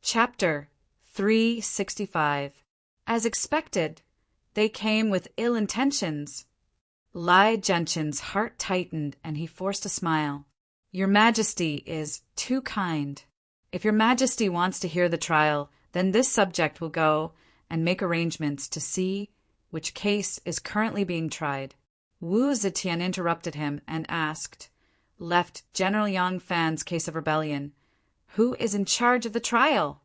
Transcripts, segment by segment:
Chapter 365. As expected, they came with ill intentions. Lai Junchen's heart tightened and he forced a smile. Your Majesty is too kind. If your Majesty wants to hear the trial, then this subject will go and make arrangements to see which case is currently being tried. Wu Zetian interrupted him and asked, left General Yang Fan's case of rebellion, who is in charge of the trial?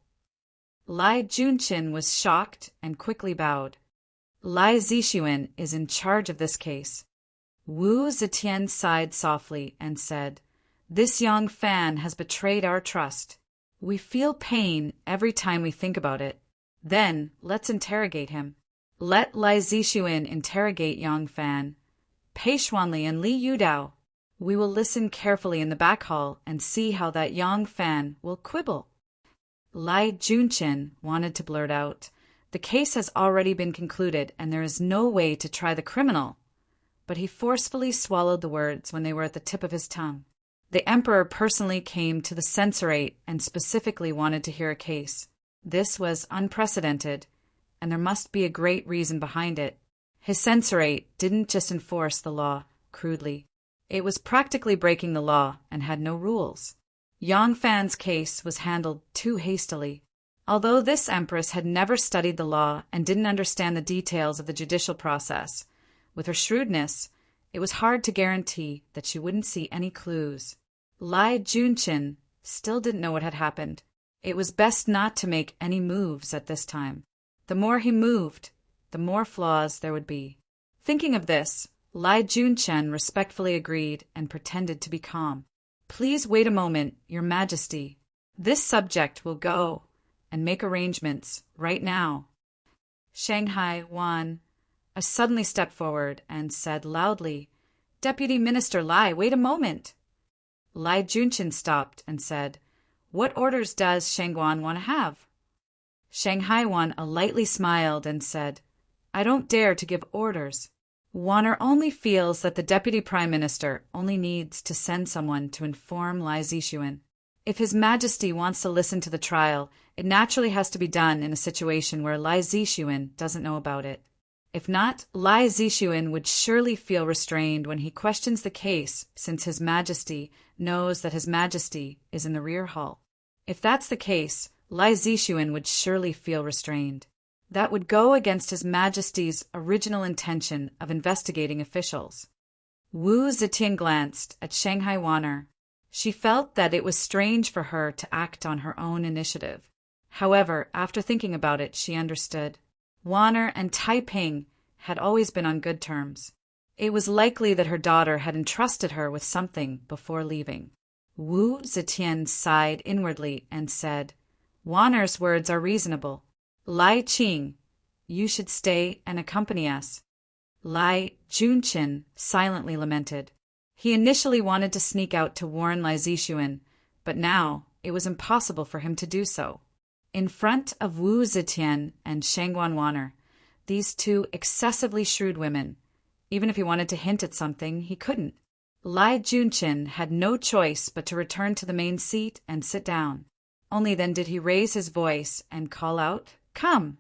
Lai Junchen was shocked and quickly bowed. Lai Zixuan is in charge of this case. Wu Zetian sighed softly and said, This Yang Fan has betrayed our trust. We feel pain every time we think about it. Then, let's interrogate him. Let Lai Zixuan interrogate Yang Fan. Pei Xuanli and Li Yudao. We will listen carefully in the back hall and see how that Yang Fan will quibble. Lai Junchen wanted to blurt out, the case has already been concluded and there is no way to try the criminal. But he forcefully swallowed the words when they were at the tip of his tongue. The emperor personally came to the censorate and specifically wanted to hear a case. This was unprecedented, and there must be a great reason behind it. His censorate didn't just enforce the law crudely. It was practically breaking the law and had no rules. Yang Fan's case was handled too hastily. Although this empress had never studied the law and didn't understand the details of the judicial process, with her shrewdness, it was hard to guarantee that she wouldn't see any clues. Lai Junchen still didn't know what had happened. It was best not to make any moves at this time. The more he moved, the more flaws there would be. Thinking of this, Lai Junchen respectfully agreed and pretended to be calm. Please wait a moment, Your Majesty. This subject will go and make arrangements right now. Shanghai Wan suddenly stepped forward and said loudly, Deputy Minister Lai, wait a moment. Lai Junchen stopped and said, What orders does Shangguan want to have? Shanghai Wan lightly smiled and said, I don't dare to give orders. Wanner only feels that the Deputy Prime Minister only needs to send someone to inform Lai Zixuan. If His Majesty wants to listen to the trial, it naturally has to be done in a situation where Lai Zixuan doesn't know about it. If not, Lai Zixuan would surely feel restrained when he questions the case, since His Majesty knows that His Majesty is in the rear hall. If that's the case, Lai Zixuan would surely feel restrained. That would go against His Majesty's original intention of investigating officials. Wu Zetian glanced at Shanghai Wanner. She felt that it was strange for her to act on her own initiative. However, after thinking about it, she understood. Wanner and Taiping had always been on good terms. It was likely that her daughter had entrusted her with something before leaving. Wu Zetian sighed inwardly and said, Wanner's words are reasonable. Lai Qing, you should stay and accompany us. Lai Junchen silently lamented. He initially wanted to sneak out to warn Lai Zixuan, but now it was impossible for him to do so. In front of Wu Zetian and Shangguan Wanner, these two excessively shrewd women, even if he wanted to hint at something, he couldn't. Lai Junchen had no choice but to return to the main seat and sit down. Only then did he raise his voice and call out, Come!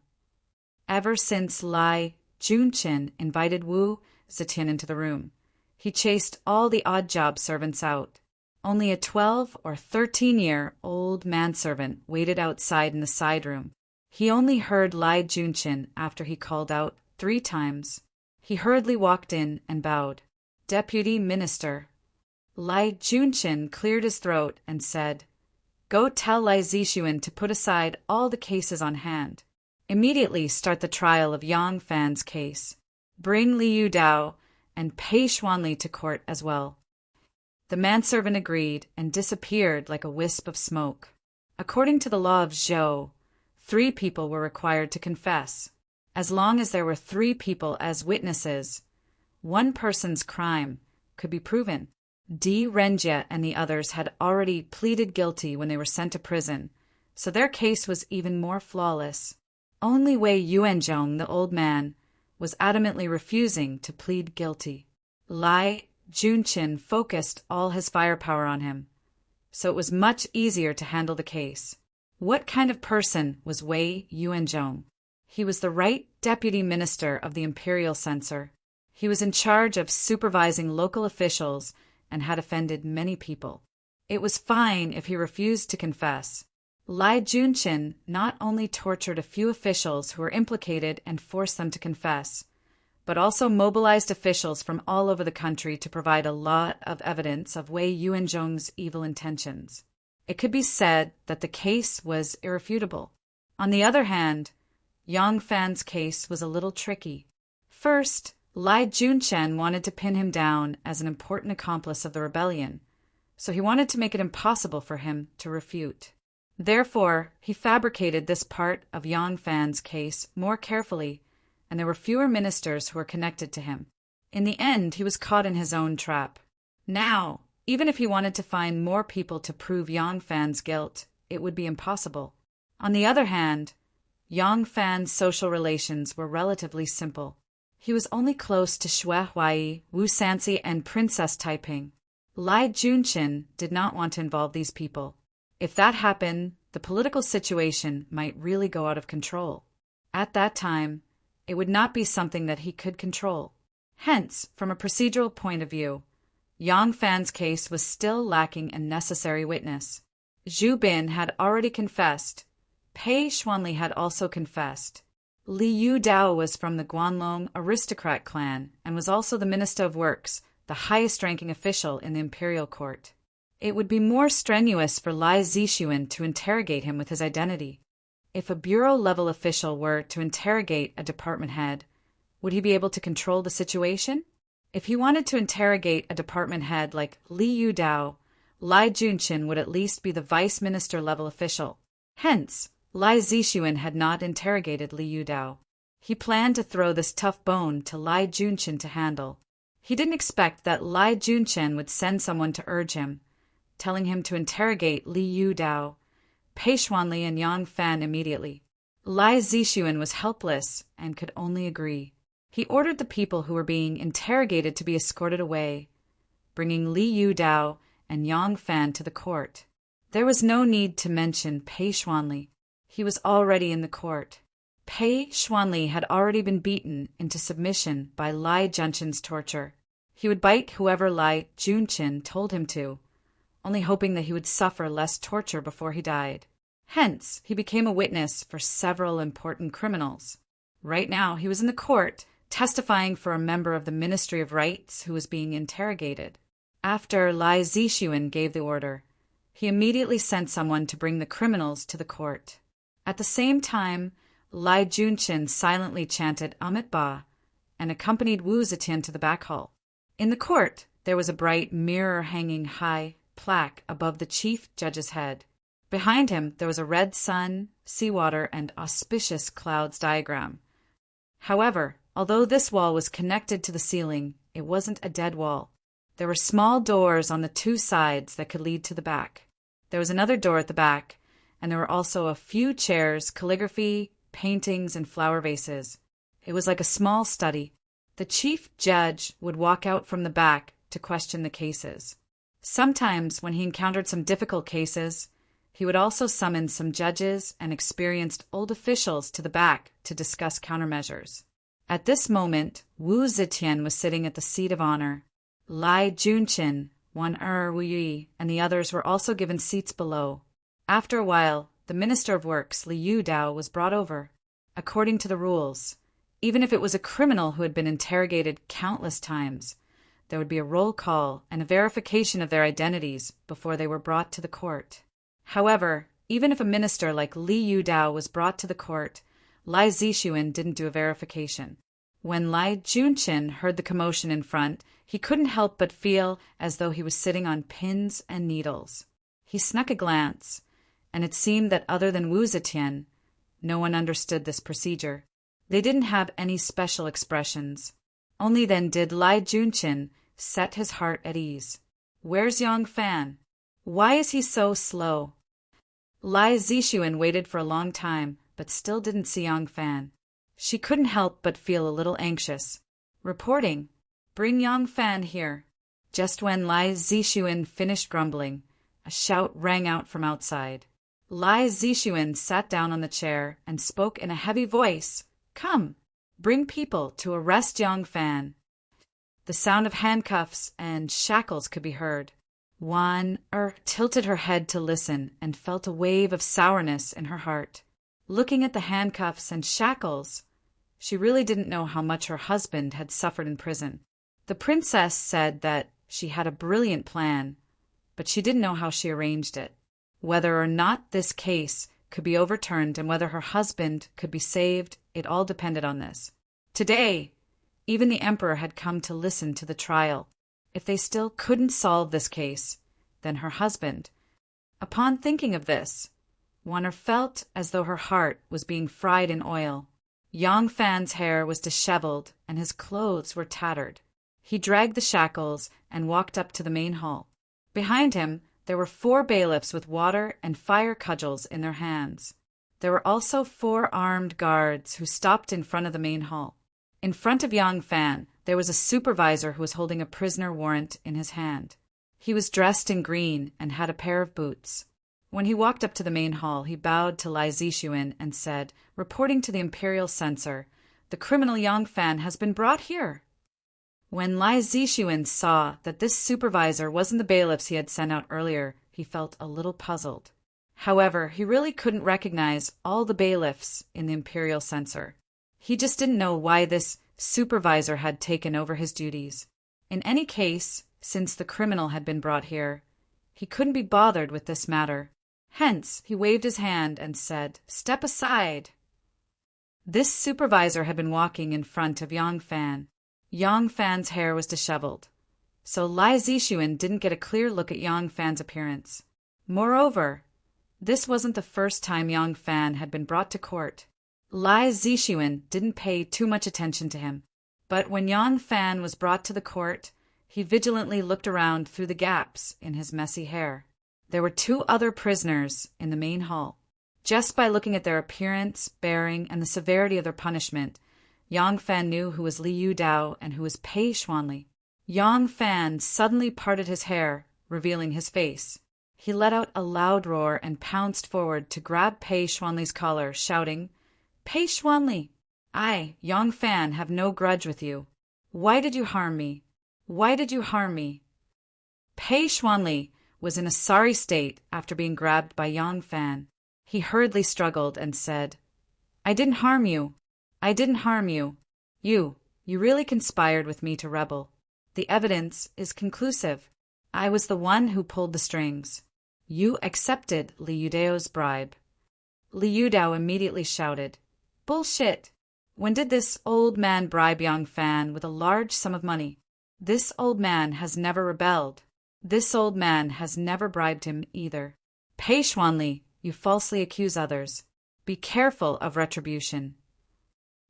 Ever since Lai Junchen invited Wu Zetian into the room, he chased all the odd-job servants out. Only a 12 or 13-year-old manservant waited outside in the side room. He only heard Lai Junchen after he called out 3 times. He hurriedly walked in and bowed. Deputy Minister. Lai Junchen cleared his throat and said, Go tell Lai Zixuan to put aside all the cases on hand. Immediately start the trial of Yang Fan's case. Bring Li Yudao and Pei Xuanli to court as well. The manservant agreed and disappeared like a wisp of smoke. According to the law of Zhou, 3 people were required to confess. As long as there were 3 people as witnesses, one person's crime could be proven. Di Renjie and the others had already pleaded guilty when they were sent to prison, so their case was even more flawless. Only Wei Yuanzhong, the old man, was adamantly refusing to plead guilty. Lai Junchen focused all his firepower on him, so it was much easier to handle the case. What kind of person was Wei Yuanzhong? He was the right deputy minister of the imperial censor. He was in charge of supervising local officials and had offended many people. It was fine if he refused to confess. Lai Junqin not only tortured a few officials who were implicated and forced them to confess, but also mobilized officials from all over the country to provide a lot of evidence of Wei Yuanzhong's evil intentions. It could be said that the case was irrefutable. On the other hand, Yang Fan's case was a little tricky. First, Lai Junqian wanted to pin him down as an important accomplice of the rebellion, so he wanted to make it impossible for him to refute. Therefore, he fabricated this part of Yang Fan's case more carefully, and there were fewer ministers who were connected to him. In the end, he was caught in his own trap. Now, even if he wanted to find more people to prove Yang Fan's guilt, it would be impossible. On the other hand, Yang Fan's social relations were relatively simple. He was only close to Xue Huai, Wu Sanxi, and Princess Taiping. Lai Junqin did not want to involve these people. If that happened, the political situation might really go out of control. At that time, it would not be something that he could control. Hence, from a procedural point of view, Yang Fan's case was still lacking a necessary witness. Zhu Bin had already confessed. Pei Xuanli had also confessed. Li Yudao was from the Guanlong aristocrat clan and was also the Minister of Works, the highest-ranking official in the imperial court. It would be more strenuous for Lai Zixuan to interrogate him with his identity. If a bureau-level official were to interrogate a department head, would he be able to control the situation? If he wanted to interrogate a department head like Li Yudao, Lai Junqin would at least be the vice minister-level official. Hence, Lai Zixuan had not interrogated Li Yudao. He planned to throw this tough bone to Lai Junqin to handle. He didn't expect that Lai Junqin would send someone to urge him, telling him to interrogate Li Yudao, Pei Xuanli, and Yang Fan immediately. Lai Zixuan was helpless and could only agree. He ordered the people who were being interrogated to be escorted away, bringing Li Yudao and Yang Fan to the court. There was no need to mention Pei Xuanli. He was already in the court. Pei Xuanli had already been beaten into submission by Lai Junqin's torture. He would bite whoever Lai Junqin told him to, only hoping that he would suffer less torture before he died. Hence, he became a witness for several important criminals. Right now, he was in the court, testifying for a member of the Ministry of Rights who was being interrogated. After Lai Zixuan gave the order, he immediately sent someone to bring the criminals to the court. At the same time, Lai Junqin silently chanted Amit Ba and accompanied Wu Zetian to the back hall. In the court, there was a bright mirror-hanging high plaque above the chief judge's head. Behind him, there was a red sun, seawater, and auspicious clouds diagram. However, although this wall was connected to the ceiling, it wasn't a dead wall. There were small doors on the two sides that could lead to the back. There was another door at the back, and there were also a few chairs, calligraphy, paintings, and flower vases. It was like a small study. The chief judge would walk out from the back to question the cases. Sometimes, when he encountered some difficult cases, he would also summon some judges and experienced old officials to the back to discuss countermeasures. At this moment, Wu Zetian was sitting at the seat of honor. Lai Junqin, Wan Wu Yi, and the others were also given seats below. After a while, the Minister of Works, Li Yudao, was brought over. According to the rules, even if it was a criminal who had been interrogated countless times, there would be a roll call and a verification of their identities before they were brought to the court. However, even if a minister like Li Yudao was brought to the court, Lai Zixuan didn't do a verification. When Lai Junqin heard the commotion in front, he couldn't help but feel as though he was sitting on pins and needles. He snuck a glance, and it seemed that other than Wu Zetian, no one understood this procedure. They didn't have any special expressions. Only then did Lai Junqin set his heart at ease. Where's Yang Fan? Why is he so slow? Lai Zixuan waited for a long time, but still didn't see Yang Fan. She couldn't help but feel a little anxious. Reporting, "Bring Yang Fan here." Just when Lai Zixuan finished grumbling, a shout rang out from outside. Lai Zixuan sat down on the chair and spoke in a heavy voice. Come, bring people to arrest Yang Fan. The sound of handcuffs and shackles could be heard. Wan tilted her head to listen and felt a wave of sourness in her heart. Looking at the handcuffs and shackles, she really didn't know how much her husband had suffered in prison. The princess said that she had a brilliant plan, but she didn't know how she arranged it. Whether or not this case could be overturned and whether her husband could be saved, it all depended on this. Today, even the emperor had come to listen to the trial. If they still couldn't solve this case, then her husband. Upon thinking of this, Warner felt as though her heart was being fried in oil. Yang Fan's hair was disheveled and his clothes were tattered. He dragged the shackles and walked up to the main hall. Behind him, there were 4 bailiffs with water and fire cudgels in their hands. There were also 4 armed guards who stopped in front of the main hall. In front of Yang Fan, there was a supervisor who was holding a prisoner warrant in his hand. He was dressed in green and had a pair of boots. When he walked up to the main hall, he bowed to Lai Zixuan and said, reporting to the imperial censor, "The criminal Yang Fan has been brought here." When Lai Zixuan saw that this supervisor wasn't the bailiffs he had sent out earlier, he felt a little puzzled. However, he really couldn't recognize all the bailiffs in the imperial censor. He just didn't know why this supervisor had taken over his duties. In any case, since the criminal had been brought here, he couldn't be bothered with this matter. Hence, he waved his hand and said, "Step aside." This supervisor had been walking in front of Yang Fan. Yang Fan's hair was disheveled, so Lai Zixuan didn't get a clear look at Yang Fan's appearance. Moreover, this wasn't the first time Yang Fan had been brought to court. Lai Zixuan didn't pay too much attention to him, but when Yang Fan was brought to the court, he vigilantly looked around through the gaps in his messy hair. There were 2 other prisoners in the main hall. Just by looking at their appearance, bearing, and the severity of their punishment, Yang Fan knew who was Li Yudao and who was Pei Xuanli. Yang Fan suddenly parted his hair, revealing his face. He let out a loud roar and pounced forward to grab Pei Xuanli's collar, shouting, "Pei Xuanli, I, Yang Fan, have no grudge with you. Why did you harm me? Why did you harm me?" Pei Xuanli was in a sorry state after being grabbed by Yang Fan. He hurriedly struggled and said, "I didn't harm you. I didn't harm you. You really conspired with me to rebel. The evidence is conclusive. I was the one who pulled the strings. You accepted Li Yudao's bribe." Li Yudao immediately shouted, "Bullshit! When did this old man bribe Yang Fan with a large sum of money? This old man has never rebelled. This old man has never bribed him either. Pei Xuanli, you falsely accuse others. Be careful of retribution.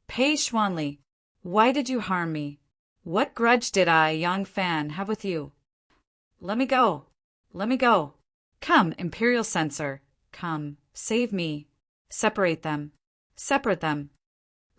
Pei Xuanli, why did you harm me? What grudge did I, Yang Fan, have with you? Let me go. Let me go. Come, imperial censor. Come, save me. Separate them. Separate them."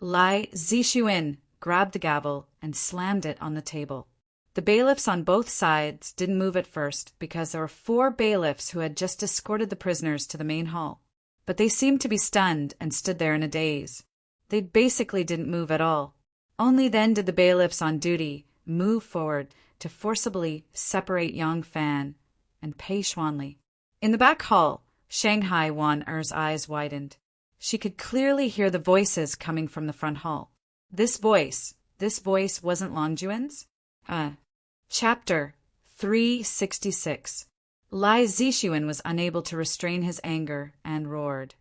Lai Zixuan grabbed the gavel and slammed it on the table. The bailiffs on both sides didn't move at first because there were 4 bailiffs who had just escorted the prisoners to the main hall. But they seemed to be stunned and stood there in a daze. They basically didn't move at all. Only then did the bailiffs on duty move forward to forcibly separate Yang Fan and Pei Xuanli. In the back hall, Shanghai Wan Er's eyes widened. She could clearly hear the voices coming from the front hall. This voice wasn't Long Juan's? Chapter 366. Lai Zixuan was unable to restrain his anger and roared,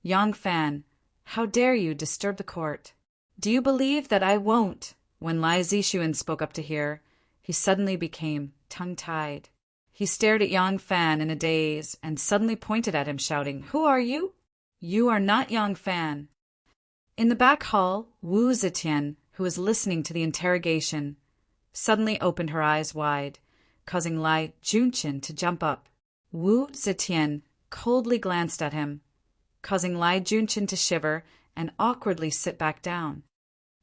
"Yang Fan, how dare you disturb the court? Do you believe that I won't?" When Lai Zixuan spoke up to hear, he suddenly became tongue-tied. He stared at Yang Fan in a daze and suddenly pointed at him, shouting, "Who are you? You are not Yang Fan." In the back hall, Wu Zetian, who was listening to the interrogation, suddenly opened her eyes wide, causing Lai Junqin to jump up. Wu Zetian coldly glanced at him, causing Lai Junqin to shiver and awkwardly sit back down.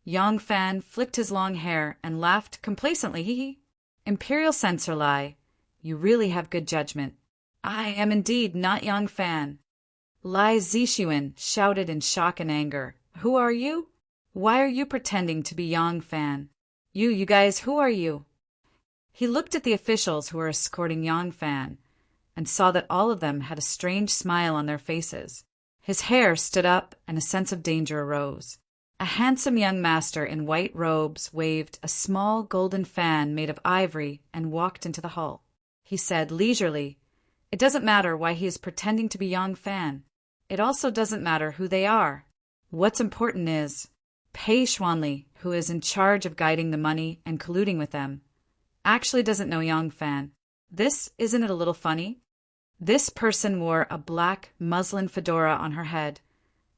Yang Fan flicked his long hair and laughed complacently. Hee. "Imperial censor Lai, you really have good judgment. I am indeed not Yang Fan. Lai Zixuan shouted in shock and anger. Who are you? Why are you pretending to be Yang Fan? You guys, who are you? He looked at the officials who were escorting Yang Fan and saw that all of them had a strange smile on their faces. His hair stood up and a sense of danger arose. A handsome young master in white robes waved a small golden fan made of ivory and walked into the hall. He said leisurely, "It doesn't matter why he is pretending to be Yang Fan. It also doesn't matter who they are. What's important is Pei Xuanli, who is in charge of guiding the money and colluding with them, actually doesn't know Yang Fan. Isn't it a little funny? This person wore a black muslin fedora on her head,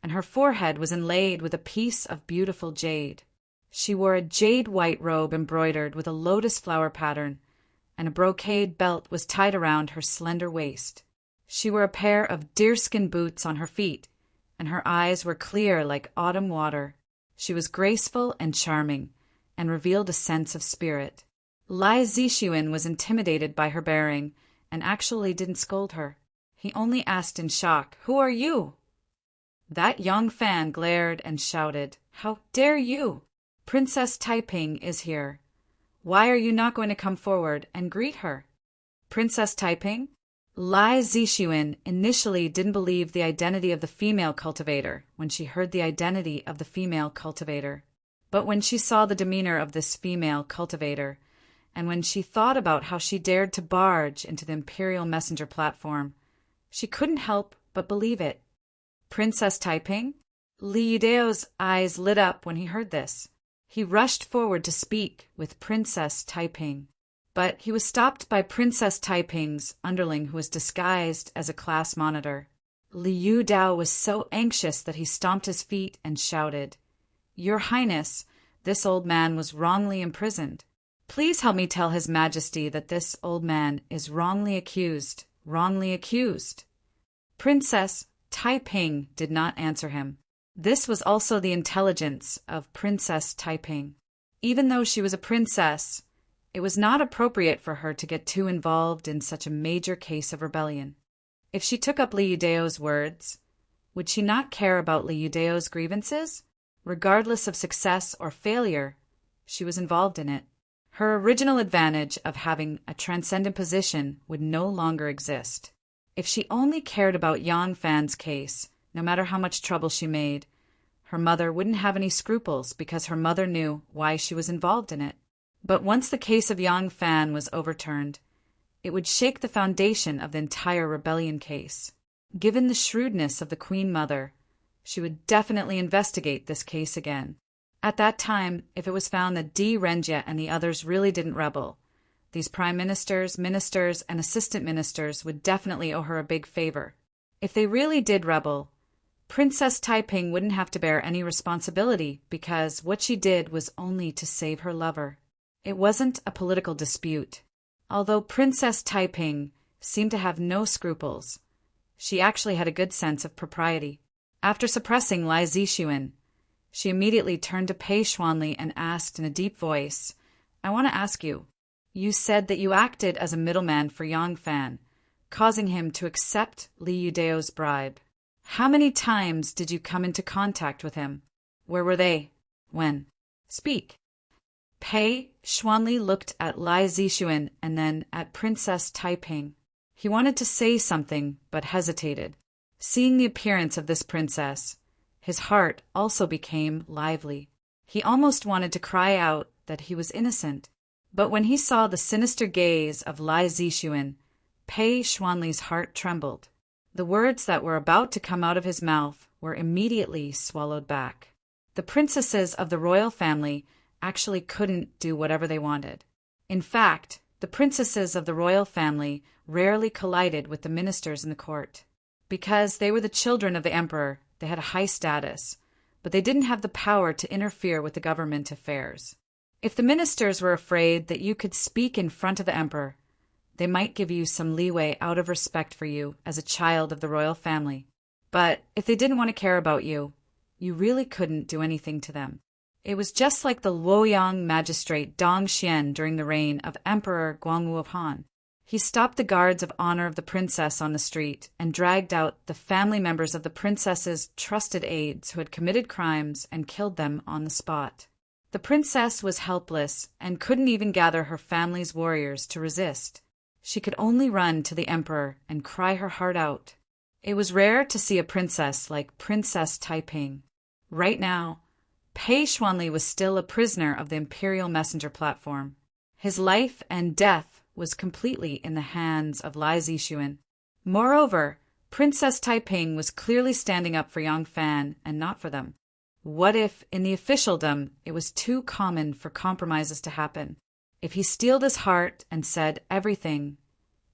and her forehead was inlaid with a piece of beautiful jade. She wore a jade white robe embroidered with a lotus flower pattern, and a brocade belt was tied around her slender waist. She wore a pair of deerskin boots on her feet, and her eyes were clear like autumn water. She was graceful and charming, and revealed a sense of spirit. Lai Zixuan was intimidated by her bearing, and actually didn't scold her. He only asked in shock, "Who are you?" That Yang Fan glared and shouted, "How dare you? Princess Taiping is here. Why are you not going to come forward and greet her?" Princess Taiping? Lai Zixuan initially didn't believe the identity of the female cultivator when she heard the identity of the female cultivator. But when she saw the demeanor of this female cultivator, and when she thought about how she dared to barge into the imperial messenger platform, she couldn't help but believe it. Princess Taiping? Li Yudeo's eyes lit up when he heard this. He rushed forward to speak with Princess Taiping. But he was stopped by Princess Taiping's underling who was disguised as a class monitor. Li Yudao was so anxious that he stomped his feet and shouted, "Your Highness, this old man was wrongly imprisoned. Please help me tell His Majesty that this old man is wrongly accused, wrongly accused." Princess Taiping did not answer him. This was also the intelligence of Princess Taiping. Even though she was a princess, it was not appropriate for her to get too involved in such a major case of rebellion. If she took up Li Yudeo's words, would she not care about Li Yudeo's grievances? Regardless of success or failure, she was involved in it. Her original advantage of having a transcendent position would no longer exist. If she only cared about Yang Fan's case, no matter how much trouble she made, her mother wouldn't have any scruples because her mother knew why she was involved in it. But once the case of Yang Fan was overturned, it would shake the foundation of the entire rebellion case. Given the shrewdness of the Queen Mother, she would definitely investigate this case again. At that time, if it was found that Di Renjie and the others really didn't rebel, these prime ministers, ministers, and assistant ministers would definitely owe her a big favor. If they really did rebel, Princess Taiping wouldn't have to bear any responsibility because what she did was only to save her lover. It wasn't a political dispute. Although Princess Taiping seemed to have no scruples, she actually had a good sense of propriety. After suppressing Lai Zixuan, she immediately turned to Pei Xuanli and asked in a deep voice, "I want to ask you, you said that you acted as a middleman for Yang Fan, causing him to accept Li Yudeo's bribe. How many times did you come into contact with him? Where were they? When? Speak." Pei Xuanli looked at Lai Zixuan and then at Princess Taiping. He wanted to say something, but hesitated. Seeing the appearance of this princess, his heart also became lively. He almost wanted to cry out that he was innocent. But when he saw the sinister gaze of Lai Zixuan, Pei Xuanli's heart trembled. The words that were about to come out of his mouth were immediately swallowed back. The princesses of the royal family actually couldn't do whatever they wanted. In fact, the princesses of the royal family rarely collided with the ministers in the court. Because they were the children of the emperor, they had a high status, but they didn't have the power to interfere with the government affairs. If the ministers were afraid that you could speak in front of the emperor, they might give you some leeway out of respect for you as a child of the royal family. But if they didn't want to care about you, you really couldn't do anything to them. It was just like the Luoyang magistrate Dong Xian during the reign of Emperor Guangwu of Han. He stopped the guards of honor of the princess on the street and dragged out the family members of the princess's trusted aides who had committed crimes and killed them on the spot. The princess was helpless and couldn't even gather her family's warriors to resist. She could only run to the emperor and cry her heart out. It was rare to see a princess like Princess Taiping. Right now, Pei Xuanli was still a prisoner of the imperial messenger platform. His life and death was completely in the hands of Lai Zixuan. Moreover, Princess Taiping was clearly standing up for Yang Fan and not for them. What if, in the officialdom, it was too common for compromises to happen? If he steeled his heart and said everything,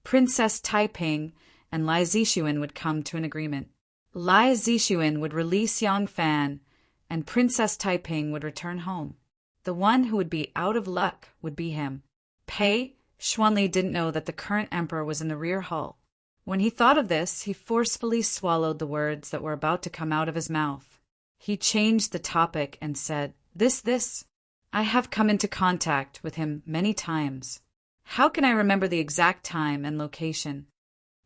Princess Taiping and Lai Zixuan would come to an agreement. Lai Zixuan would release Yang Fan, and Princess Taiping would return home. The one who would be out of luck would be him. Pei Xuanli didn't know that the current emperor was in the rear hall. When he thought of this, he forcefully swallowed the words that were about to come out of his mouth. He changed the topic and said, This. I have come into contact with him many times. How can I remember the exact time and location?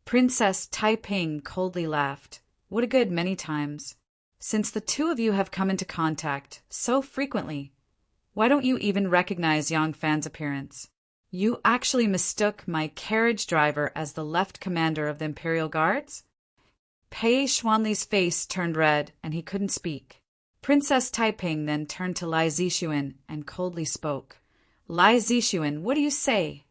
Princess Taiping coldly laughed. What a good many times. Since the two of you have come into contact so frequently, why don't you even recognize Yang Fan's appearance? You actually mistook my carriage driver as the left commander of the Imperial Guards? Pei Xuanli's face turned red, and he couldn't speak. Princess Taiping then turned to Lai Zixuan and coldly spoke. Lai Zixuan, what do you say?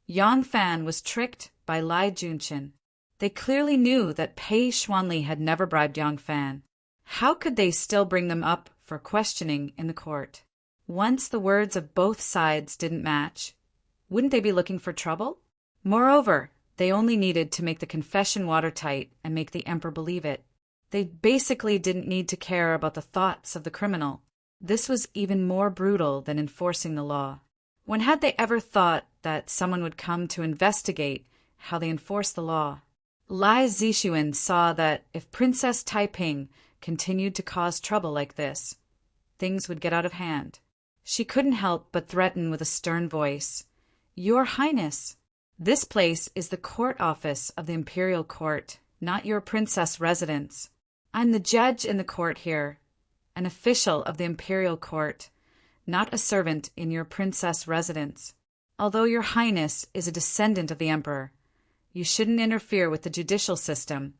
Yang Fan was tricked by Lai Junqian. They clearly knew that Pei Xuanli had never bribed Yang Fan. How could they still bring them up for questioning in the court? Once the words of both sides didn't match, wouldn't they be looking for trouble? Moreover, they only needed to make the confession watertight and make the emperor believe it. They basically didn't need to care about the thoughts of the criminal. This was even more brutal than enforcing the law. When had they ever thought that someone would come to investigate how they enforce the law? Lai Zixuan saw that if Princess Taiping continued to cause trouble like this, things would get out of hand. She couldn't help but threaten with a stern voice. Your Highness, this place is the court office of the Imperial Court, not your princess residence. I'm the judge in the court here, an official of the Imperial Court, not a servant in your princess residence. Although your Highness is a descendant of the Emperor, you shouldn't interfere with the judicial system,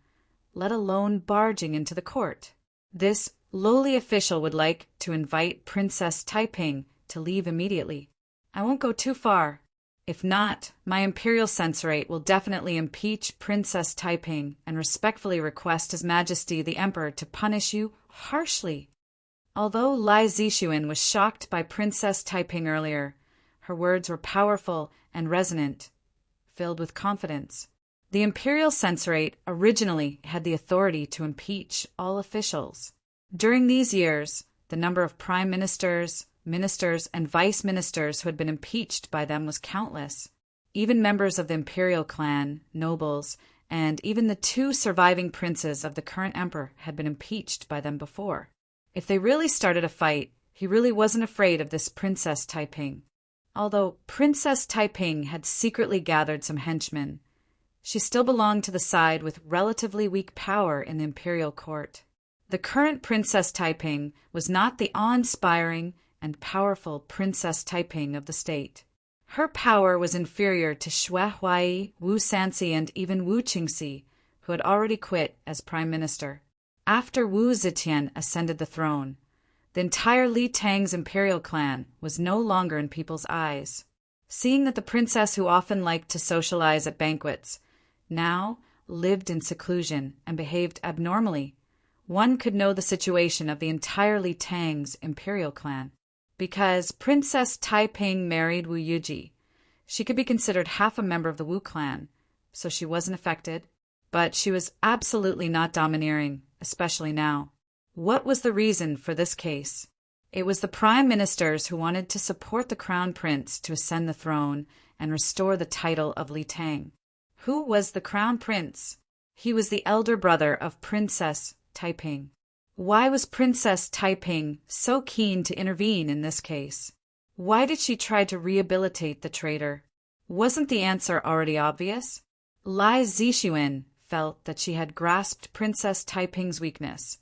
let alone barging into the court. This lowly official would like to invite Princess Taiping to leave immediately. I won't go too far. If not, my imperial censorate will definitely impeach Princess Taiping and respectfully request His Majesty the Emperor to punish you harshly. Although Lai Zixuan was shocked by Princess Taiping earlier, her words were powerful and resonant, filled with confidence. The imperial censorate originally had the authority to impeach all officials. During these years, the number of prime ministers, ministers, and vice ministers who had been impeached by them was countless. Even members of the imperial clan, nobles, and even the two surviving princes of the current emperor had been impeached by them before. If they really started a fight, he really wasn't afraid of this Princess Taiping. Although Princess Taiping had secretly gathered some henchmen, she still belonged to the side with relatively weak power in the imperial court. The current Princess Taiping was not the awe-inspiring and powerful Princess Taiping of the state. Her power was inferior to Xue Huai, Wu Sanxi, and even Wu Qingxi, who had already quit as prime minister. After Wu Zetian ascended the throne, the entire Li Tang's imperial clan was no longer in people's eyes. Seeing that the princess who often liked to socialize at banquets now lived in seclusion and behaved abnormally, one could know the situation of the entire Li Tang's imperial clan. Because Princess Taiping married Wu Yuji, she could be considered half a member of the Wu clan, so she wasn't affected, but she was absolutely not domineering, especially now. What was the reason for this case? It was the prime ministers who wanted to support the crown prince to ascend the throne and restore the title of Li Tang. Who was the crown prince? He was the elder brother of Princess Taiping. Why was Princess Taiping so keen to intervene in this case? Why did she try to rehabilitate the traitor? Wasn't the answer already obvious? Lai Zixuan felt that she had grasped Princess Taiping's weakness,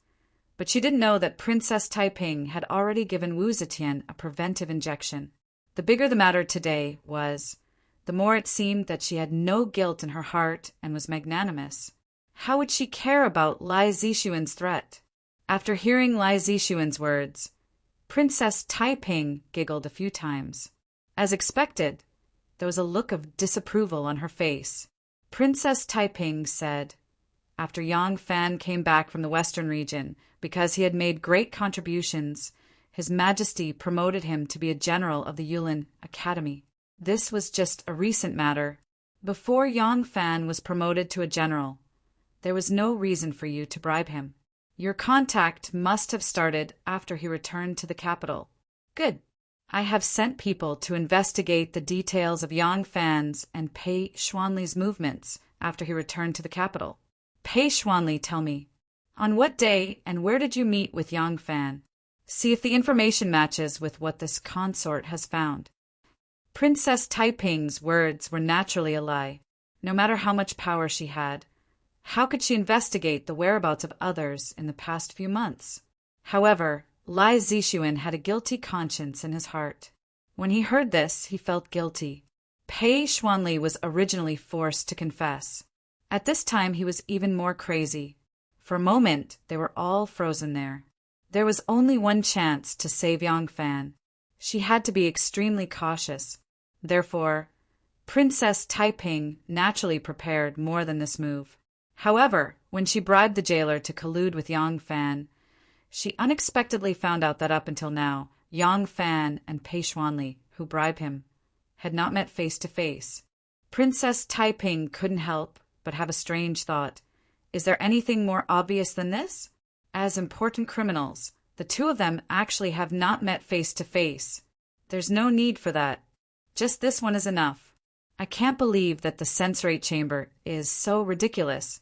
but she didn't know that Princess Taiping had already given Wu Zetian a preventive injection. The bigger the matter today was, the more it seemed that she had no guilt in her heart and was magnanimous. How would she care about Lai Zixuan's threat? After hearing Lai Zixuan's words, Princess Taiping giggled a few times. As expected, there was a look of disapproval on her face. Princess Taiping said, after Yang Fan came back from the western region because he had made great contributions, His Majesty promoted him to be a general of the Yulin Academy. This was just a recent matter. Before Yang Fan was promoted to a general, there was no reason for you to bribe him. Your contact must have started after he returned to the capital. Good. I have sent people to investigate the details of Yang Fan's and Pei Xuanli's movements after he returned to the capital. Pei Xuanli, tell me, on what day and where did you meet with Yang Fan? See if the information matches with what this consort has found. Princess Taiping's words were naturally a lie. No matter how much power she had, how could she investigate the whereabouts of others in the past few months? However, Lai Zixuan had a guilty conscience in his heart. When he heard this, he felt guilty. Pei Xuanli was originally forced to confess. At this time, he was even more crazy. For a moment, they were all frozen there. There was only one chance to save Yang Fan. She had to be extremely cautious. Therefore, Princess Taiping naturally prepared more than this move. However, when she bribed the jailer to collude with Yang Fan, she unexpectedly found out that up until now, Yang Fan and Pei Xuanli, who bribed him, had not met face to face. Princess Taiping couldn't help but have a strange thought. Is there anything more obvious than this? As important criminals, the two of them actually have not met face to face. There's no need for that. Just this one is enough. I can't believe that the censorate chamber is so ridiculous.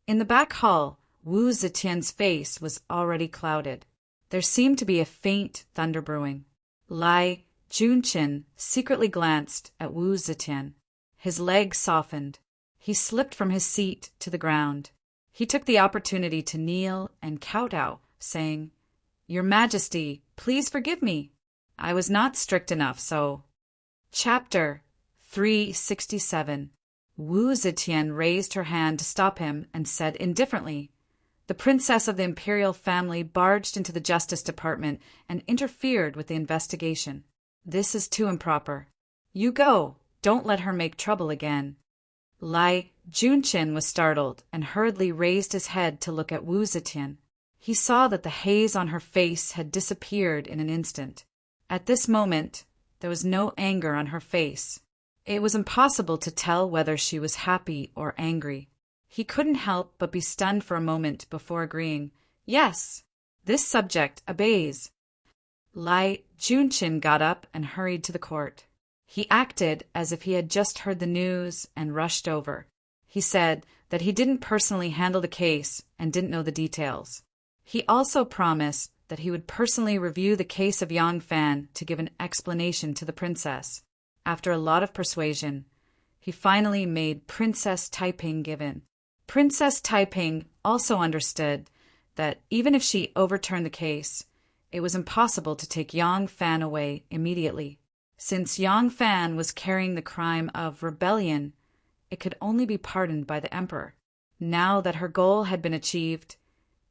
In the back hall, Wu Zetian's face was already clouded. There seemed to be a faint thunder brewing. Lai Junqin secretly glanced at Wu Zetian. His legs softened. He slipped from his seat to the ground. He took the opportunity to kneel and kowtow, saying, Your Majesty, please forgive me. I was not strict enough, so... Chapter 367. Wu Zetian raised her hand to stop him and said indifferently, The princess of the imperial family barged into the Justice Department and interfered with the investigation. This is too improper. You go. Don't let her make trouble again. Lai Junqin was startled and hurriedly raised his head to look at Wu Zetian. He saw that the haze on her face had disappeared in an instant. At this moment, there was no anger on her face. It was impossible to tell whether she was happy or angry. He couldn't help but be stunned for a moment before agreeing, Yes, this subject obeys. Lai Junqin got up and hurried to the court. He acted as if he had just heard the news and rushed over. He said that he didn't personally handle the case and didn't know the details. He also promised that he would personally review the case of Yang Fan to give an explanation to the princess. After a lot of persuasion, he finally made Princess Taiping give in. Princess Taiping also understood that even if she overturned the case, it was impossible to take Yang Fan away immediately. Since Yang Fan was carrying the crime of rebellion, it could only be pardoned by the emperor. Now that her goal had been achieved,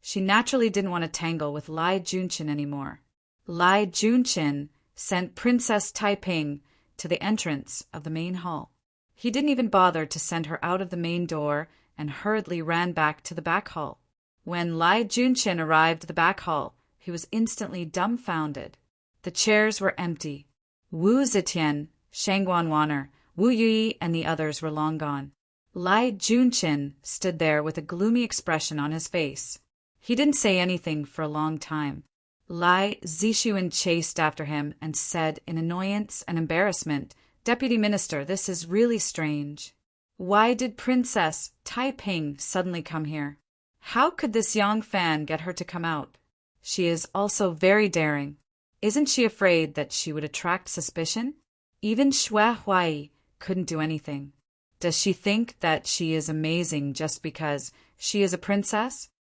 she naturally didn't want to tangle with Lai Junqin anymore. Lai Junqin sent Princess Taiping to the entrance of the main hall. He didn't even bother to send her out of the main door and hurriedly ran back to the back hall. When Lai Junqin arrived at the back hall, he was instantly dumbfounded. The chairs were empty. Wu Zetian, Shang Guanwaner, Wu Yi, and the others were long gone. Lai Junqin stood there with a gloomy expression on his face. He didn't say anything for a long time. Lai Zixuan chased after him and said in annoyance and embarrassment, Deputy Minister, this is really strange. Why did Princess Taiping suddenly come here? How could this Yang Fan get her to come out? She is also very daring. Isn't she afraid that she would attract suspicion? Even Xue Huai couldn't do anything. Does she think that she is amazing just because she is a princess?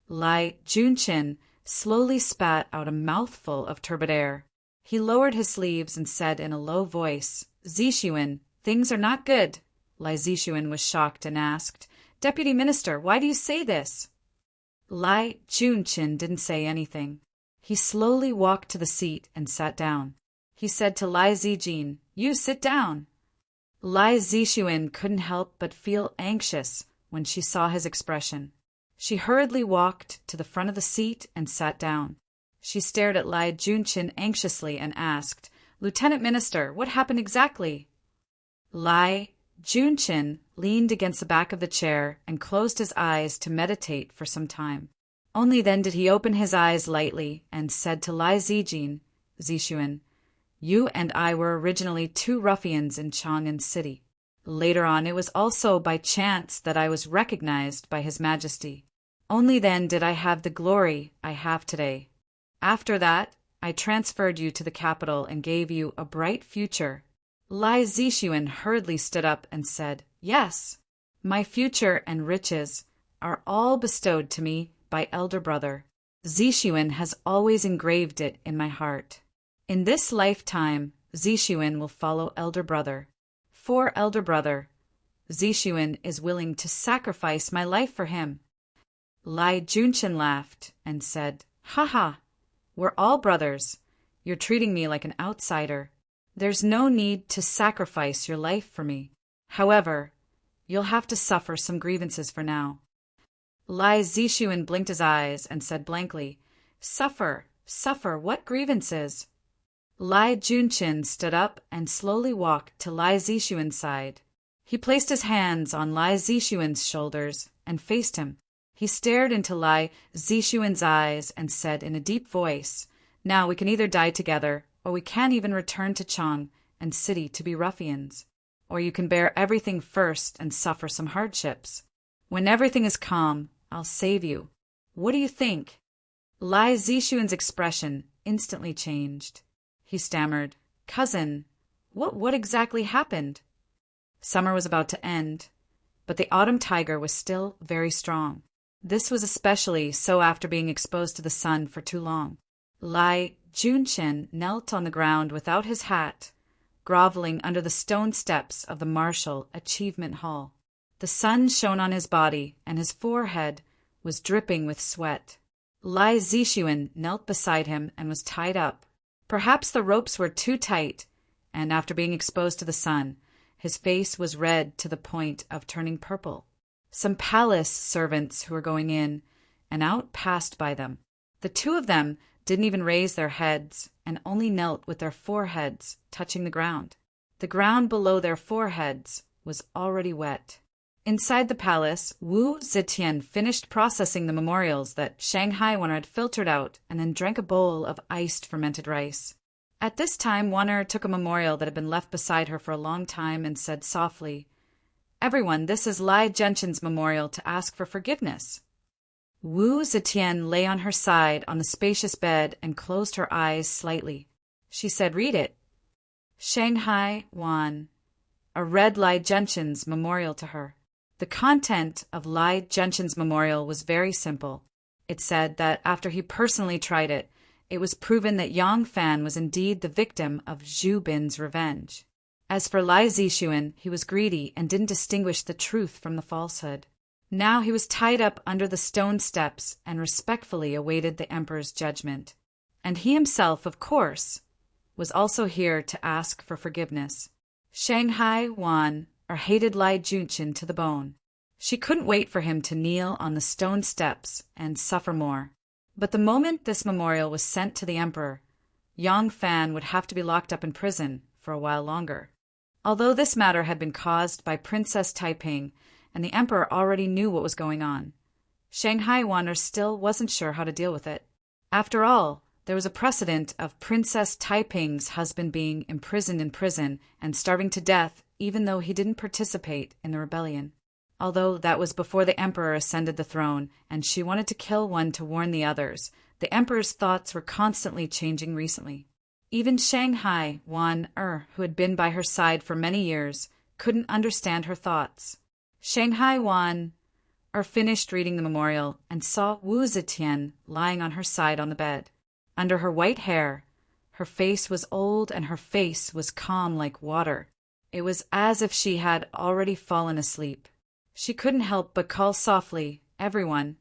Lai Junshin slowly spat out a mouthful of turbid air. He lowered his sleeves and said in a low voice, "Zixuan, things are not good." Lai Zixuan was shocked and asked, "Deputy Minister, why do you say this?" Lai Junshin didn't say anything. He slowly walked to the seat and sat down. He said to Lai Zijin, "You sit down." Lai Zixuan couldn't help but feel anxious when she saw his expression. She hurriedly walked to the front of the seat and sat down. She stared at Lai Junshin anxiously and asked, "Lieutenant Minister, what happened exactly?" Lai Junshin leaned against the back of the chair and closed his eyes to meditate for some time. Only then did he open his eyes lightly and said to Lai Zixuan, "You and I were originally two ruffians in Chang'an City. Later on, it was also by chance that I was recognized by His Majesty. Only then did I have the glory I have today. After that, I transferred you to the capital and gave you a bright future." Lai Zixuan hurriedly stood up and said, "Yes, my future and riches are all bestowed to me by elder brother. Zixuan has always engraved it in my heart. In this lifetime, Zixuan will follow elder brother. For elder brother, Zixuan is willing to sacrifice my life for him." Lai Junshin laughed and said, "Ha ha, we're all brothers. You're treating me like an outsider. There's no need to sacrifice your life for me. However, you'll have to suffer some grievances for now." Lai Zixuan blinked his eyes and said blankly, "Suffer, suffer, what grievances?" Lai Junshin stood up and slowly walked to Lai Zixuan's side. He placed his hands on Lai Zixuan's shoulders and faced him. He stared into Lai Zixuan's eyes and said in a deep voice, "Now we can either die together, or we can't even return to Chang and city to be ruffians. Or you can bear everything first and suffer some hardships. When everything is calm, I'll save you. What do you think?" Lai Zixuan's expression instantly changed. He stammered, "Cousin, what exactly happened?" Summer was about to end, but the autumn tiger was still very strong. This was especially so after being exposed to the sun for too long. Lai Junshin knelt on the ground without his hat, groveling under the stone steps of the Martial Achievement Hall. The sun shone on his body, and his forehead was dripping with sweat. Lai Zixuan knelt beside him and was tied up. Perhaps the ropes were too tight, and after being exposed to the sun, his face was red to the point of turning purple. Some palace servants who were going in and out passed by them. The two of them didn't even raise their heads and only knelt with their foreheads touching the ground. The ground below their foreheads was already wet. Inside the palace, Wu Zetian finished processing the memorials that Shanghai Wanner had filtered out and then drank a bowl of iced fermented rice. At this time, Wanner took a memorial that had been left beside her for a long time and said softly, "Everyone, this is Lai Junshin's memorial to ask for forgiveness." Wu Zetian lay on her side on the spacious bed and closed her eyes slightly. She said, "Read it." Shanghai Wan. A read Lai Junshin's memorial to her. The content of Lai Junshin's memorial was very simple. It said that after he personally tried it, it was proven that Yang Fan was indeed the victim of Zhu Bin's revenge. As for Lai Zixuan, he was greedy and didn't distinguish the truth from the falsehood. Now he was tied up under the stone steps and respectfully awaited the emperor's judgment. And he himself, of course, was also here to ask for forgiveness. Shanghai Wan hated Lai Junshin to the bone. She couldn't wait for him to kneel on the stone steps and suffer more. But the moment this memorial was sent to the emperor, Yang Fan would have to be locked up in prison for a while longer. Although this matter had been caused by Princess Taiping, and the emperor already knew what was going on, Shanghai Wanner still wasn't sure how to deal with it. After all, there was a precedent of Princess Taiping's husband being imprisoned in prison and starving to death even though he didn't participate in the rebellion. Although that was before the emperor ascended the throne, and she wanted to kill one to warn the others, the emperor's thoughts were constantly changing recently. Even Shanghai Wan who had been by her side for many years, couldn't understand her thoughts. Shanghai Wan finished reading the memorial and saw Wu Zetian lying on her side on the bed. Under her white hair, her face was old and her face was calm like water. It was as if she had already fallen asleep. She couldn't help but call softly, "Everyone."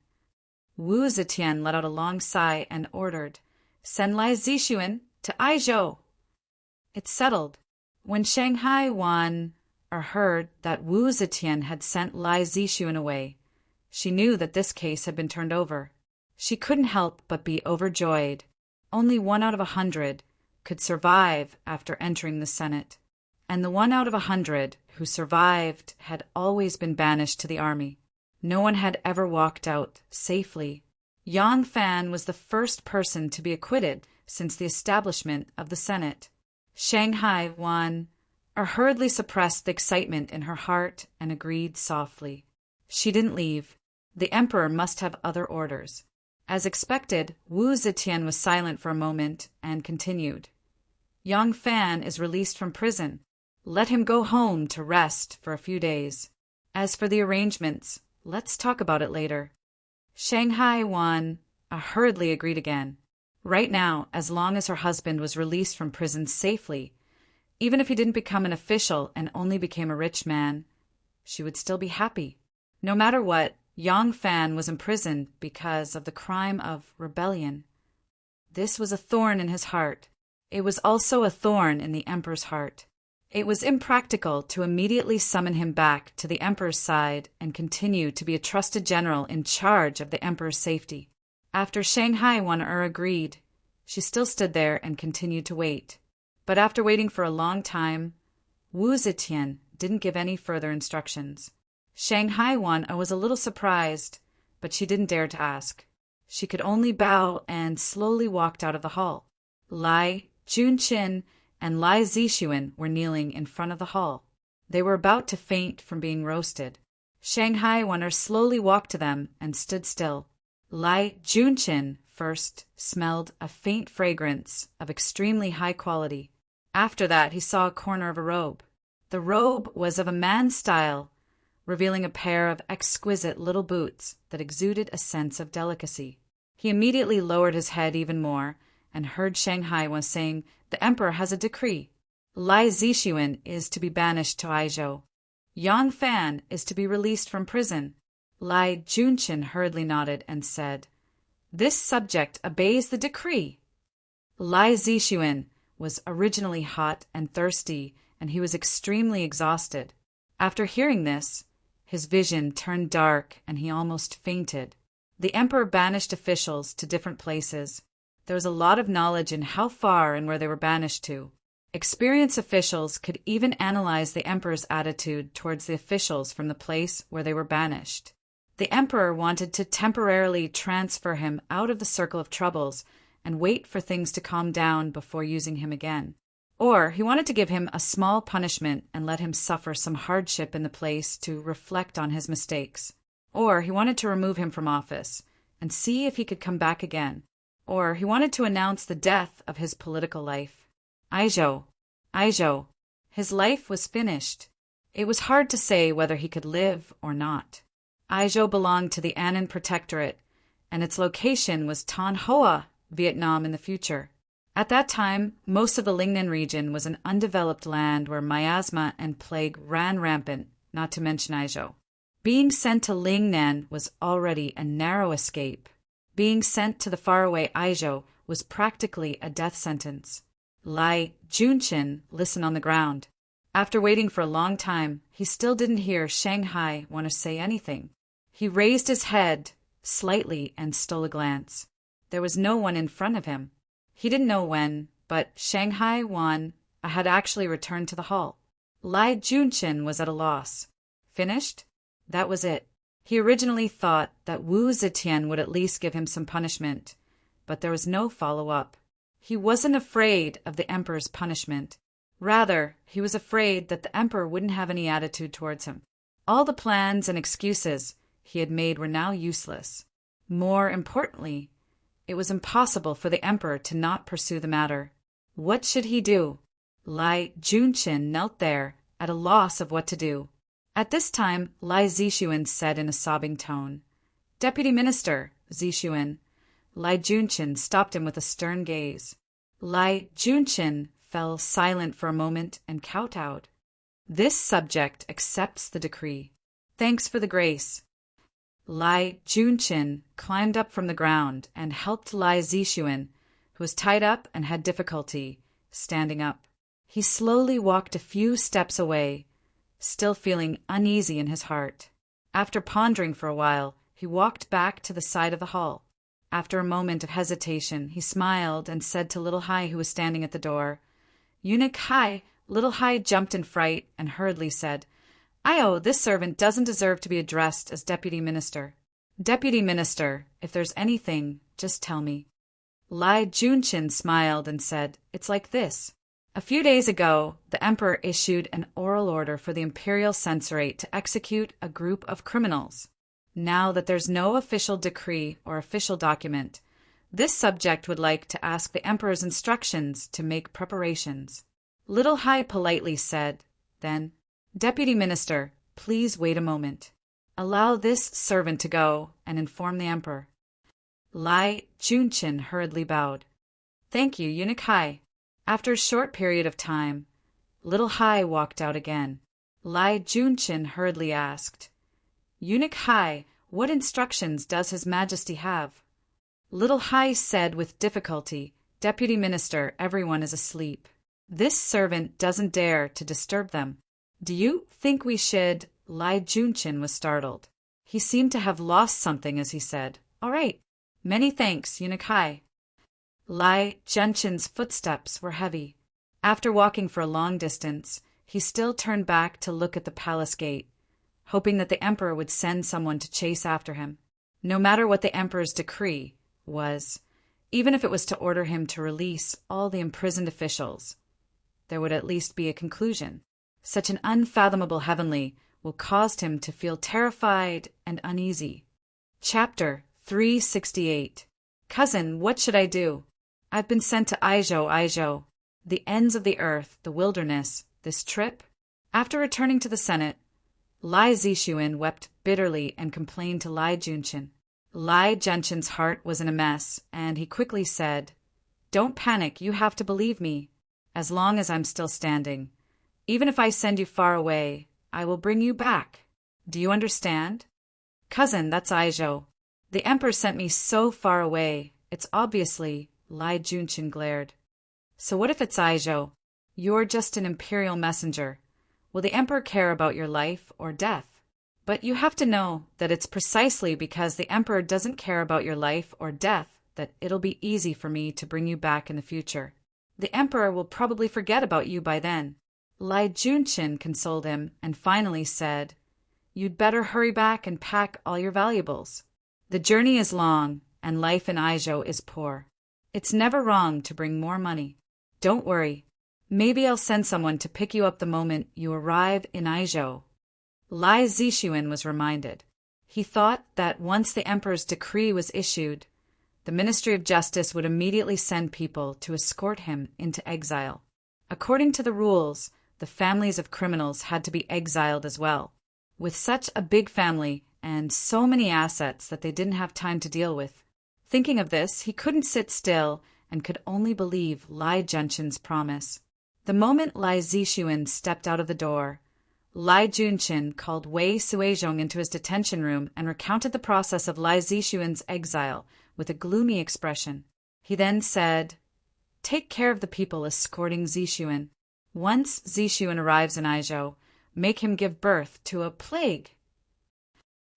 Wu Zetian let out a long sigh and ordered, "Send Lai Zixuan to Aizhou." It settled. When Shanghai Wan heard that Wu Zetian had sent Lai Zixuan away, she knew that this case had been turned over. She couldn't help but be overjoyed. Only 1 out of 100 could survive after entering the Senate, and the 1 out of 100 who survived had always been banished to the army. No one had ever walked out safely. Yang Fan was the first person to be acquitted since the establishment of the Senate. Shanghai Wan hurriedly suppressed the excitement in her heart and agreed softly. She didn't leave. The emperor must have other orders. As expected, Wu Zetian was silent for a moment and continued. Yang Fan is released from prison. Let him go home to rest for a few days. As for the arrangements, let's talk about it later. Shanghai Wan hurriedly agreed again. Right now, as long as her husband was released from prison safely, even if he didn't become an official and only became a rich man, she would still be happy. No matter what, Yang Fan was imprisoned because of the crime of rebellion. This was a thorn in his heart. It was also a thorn in the emperor's heart. It was impractical to immediately summon him back to the emperor's side and continue to be a trusted general in charge of the emperor's safety. After Shanghai Wan agreed, she still stood there and continued to wait. But after waiting for a long time, Wu Zetian didn't give any further instructions. Shanghai Wan was a little surprised, but she didn't dare to ask. She could only bow and slowly walked out of the hall. Lai Junqin and Lai Zixuan were kneeling in front of the hall. They were about to faint from being roasted. Shanghai Wan slowly walked to them and stood still. Lai Junqin first smelled a faint fragrance of extremely high quality. After that, he saw a corner of a robe. The robe was of a man's style, revealing a pair of exquisite little boots that exuded a sense of delicacy. He immediately lowered his head even more and heard Shanghai Wan saying, "The emperor has a decree. Lai Zixuan is to be banished to Aizhou. Yang Fan is to be released from prison." Lai Junqin hurriedly nodded and said, "This subject obeys the decree." Lai Zixuan was originally hot and thirsty, and he was extremely exhausted. After hearing this, his vision turned dark and he almost fainted. The emperor banished officials to different places. There was a lot of knowledge in how far and where they were banished to. Experienced officials could even analyze the emperor's attitude towards the officials from the place where they were banished. The emperor wanted to temporarily transfer him out of the circle of troubles and wait for things to calm down before using him again. Or he wanted to give him a small punishment and let him suffer some hardship in the place to reflect on his mistakes. Or he wanted to remove him from office and see if he could come back again. Or he wanted to announce the death of his political life. Aizhou. His life was finished. It was hard to say whether he could live or not. Aizhou belonged to the Annan Protectorate, and its location was Thanh Hoa, Vietnam in the future. At that time, most of the Lingnan region was an undeveloped land where miasma and plague ran rampant, not to mention Aizhou. Being sent to Lingnan was already a narrow escape. Being sent to the faraway Aizhou was practically a death sentence. Lai Junqin listened on the ground. After waiting for a long time, he still didn't hear Shanghai want to say anything. He raised his head slightly and stole a glance. There was no one in front of him. He didn't know when, but Shanghai Wan had actually returned to the hall. Lai Junqin was at a loss. Finished? That was it. He originally thought that Wu Zetian would at least give him some punishment, but there was no follow-up. He wasn't afraid of the emperor's punishment. Rather, he was afraid that the emperor wouldn't have any attitude towards him. All the plans and excuses he had made were now useless. More importantly, it was impossible for the emperor to not pursue the matter. What should he do? Lai Junshin knelt there, at a loss of what to do. At this time, Lai Zixuan said in a sobbing tone, "Deputy Minister, Zixuan." Lai Junshin stopped him with a stern gaze. Lai Junshin fell silent for a moment and kowtowed. "This subject accepts the decree. Thanks for the grace." Lai Junshin climbed up from the ground and helped Lai Zixuan, who was tied up and had difficulty standing up. He slowly walked a few steps away, still feeling uneasy in his heart. After pondering for a while, he walked back to the side of the hall. After a moment of hesitation, he smiled and said to Little Hai, who was standing at the door, "Eunuch Hai." Little Hai jumped in fright and hurriedly said, "Io, this servant doesn't deserve to be addressed as Deputy Minister." "Deputy Minister, if there's anything, just tell me." Lai Junshin smiled and said, "It's like this. A few days ago, the Emperor issued an oral order for the Imperial Censorate to execute a group of criminals. Now that there's no official decree or official document, this subject would like to ask the Emperor's instructions to make preparations." Little Hai politely said, then, "Deputy Minister, please wait a moment. Allow this servant to go and inform the Emperor." Lai Junshin hurriedly bowed. "Thank you, Eunuch Hai." After a short period of time, Little Hai walked out again. Lai Junshin hurriedly asked, "Eunuch Hai, what instructions does His Majesty have?" Little Hai said with difficulty, "Deputy Minister, everyone is asleep. This servant doesn't dare to disturb them. Do you think we should—" Lai Junshin was startled. He seemed to have lost something as he said, "All right. Many thanks, Eunuch Hai." Lai Junshin's footsteps were heavy. After walking for a long distance, he still turned back to look at the palace gate, hoping that the Emperor would send someone to chase after him. No matter what the Emperor's decree was, even if it was to order him to release all the imprisoned officials, there would at least be a conclusion. Such an unfathomable heavenly will cause him to feel terrified and uneasy. Chapter 368. Cousin, what should I do? I've been sent to Aizhou, the ends of the earth, the wilderness, this trip. After returning to the Senate, Lai Zixuan wept bitterly and complained to Lai Junshin. Lai Junshin's heart was in a mess, and he quickly said, "Don't panic, you have to believe me. As long as I'm still standing, even if I send you far away, I will bring you back. Do you understand?" "Cousin, that's Aizhou. The Emperor sent me so far away. It's obviously—" Lai Junshin glared. "So what if it's Aizhou? You're just an imperial messenger. Will the Emperor care about your life or death? But you have to know that it's precisely because the Emperor doesn't care about your life or death that it'll be easy for me to bring you back in the future. The Emperor will probably forget about you by then." Lai Junshin consoled him and finally said, "You'd better hurry back and pack all your valuables. The journey is long and life in Aizhou is poor. It's never wrong to bring more money. Don't worry. Maybe I'll send someone to pick you up the moment you arrive in Aizhou." Lai Zixuan was reminded. He thought that once the Emperor's decree was issued, the Ministry of Justice would immediately send people to escort him into exile. According to the rules, the families of criminals had to be exiled as well. With such a big family and so many assets that they didn't have time to deal with. Thinking of this, he couldn't sit still and could only believe Lai Junshin's promise. The moment Lai Zixuan stepped out of the door, Lai Junshin called Wei Suizhong into his detention room and recounted the process of Lai Zixuan's exile with a gloomy expression. He then said, "Take care of the people escorting Zixuan. Once Zixuan arrives in Aizhou, make him give birth to a plague."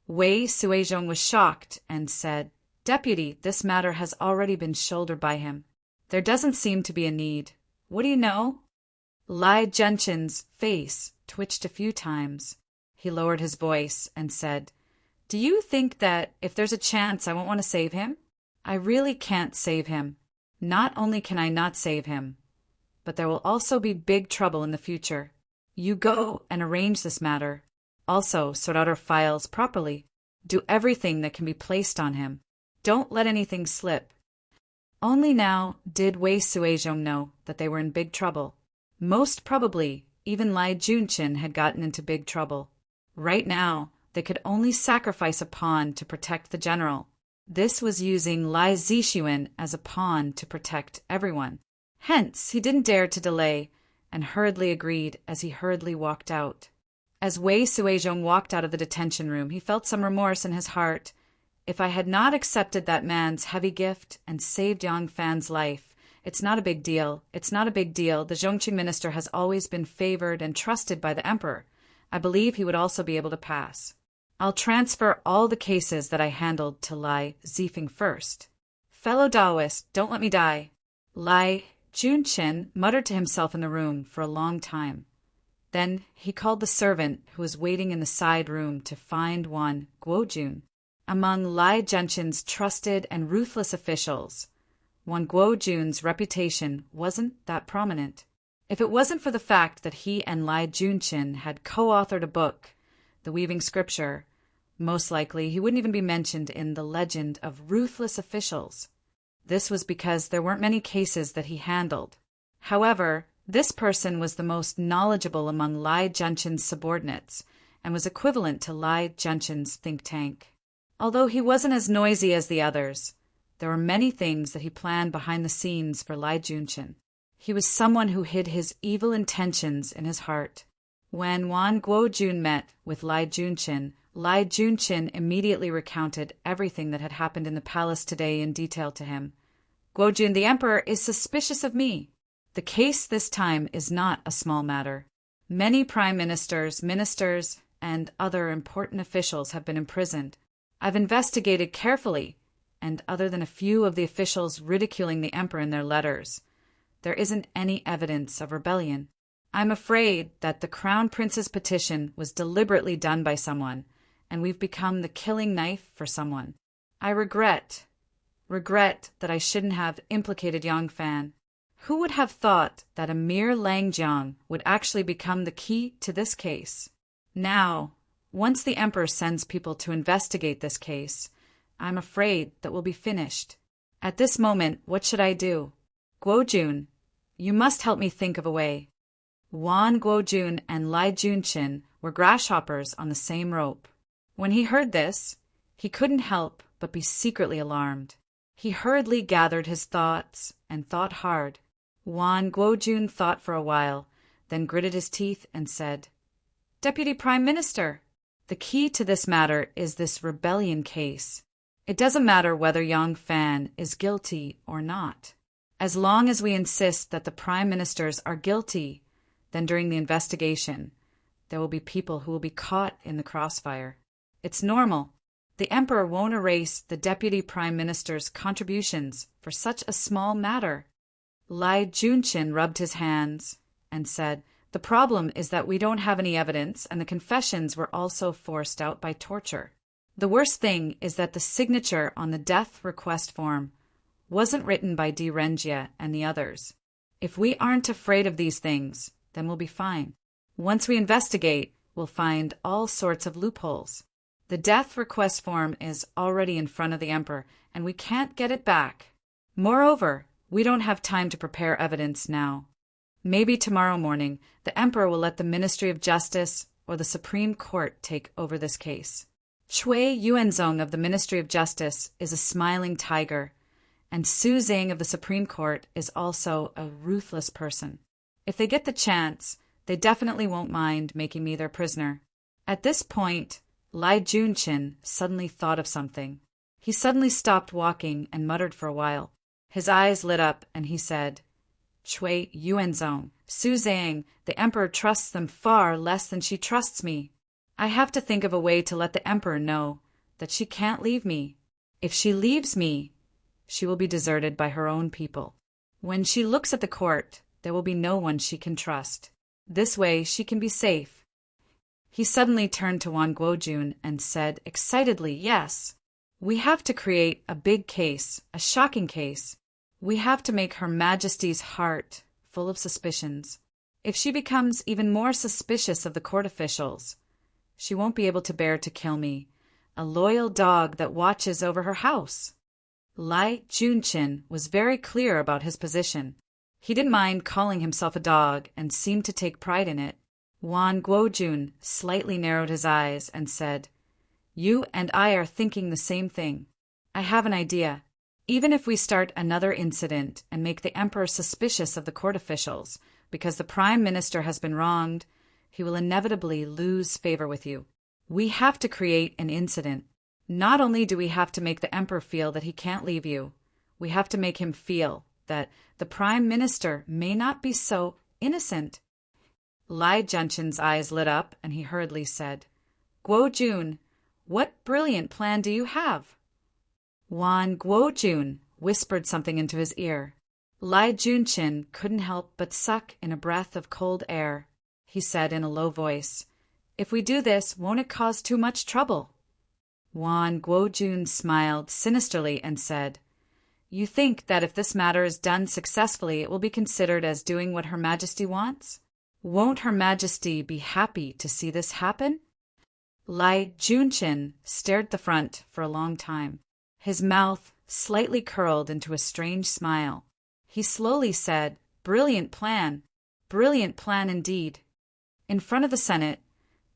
Wei Suizhong was shocked and said, "Deputy, this matter has already been shouldered by him. There doesn't seem to be a need. What do you know?" Lai Junshin's face twitched a few times. He lowered his voice and said, "Do you think that if there's a chance I won't want to save him? I really can't save him. Not only can I not save him, but there will also be big trouble in the future. You go and arrange this matter. Also, sort out our files properly. Do everything that can be placed on him. Don't let anything slip." Only now did Wei Suizhong know that they were in big trouble. Most probably, even Lai Junchin had gotten into big trouble. Right now, they could only sacrifice a pawn to protect the general. This was using Lai Zixuan as a pawn to protect everyone. Hence, he didn't dare to delay, and hurriedly agreed as he hurriedly walked out. As Wei Suizhong walked out of the detention room, he felt some remorse in his heart. If I had not accepted that man's heavy gift and saved Yang Fan's life, it's not a big deal. It's not a big deal. The Zhongqing minister has always been favored and trusted by the emperor. I believe he would also be able to pass. I'll transfer all the cases that I handled to Lai Zifeng first. Fellow Taoist, don't let me die. Lai Junchin muttered to himself in the room for a long time. Then he called the servant who was waiting in the side room to find one Guojun. Among Lai Junchin's trusted and ruthless officials, one Guojun's reputation wasn't that prominent. If it wasn't for the fact that he and Lai Junchin had co-authored a book, The Weaving Scripture, most likely he wouldn't even be mentioned in the legend of ruthless officials. This was because there weren't many cases that he handled. However, this person was the most knowledgeable among Lai Junchin's subordinates and was equivalent to Lai Junchin's think tank. Although he wasn't as noisy as the others, there were many things that he planned behind the scenes for Lai Junchin. He was someone who hid his evil intentions in his heart. When Wan Guojun met with Lai Junchin immediately recounted everything that had happened in the palace today in detail to him. Guojun, the emperor, is suspicious of me. The case this time is not a small matter. Many prime ministers, and other important officials have been imprisoned. I've investigated carefully, and other than a few of the officials ridiculing the emperor in their letters, there isn't any evidence of rebellion. I'm afraid that the crown prince's petition was deliberately done by someone, and we've become the killing knife for someone. I regret that I shouldn't have implicated Yang Fan. Who would have thought that a mere Langjiang would actually become the key to this case? Now, once the emperor sends people to investigate this case, I'm afraid that we'll be finished. At this moment, what should I do? Guojun, you must help me think of a way. Wan Guojun and Lai Junchin were grasshoppers on the same rope. When he heard this, he couldn't help but be secretly alarmed. He hurriedly gathered his thoughts and thought hard. Wan Guojun thought for a while, then gritted his teeth and said, Deputy Prime Minister, the key to this matter is this rebellion case. It doesn't matter whether Yang Fan is guilty or not. As long as we insist that the prime ministers are guilty, then during the investigation, there will be people who will be caught in the crossfire. It's normal. The emperor won't erase the deputy prime minister's contributions for such a small matter. Lai Junchin rubbed his hands and said, The problem is that we don't have any evidence, and the confessions were also forced out by torture. The worst thing is that the signature on the death request form wasn't written by Di Renjia and the others. If we aren't afraid of these things, then we'll be fine. Once we investigate, we'll find all sorts of loopholes. The death request form is already in front of the emperor, and we can't get it back. Moreover, we don't have time to prepare evidence now. Maybe tomorrow morning, the emperor will let the Ministry of Justice or the Supreme Court take over this case. Cui Yuanzong of the Ministry of Justice is a smiling tiger, and Su Zhang of the Supreme Court is also a ruthless person. If they get the chance, they definitely won't mind making me their prisoner. At this point, Lai Junchin suddenly thought of something. He suddenly stopped walking and muttered for a while. His eyes lit up, and he said, Cui Yuanzong, Su Zhang, the emperor trusts them far less than she trusts me. I have to think of a way to let the emperor know that she can't leave me. If she leaves me, she will be deserted by her own people. When she looks at the court, there will be no one she can trust. This way she can be safe. He suddenly turned to Wan Guojun and said excitedly, Yes, we have to create a big case, a shocking case. We have to make Her Majesty's heart full of suspicions. If she becomes even more suspicious of the court officials, she won't be able to bear to kill me, a loyal dog that watches over her house. Lai Junchin was very clear about his position. He didn't mind calling himself a dog and seemed to take pride in it. Wan Guojun slightly narrowed his eyes and said, "You and I are thinking the same thing. I have an idea. Even if we start another incident and make the emperor suspicious of the court officials because the prime minister has been wronged, he will inevitably lose favor with you. We have to create an incident. Not only do we have to make the emperor feel that he can't leave you, we have to make him feel that the prime minister may not be so innocent." Lai Junchin's eyes lit up and he hurriedly said, "Guojun, what brilliant plan do you have?" Wan Guojun whispered something into his ear. Lai Junchin couldn't help but suck in a breath of cold air. He said in a low voice, "If we do this, won't it cause too much trouble?" Wan Guojun smiled sinisterly and said, "You think that if this matter is done successfully, it will be considered as doing what Her Majesty wants? Won't Her Majesty be happy to see this happen?" Lai Junchin stared at the front for a long time. His mouth slightly curled into a strange smile. He slowly said, brilliant plan indeed." In front of the Senate,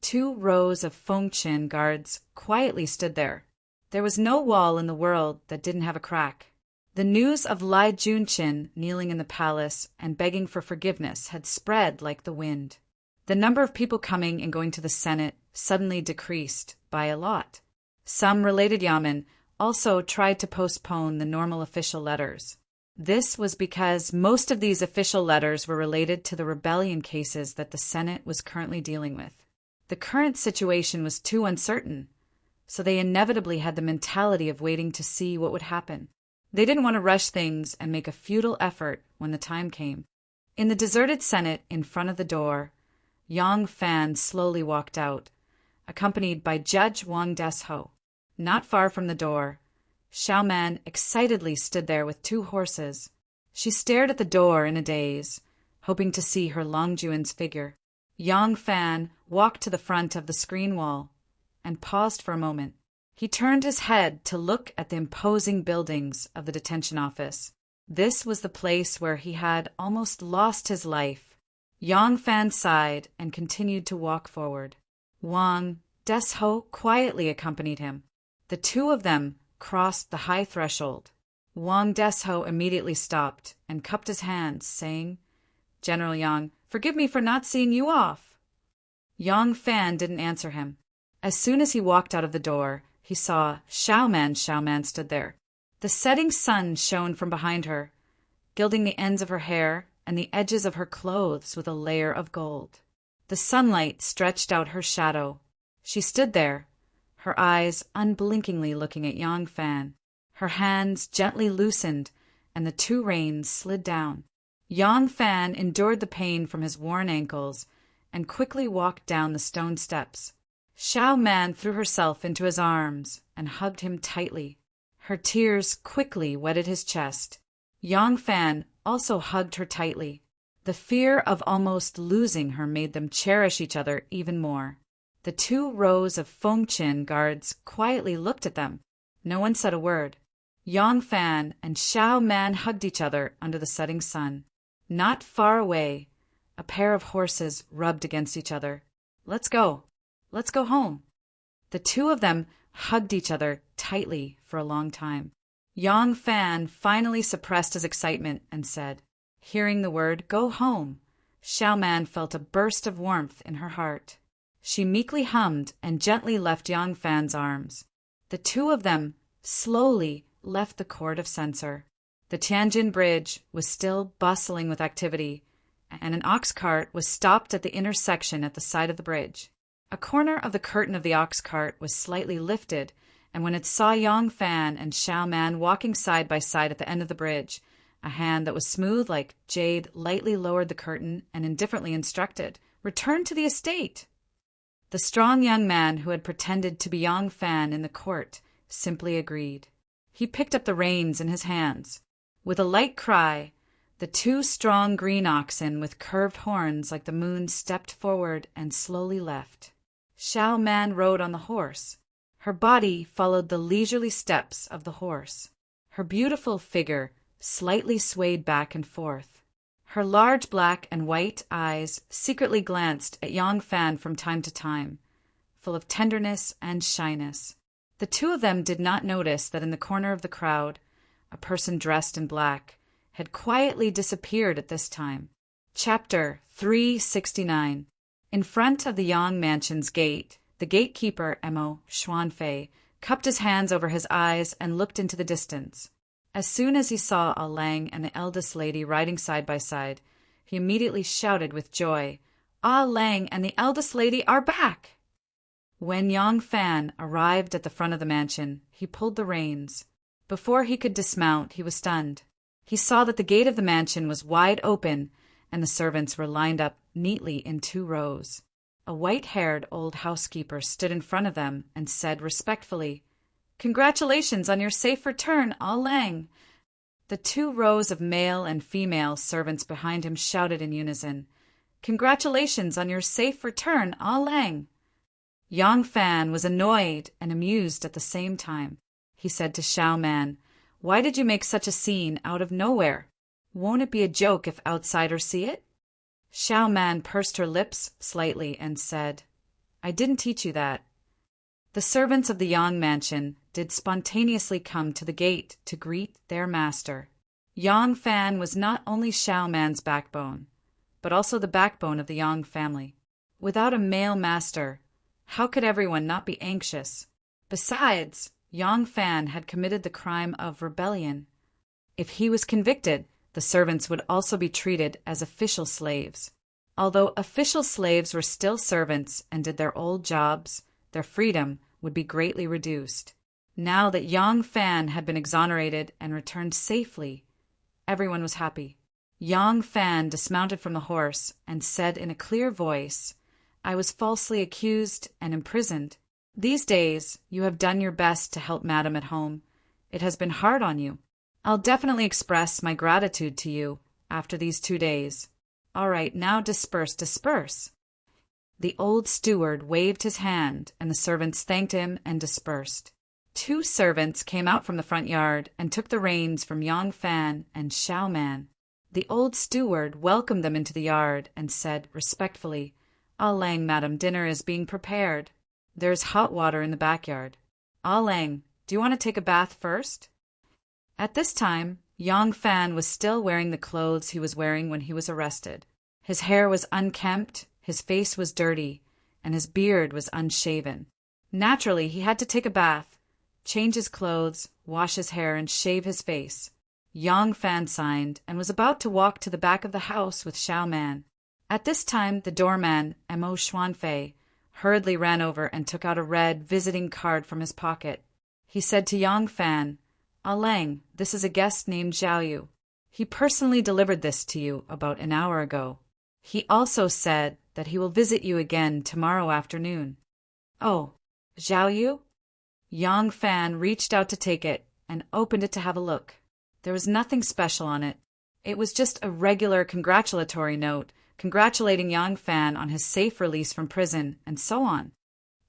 2 rows of Fengqin guards quietly stood there. There was no wall in the world that didn't have a crack. The news of Lai Junchin kneeling in the palace and begging for forgiveness had spread like the wind. The number of people coming and going to the Senate suddenly decreased by a lot. Some related yamen also tried to postpone the normal official letters. This was because most of these official letters were related to the rebellion cases that the Senate was currently dealing with. The current situation was too uncertain, so they inevitably had the mentality of waiting to see what would happen. They didn't want to rush things and make a futile effort when the time came. In the deserted Senate in front of the door, Yang Fan slowly walked out, accompanied by Judge Wang Desho. Not far from the door, Xiao Man excitedly stood there with 2 horses. She stared at the door in a daze, hoping to see her Longjuan's figure. Yang Fan walked to the front of the screen wall and paused for a moment. He turned his head to look at the imposing buildings of the detention office. This was the place where he had almost lost his life. Yang Fan sighed and continued to walk forward. Wang Desho quietly accompanied him. The 2 of them crossed the high threshold. Wang Desho immediately stopped and cupped his hands, saying, "General Yang, forgive me for not seeing you off." Yang Fan didn't answer him. As soon as he walked out of the door, he saw Xiao Man stood there. The setting sun shone from behind her, gilding the ends of her hair and the edges of her clothes with a layer of gold. The sunlight stretched out her shadow. She stood there, her eyes unblinkingly looking at Yang Fan. Her hands gently loosened, and the 2 reins slid down. Yang Fan endured the pain from his worn ankles and quickly walked down the stone steps. Xiao Man threw herself into his arms and hugged him tightly. Her tears quickly wetted his chest. Yang Fan also hugged her tightly. The fear of almost losing her made them cherish each other even more. The 2 rows of Fengqin guards quietly looked at them. No one said a word. Yang Fan and Xiao Man hugged each other under the setting sun. Not far away, a pair of horses rubbed against each other. Let's go home." The 2 of them hugged each other tightly for a long time. Yang Fan finally suppressed his excitement and said, hearing the word "go home," Xiao Man felt a burst of warmth in her heart. She meekly hummed and gently left Yang Fan's arms. The 2 of them slowly left the court of censor. The Tianjin Bridge was still bustling with activity, and an ox cart was stopped at the intersection at the side of the bridge. A corner of the curtain of the ox cart was slightly lifted, and when it saw Yang Fan and Xiao Man walking side by side at the end of the bridge, a hand that was smooth like jade lightly lowered the curtain and indifferently instructed, "Return to the estate." The strong young man who had pretended to be Yang Fan in the court simply agreed. He picked up the reins in his hands. With a light cry, the 2 strong green oxen with curved horns like the moon stepped forward and slowly left. Xiao Man rode on the horse. Her body followed the leisurely steps of the horse. Her beautiful figure slightly swayed back and forth. Her large black and white eyes secretly glanced at Yang Fan from time to time, full of tenderness and shyness. The two of them did not notice that in the corner of the crowd, a person dressed in black had quietly disappeared at this time. Chapter 369. In front of the Yang mansion's gate, the gatekeeper, Mo Xuanfei, cupped his hands over his eyes and looked into the distance. As soon as he saw Ah Lang and the eldest lady riding side by side, he immediately shouted with joy, "Ah Lang and the eldest lady are back!" When Yang Fan arrived at the front of the mansion, he pulled the reins. Before he could dismount, he was stunned. He saw that the gate of the mansion was wide open, and the servants were lined up neatly in 2 rows. A white-haired old housekeeper stood in front of them and said respectfully, "Congratulations on your safe return, Ah Lang." The 2 rows of male and female servants behind him shouted in unison, "Congratulations on your safe return, Ah Lang." Yang Fan was annoyed and amused at the same time. He said to Xiao Man, "Why did you make such a scene out of nowhere? Won't it be a joke if outsiders see it?" Xiao Man pursed her lips slightly and said, "I didn't teach you that." The servants of the Yang mansion did spontaneously come to the gate to greet their master. Yang Fan was not only Xiao Man's backbone, but also the backbone of the Yang family. Without a male master, how could everyone not be anxious? Besides, Yang Fan had committed the crime of rebellion. If he was convicted, the servants would also be treated as official slaves. Although official slaves were still servants and did their old jobs, their freedom would be greatly reduced. Now that Yang Fan had been exonerated and returned safely, everyone was happy. Yang Fan dismounted from the horse and said in a clear voice, "I was falsely accused and imprisoned. These days, you have done your best to help Madam at home. It has been hard on you. I'll definitely express my gratitude to you after these 2 days. All right, now disperse, disperse." The old steward waved his hand, and the servants thanked him and dispersed. 2 servants came out from the front yard and took the reins from Yang Fan and Xiao Man. The old steward welcomed them into the yard and said respectfully, "Ah Lang, madam, dinner is being prepared. There is hot water in the backyard. Ah Lang, do you want to take a bath first?" At this time, Yang Fan was still wearing the clothes he was wearing when he was arrested. His hair was unkempt, his face was dirty, and his beard was unshaven. Naturally, he had to take a bath, change his clothes, wash his hair, and shave his face. Yang Fan signed and was about to walk to the back of the house with Xiao Man. At this time, the doorman, Mo Xuanfei, hurriedly ran over and took out a red visiting card from his pocket. He said to Yang Fan, "Ah Lang, this is a guest named Zhao Yu. He personally delivered this to you about an hour ago. He also said that he will visit you again tomorrow afternoon." "Oh, Zhao Yu?" Yang Fan reached out to take it and opened it to have a look. There was nothing special on it. It was just a regular congratulatory note, congratulating Yang Fan on his safe release from prison, and so on.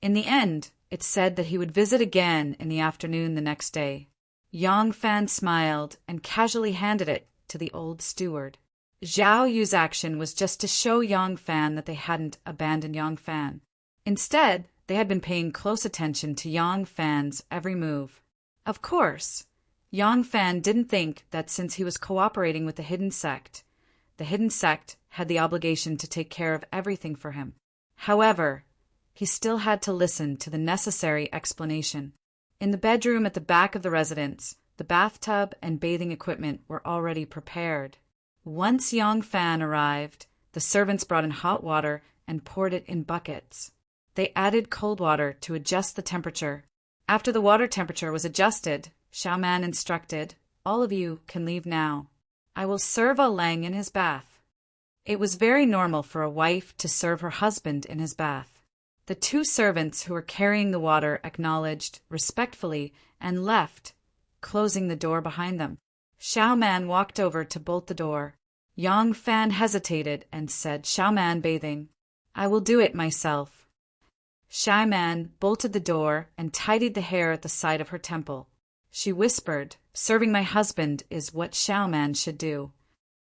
In the end, it said that he would visit again in the afternoon the next day. Yang Fan smiled and casually handed it to the old steward. Zhao Yu's action was just to show Yang Fan that they hadn't abandoned Yang Fan. Instead, they had been paying close attention to Yang Fan's every move. Of course, Yang Fan didn't think that since he was cooperating with the hidden sect had the obligation to take care of everything for him. However, he still had to listen to the necessary explanation. In the bedroom at the back of the residence, the bathtub and bathing equipment were already prepared. Once Yang Fan arrived, the servants brought in hot water and poured it in buckets. They added cold water to adjust the temperature. After the water temperature was adjusted, Xiao Man instructed, "All of you can leave now. I will serve Ah Lang in his bath." It was very normal for a wife to serve her husband in his bath. The 2 servants who were carrying the water acknowledged respectfully and left, closing the door behind them. Xiao Man walked over to bolt the door. Yang Fan hesitated and said, "Xiao Man bathing. I will do it myself." Xiao Man bolted the door and tidied the hair at the side of her temple. She whispered, "Serving my husband is what Xiaoman should do."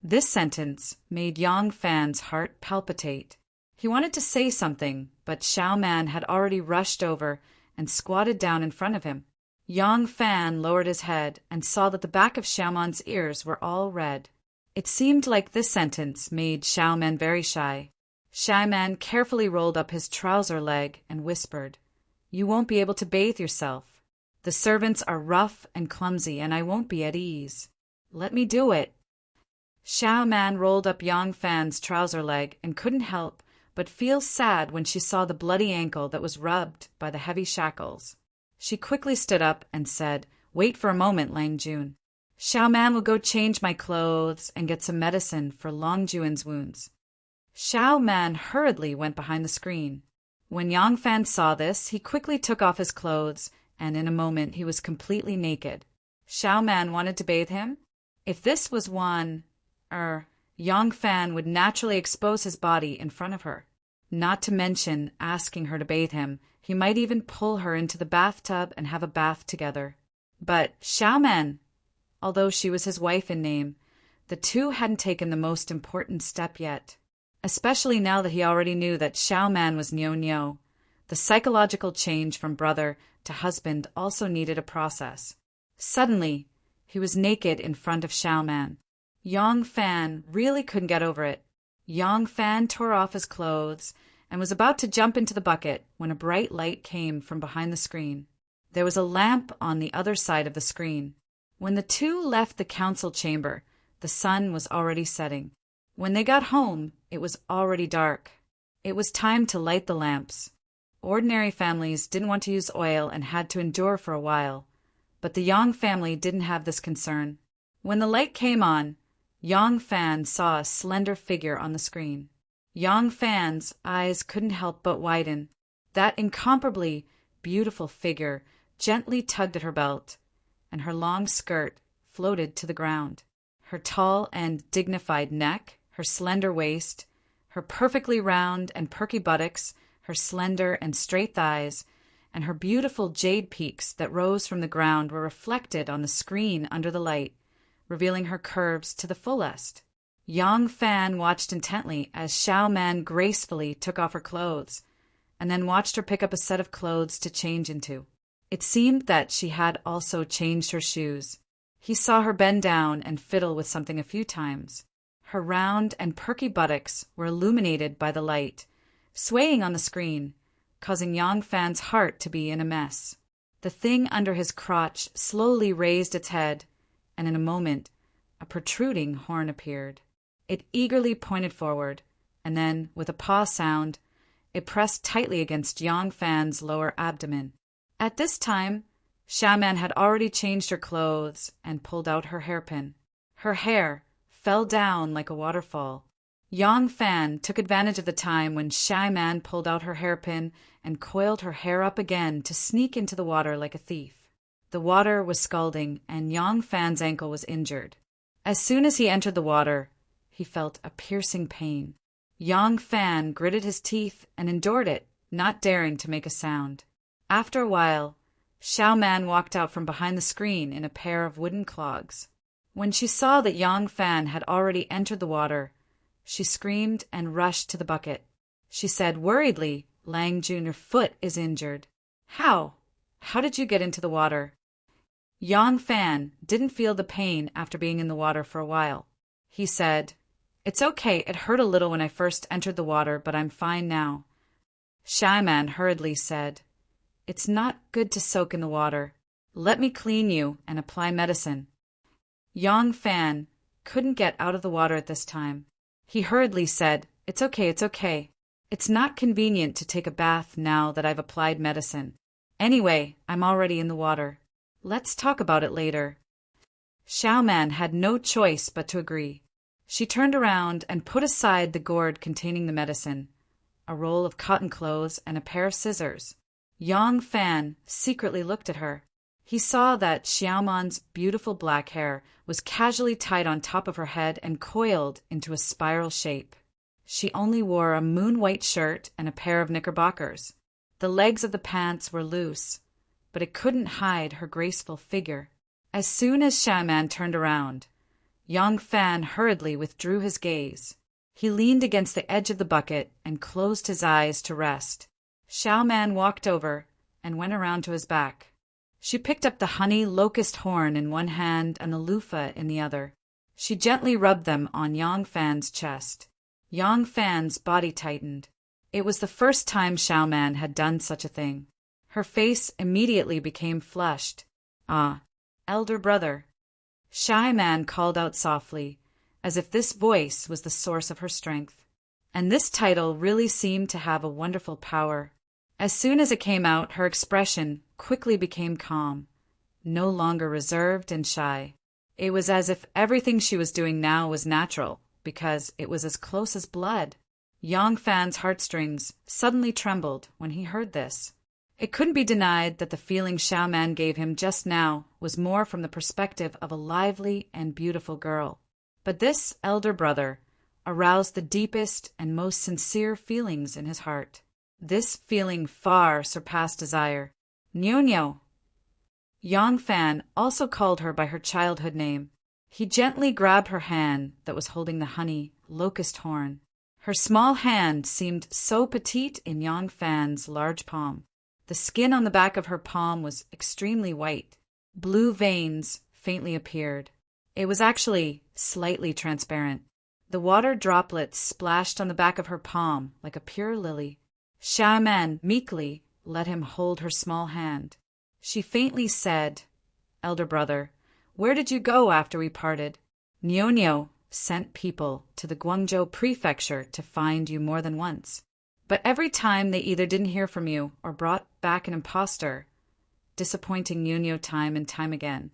This sentence made Yang Fan's heart palpitate. He wanted to say something, but Xiaoman had already rushed over and squatted down in front of him. Yang Fan lowered his head and saw that the back of Xiaoman's ears were all red. It seemed like this sentence made Xiaoman very shy. Xiaoman carefully rolled up his trouser leg and whispered, "You won't be able to bathe yourself. The servants are rough and clumsy, and I won't be at ease. Let me do it." Xiaoman rolled up Yang Fan's trouser leg and couldn't help but feel sad when she saw the bloody ankle that was rubbed by the heavy shackles. She quickly stood up and said, "Wait for a moment, Lang Jun. Xiaoman will go change my clothes and get some medicine for Long Juan's wounds." Xiaoman hurriedly went behind the screen. When Yang Fan saw this, he quickly took off his clothes, and in a moment he was completely naked. Xiaoman wanted to bathe him? If this was Yang Fan would naturally expose his body in front of her. Not to mention asking her to bathe him, he might even pull her into the bathtub and have a bath together. But Xiaoman, although she was his wife in name, the two hadn't taken the most important step yet. Especially now that he already knew that Xiaoman was Niu. The psychological change from brother to husband also needed a process. Suddenly, he was naked in front of Xiaoman. Yang Fan really couldn't get over it. Yang Fan tore off his clothes and was about to jump into the bucket when a bright light came from behind the screen. There was a lamp on the other side of the screen. When the two left the council chamber, the sun was already setting. When they got home, it was already dark. It was time to light the lamps. Ordinary families didn't want to use oil and had to endure for a while, but the Yang family didn't have this concern. When the light came on, Yang Fan saw a slender figure on the screen. Yang Fan's eyes couldn't help but widen. That incomparably beautiful figure gently tugged at her belt, and her long skirt floated to the ground. Her tall and dignified neck, her slender waist, her perfectly round and perky buttocks, her slender and straight thighs, and her beautiful jade peaks that rose from the ground were reflected on the screen under the light, revealing her curves to the fullest. Yang Fan watched intently as Xiaoman gracefully took off her clothes, and then watched her pick up a set of clothes to change into. It seemed that she had also changed her shoes. He saw her bend down and fiddle with something a few times. Her round and perky buttocks were illuminated by the light, swaying on the screen, causing Yang Fan's heart to be in a mess. The thing under his crotch slowly raised its head, and in a moment, a protruding horn appeared. It eagerly pointed forward, and then, with a paw sound, it pressed tightly against Yang Fan's lower abdomen. At this time, Xiaoman had already changed her clothes and pulled out her hairpin. Her hair fell down like a waterfall. Yang Fan took advantage of the time when Xiaoman pulled out her hairpin and coiled her hair up again to sneak into the water like a thief. The water was scalding, and Yang Fan's ankle was injured. As soon as he entered the water, he felt a piercing pain. Yang Fan gritted his teeth and endured it, not daring to make a sound. After a while, Xiaoman walked out from behind the screen in a pair of wooden clogs. When she saw that Yang Fan had already entered the water, she screamed and rushed to the bucket. She said worriedly, "Lang Jun, your foot is injured." "How? How did you get into the water?" Yang Fan didn't feel the pain after being in the water for a while. He said, "It's okay, it hurt a little when I first entered the water, but I'm fine now." Xiaoman hurriedly said, "It's not good to soak in the water. Let me clean you and apply medicine." Yang Fan couldn't get out of the water at this time. He hurriedly said, "It's okay, it's okay. It's not convenient to take a bath now that I've applied medicine. Anyway, I'm already in the water. Let's talk about it later." Xiaoman had no choice but to agree. She turned around and put aside the gourd containing the medicine, a roll of cotton clothes, and a pair of scissors. Yang Fan secretly looked at her. He saw that Xiaoman's beautiful black hair was casually tied on top of her head and coiled into a spiral shape. She only wore a moon-white shirt and a pair of knickerbockers. The legs of the pants were loose, but it couldn't hide her graceful figure. As soon as Xiaoman turned around, Yang Fan hurriedly withdrew his gaze. He leaned against the edge of the bucket and closed his eyes to rest. Xiaoman walked over and went around to his back. She picked up the honey locust horn in one hand and the loofah in the other. She gently rubbed them on Yang Fan's chest. Yang Fan's body tightened. It was the first time Xiaoman had done such a thing. Her face immediately became flushed. "Ah, elder brother." Xiaoman called out softly, as if this voice was the source of her strength. And this title really seemed to have a wonderful power. As soon as it came out, her expression quickly became calm, no longer reserved and shy. It was as if everything she was doing now was natural, because it was as close as blood. Yang Fan's heartstrings suddenly trembled when he heard this. It couldn't be denied that the feeling Xiaoman gave him just now was more from the perspective of a lively and beautiful girl. But this elder brother aroused the deepest and most sincere feelings in his heart. This feeling far surpassed desire. Nyo. Yang Fan also called her by her childhood name. He gently grabbed her hand that was holding the honey locust horn. Her small hand seemed so petite in Yang Fan's large palm. The skin on the back of her palm was extremely white. Blue veins faintly appeared. It was actually slightly transparent. The water droplets splashed on the back of her palm like a pure lily. Xiaoman meekly let him hold her small hand. She faintly said, "Elder brother, where did you go after we parted?" "Nyo sent people to the Guangzhou prefecture to find you more than once. But every time they either didn't hear from you or brought back an impostor, disappointing Nyo time and time again."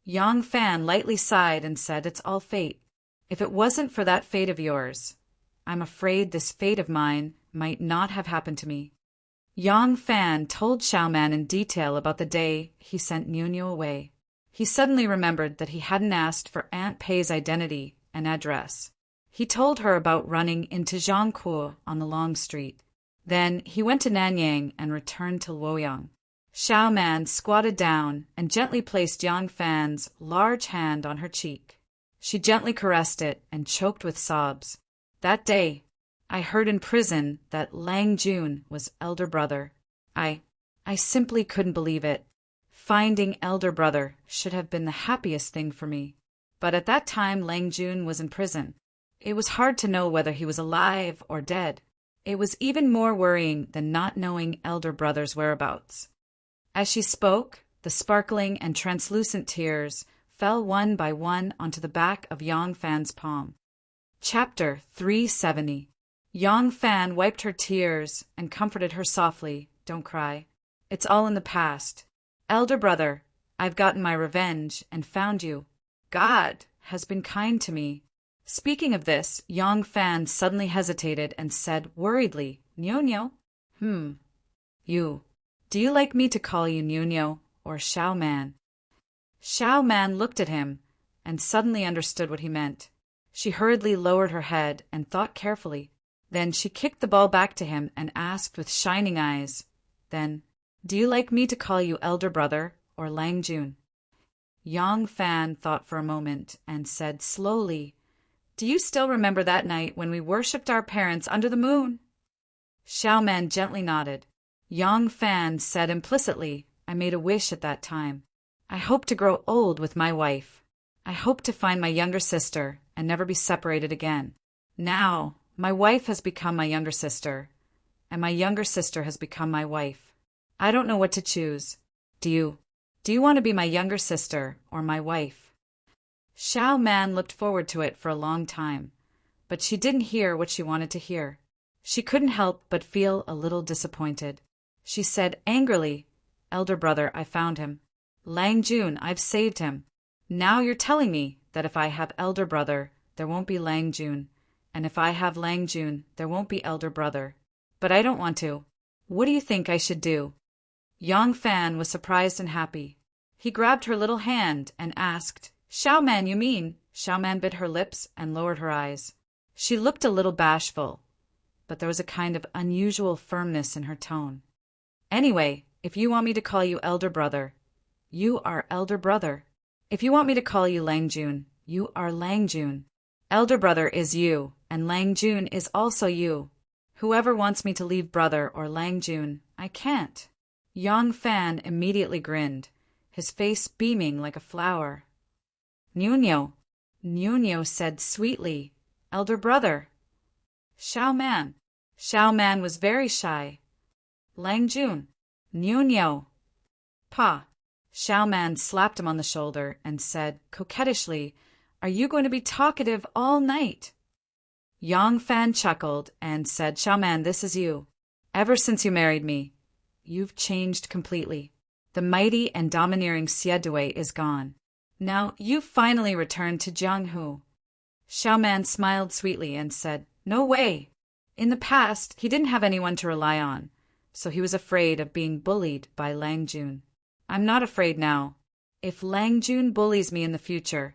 Yang Fan lightly sighed and said, "It's all fate. If it wasn't for that fate of yours, I'm afraid this fate of mine might not have happened to me." Yang Fan told Xiaoman in detail about the day he sent Nyo away. He suddenly remembered that he hadn't asked for Aunt Pei's identity and address. He told her about running into Zhangkuo on the long street. Then he went to Nanyang and returned to Luoyang. Xiaoman squatted down and gently placed Yang Fan's large hand on her cheek. She gently caressed it and choked with sobs. "That day, I heard in prison that Lang Jun was elder brother. I simply couldn't believe it. Finding elder brother should have been the happiest thing for me. But at that time Lang Jun was in prison. It was hard to know whether he was alive or dead. It was even more worrying than not knowing elder brother's whereabouts." As she spoke, the sparkling and translucent tears fell one by one onto the back of Yang Fan's palm. Chapter 370. Yang Fan wiped her tears and comforted her softly. "Don't cry. It's all in the past. Elder brother, I've gotten my revenge and found you. God has been kind to me." Speaking of this, Yang Fan suddenly hesitated and said worriedly, "Nyo? Do you like me to call you Nyo or Xiaoman?" Xiaoman looked at him and suddenly understood what he meant. She hurriedly lowered her head and thought carefully. Then she kicked the ball back to him and asked with shining eyes, "Then, do you like me to call you elder brother or Lang Jun?" Yang Fan thought for a moment and said slowly, "Do you still remember that night when we worshipped our parents under the moon?" Xiaoman gently nodded. Yang Fan said implicitly, "I made a wish at that time. I hope to grow old with my wife. I hope to find my younger sister and never be separated again. Now, my wife has become my younger sister, and my younger sister has become my wife. I don't know what to choose. Do you want to be my younger sister or my wife?" Xiaoman looked forward to it for a long time, but she didn't hear what she wanted to hear. She couldn't help but feel a little disappointed. She said angrily, "Elder brother, I found him. Lang Jun, I've saved him. Now you're telling me that if I have elder brother, there won't be Lang Jun, and if I have Lang Jun, there won't be elder brother. But I don't want to. What do you think I should do?" Yang Fan was surprised and happy. He grabbed her little hand and asked, "Xiaoman, you mean?" Xiaoman bit her lips and lowered her eyes. She looked a little bashful, but there was a kind of unusual firmness in her tone. "Anyway, if you want me to call you elder brother, you are elder brother." If you want me to call you Lang Jun, you are Lang Jun. Elder brother is you, and Lang Jun is also you. Whoever wants me to leave brother or Lang Jun, I can't." Yang Fan immediately grinned, his face beaming like a flower. "Nuno," Nuno said sweetly, "elder brother." "Xiao Man." Xiao Man was very shy. "Lang Jun." "Nuno." "Pa." Xiao Man slapped him on the shoulder and said coquettishly, "Are you going to be talkative all night?" Yang Fan chuckled and said, "Xiao Man, this is you. Ever since you married me, you've changed completely. The mighty and domineering Xie Dui is gone. Now you've finally returned to Jianghu." Xiao Man smiled sweetly and said, "No way. In the past, he didn't have anyone to rely on, so he was afraid of being bullied by Lang Jun. I'm not afraid now. If Lang Jun bullies me in the future,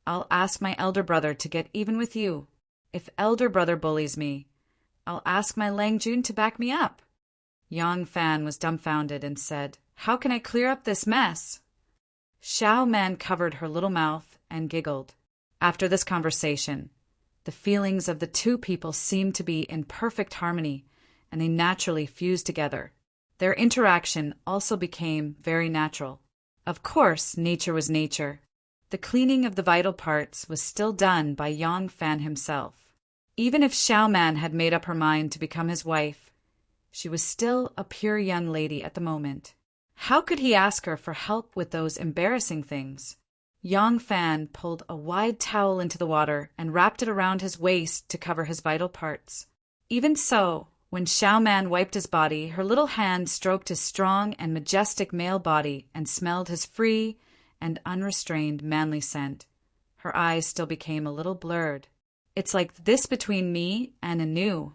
I'll ask my elder brother to get even with you. If elder brother bullies me, I'll ask my Lang Jun to back me up." Yang Fan was dumbfounded and said, "How can I clear up this mess?" Xiao Man covered her little mouth and giggled. After this conversation, the feelings of the two people seemed to be in perfect harmony, and they naturally fused together. Their interaction also became very natural. Of course, nature was nature. The cleaning of the vital parts was still done by Yang Fan himself. Even if Xiao Man had made up her mind to become his wife, she was still a pure young lady at the moment. How could he ask her for help with those embarrassing things? Yang Fan pulled a wide towel into the water and wrapped it around his waist to cover his vital parts. Even so, when Xiao Man wiped his body, her little hand stroked his strong and majestic male body and smelled his free and unrestrained manly scent. Her eyes still became a little blurred. "It's like this between me and Anu."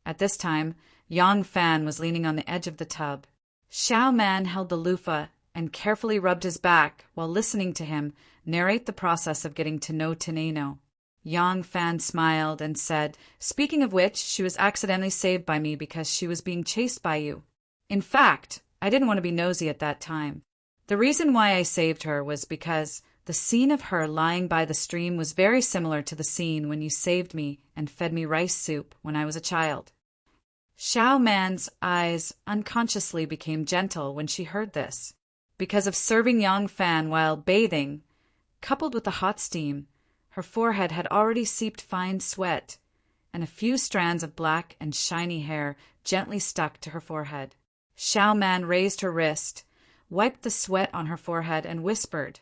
At this time, Yang Fan was leaning on the edge of the tub. Xiao Man held the loofah and carefully rubbed his back while listening to him narrate the process of getting to know Teneno. Yang Fan smiled and said, "Speaking of which, she was accidentally saved by me because she was being chased by you. In fact, I didn't want to be nosy at that time. The reason why I saved her was because the scene of her lying by the stream was very similar to the scene when you saved me and fed me rice soup when I was a child." Xiao Man's eyes unconsciously became gentle when she heard this. Because of serving Yang Fan while bathing, coupled with the hot steam, her forehead had already seeped fine sweat, and a few strands of black and shiny hair gently stuck to her forehead. Xiao Man raised her wrist, wiped the sweat on her forehead, and whispered,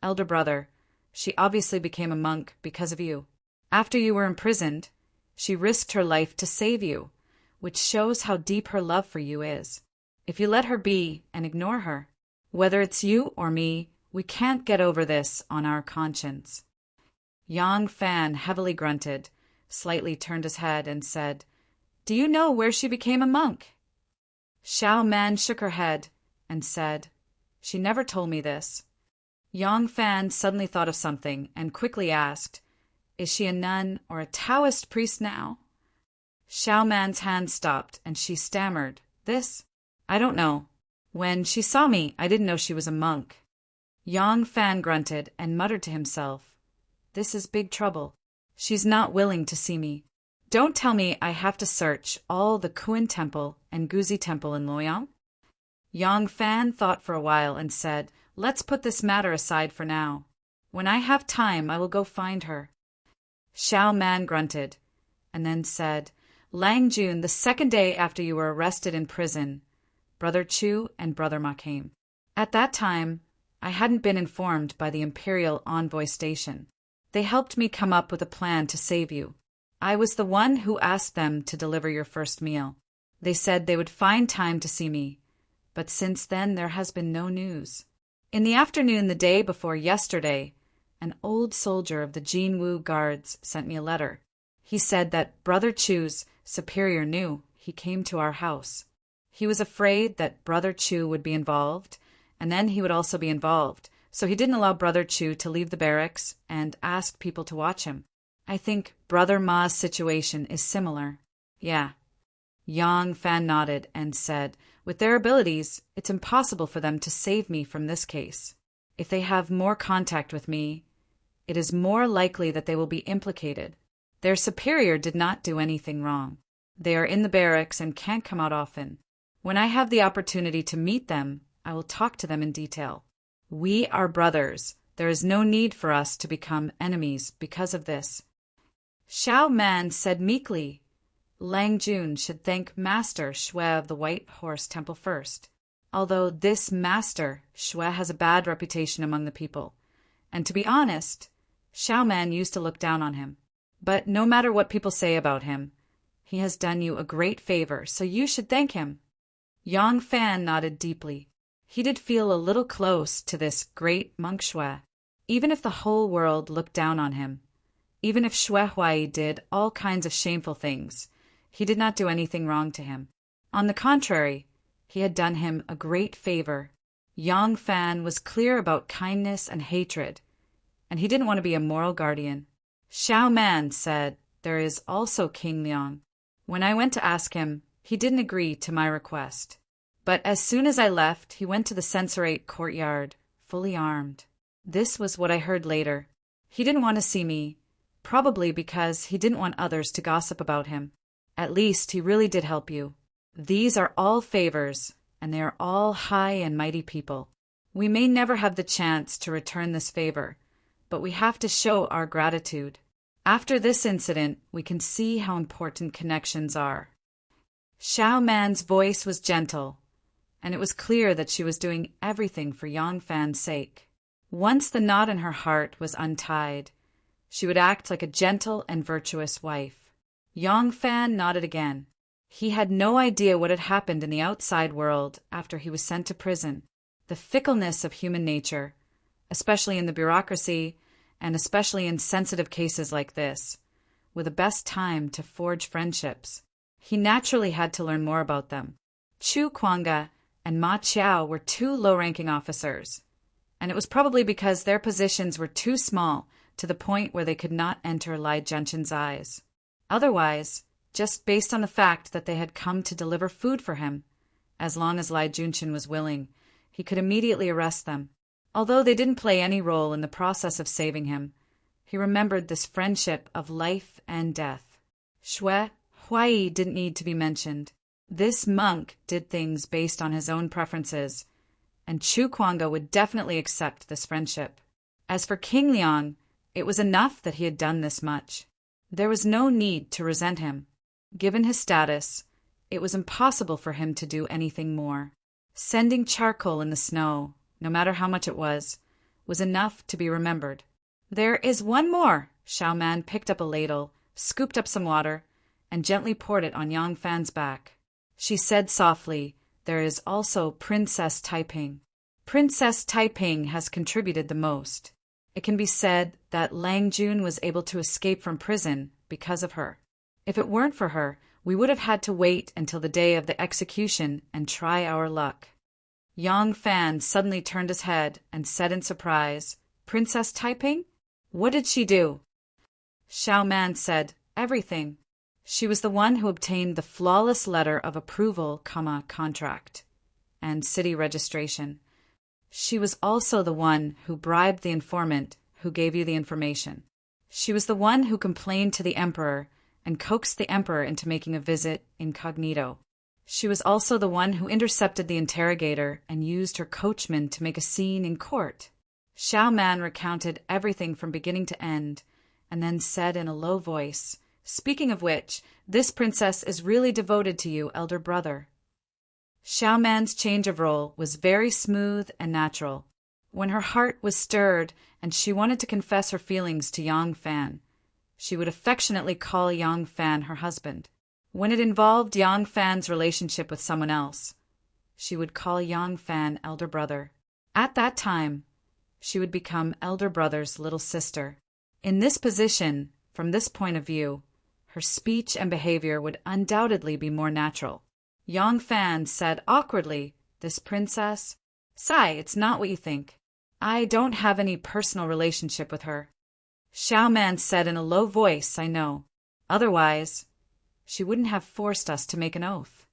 "Elder brother, she obviously became a monk because of you. After you were imprisoned, she risked her life to save you, which shows how deep her love for you is. If you let her be and ignore her, whether it's you or me, we can't get over this on our conscience." Yang Fan heavily grunted, slightly turned his head, and said, "Do you know where she became a monk?" Xiao Man shook her head and said, "She never told me this." Yang Fan suddenly thought of something and quickly asked, "Is she a nun or a Taoist priest now?" Xiao Man's hand stopped and she stammered, "This? I don't know. When she saw me, I didn't know she was a monk." Yang Fan grunted and muttered to himself, "This is big trouble. She's not willing to see me. Don't tell me I have to search all the Kuan Temple and Guzi Temple in Loyang?" Yang Fan thought for a while and said, "Let's put this matter aside for now. When I have time, I will go find her." Xiao Man grunted and then said, "Lang Jun, the second day after you were arrested in prison, Brother Chu and Brother Ma came. At that time, I hadn't been informed by the Imperial Envoy Station. They helped me come up with a plan to save you. I was the one who asked them to deliver your first meal. They said they would find time to see me, but since then there has been no news. In the afternoon the day before yesterday, an old soldier of the Jinwu Guards sent me a letter. He said that Brother Chu's superior knew he came to our house. He was afraid that Brother Chu would be involved, and then he would also be involved, so he didn't allow Brother Chu to leave the barracks and asked people to watch him. I think Brother Ma's situation is similar." "Yeah." Yang Fan nodded and said, "With their abilities, it's impossible for them to save me from this case. If they have more contact with me, it is more likely that they will be implicated. Their superior did not do anything wrong. They are in the barracks and can't come out often. When I have the opportunity to meet them, I will talk to them in detail. We are brothers. There is no need for us to become enemies because of this. Xiao Man said meekly, Lang Jun should thank Master Xue of the White Horse Temple first. Although this Master Xue has a bad reputation among the people, and to be honest, Xiao Man used to look down on him. But no matter what people say about him, he has done you a great favor, so you should thank him. Yang Fan nodded deeply. He did feel a little close to this great monk Xue, even if the whole world looked down on him. Even if Xue Huai did all kinds of shameful things, he did not do anything wrong to him. On the contrary, he had done him a great favor. Yang Fan was clear about kindness and hatred, and he didn't want to be a moral guardian. Xiao Man said, there is also King Liang. When I went to ask him, he didn't agree to my request. But as soon as I left, he went to the censorate courtyard, fully armed. This was what I heard later. He didn't want to see me, probably because he didn't want others to gossip about him. At least he really did help you. These are all favors, and they are all high and mighty people. We may never have the chance to return this favor, but we have to show our gratitude. After this incident, we can see how important connections are. Xiao Man's voice was gentle, and it was clear that she was doing everything for Yang Fan's sake. Once the knot in her heart was untied, she would act like a gentle and virtuous wife. Yang Fan nodded again. He had no idea what had happened in the outside world after he was sent to prison. The fickleness of human nature, especially in the bureaucracy, and especially in sensitive cases like this, were the best time to forge friendships. He naturally had to learn more about them. Chu Kuanga and Ma Qiao were two low-ranking officers, and it was probably because their positions were too small to the point where they could not enter Lai Genshin's eyes. Otherwise, just based on the fact that they had come to deliver food for him, as long as Lai Junshin was willing, he could immediately arrest them. Although they didn't play any role in the process of saving him, he remembered this friendship of life and death. Xue Huai didn't need to be mentioned. This monk did things based on his own preferences, and Chu Kuanga would definitely accept this friendship. As for King Liang, it was enough that he had done this much. There was no need to resent him. Given his status, it was impossible for him to do anything more. Sending charcoal in the snow, no matter how much it was enough to be remembered. There is one more. Xiao Man picked up a ladle, scooped up some water, and gently poured it on Yang Fan's back. She said softly, there is also Princess Taiping. Princess Taiping has contributed the most. It can be said that Lang Jun was able to escape from prison because of her. If it weren't for her, we would have had to wait until the day of the execution and try our luck. Yang Fan suddenly turned his head and said in surprise, Princess Taiping? What did she do? Xiao Man said, everything. She was the one who obtained the flawless letter of approval, contract, and city registration. She was also the one who bribed the informant who gave you the information. She was the one who complained to the emperor and coaxed the emperor into making a visit incognito. She was also the one who intercepted the interrogator and used her coachman to make a scene in court. Xiao Man recounted everything from beginning to end, and then said in a low voice, speaking of which, this princess is really devoted to you, elder brother. Xiao Man's change of role was very smooth and natural. When her heart was stirred and she wanted to confess her feelings to Yang Fan, she would affectionately call Yang Fan her husband. When it involved Yang Fan's relationship with someone else, she would call Yang Fan elder brother. At that time, she would become elder brother's little sister. In this position, from this point of view, her speech and behavior would undoubtedly be more natural. Yang Fan said awkwardly, this princess? Sai, it's not what you think. I don't have any personal relationship with her. Xiao Man said in a low voice, I know. Otherwise, she wouldn't have forced us to make an oath.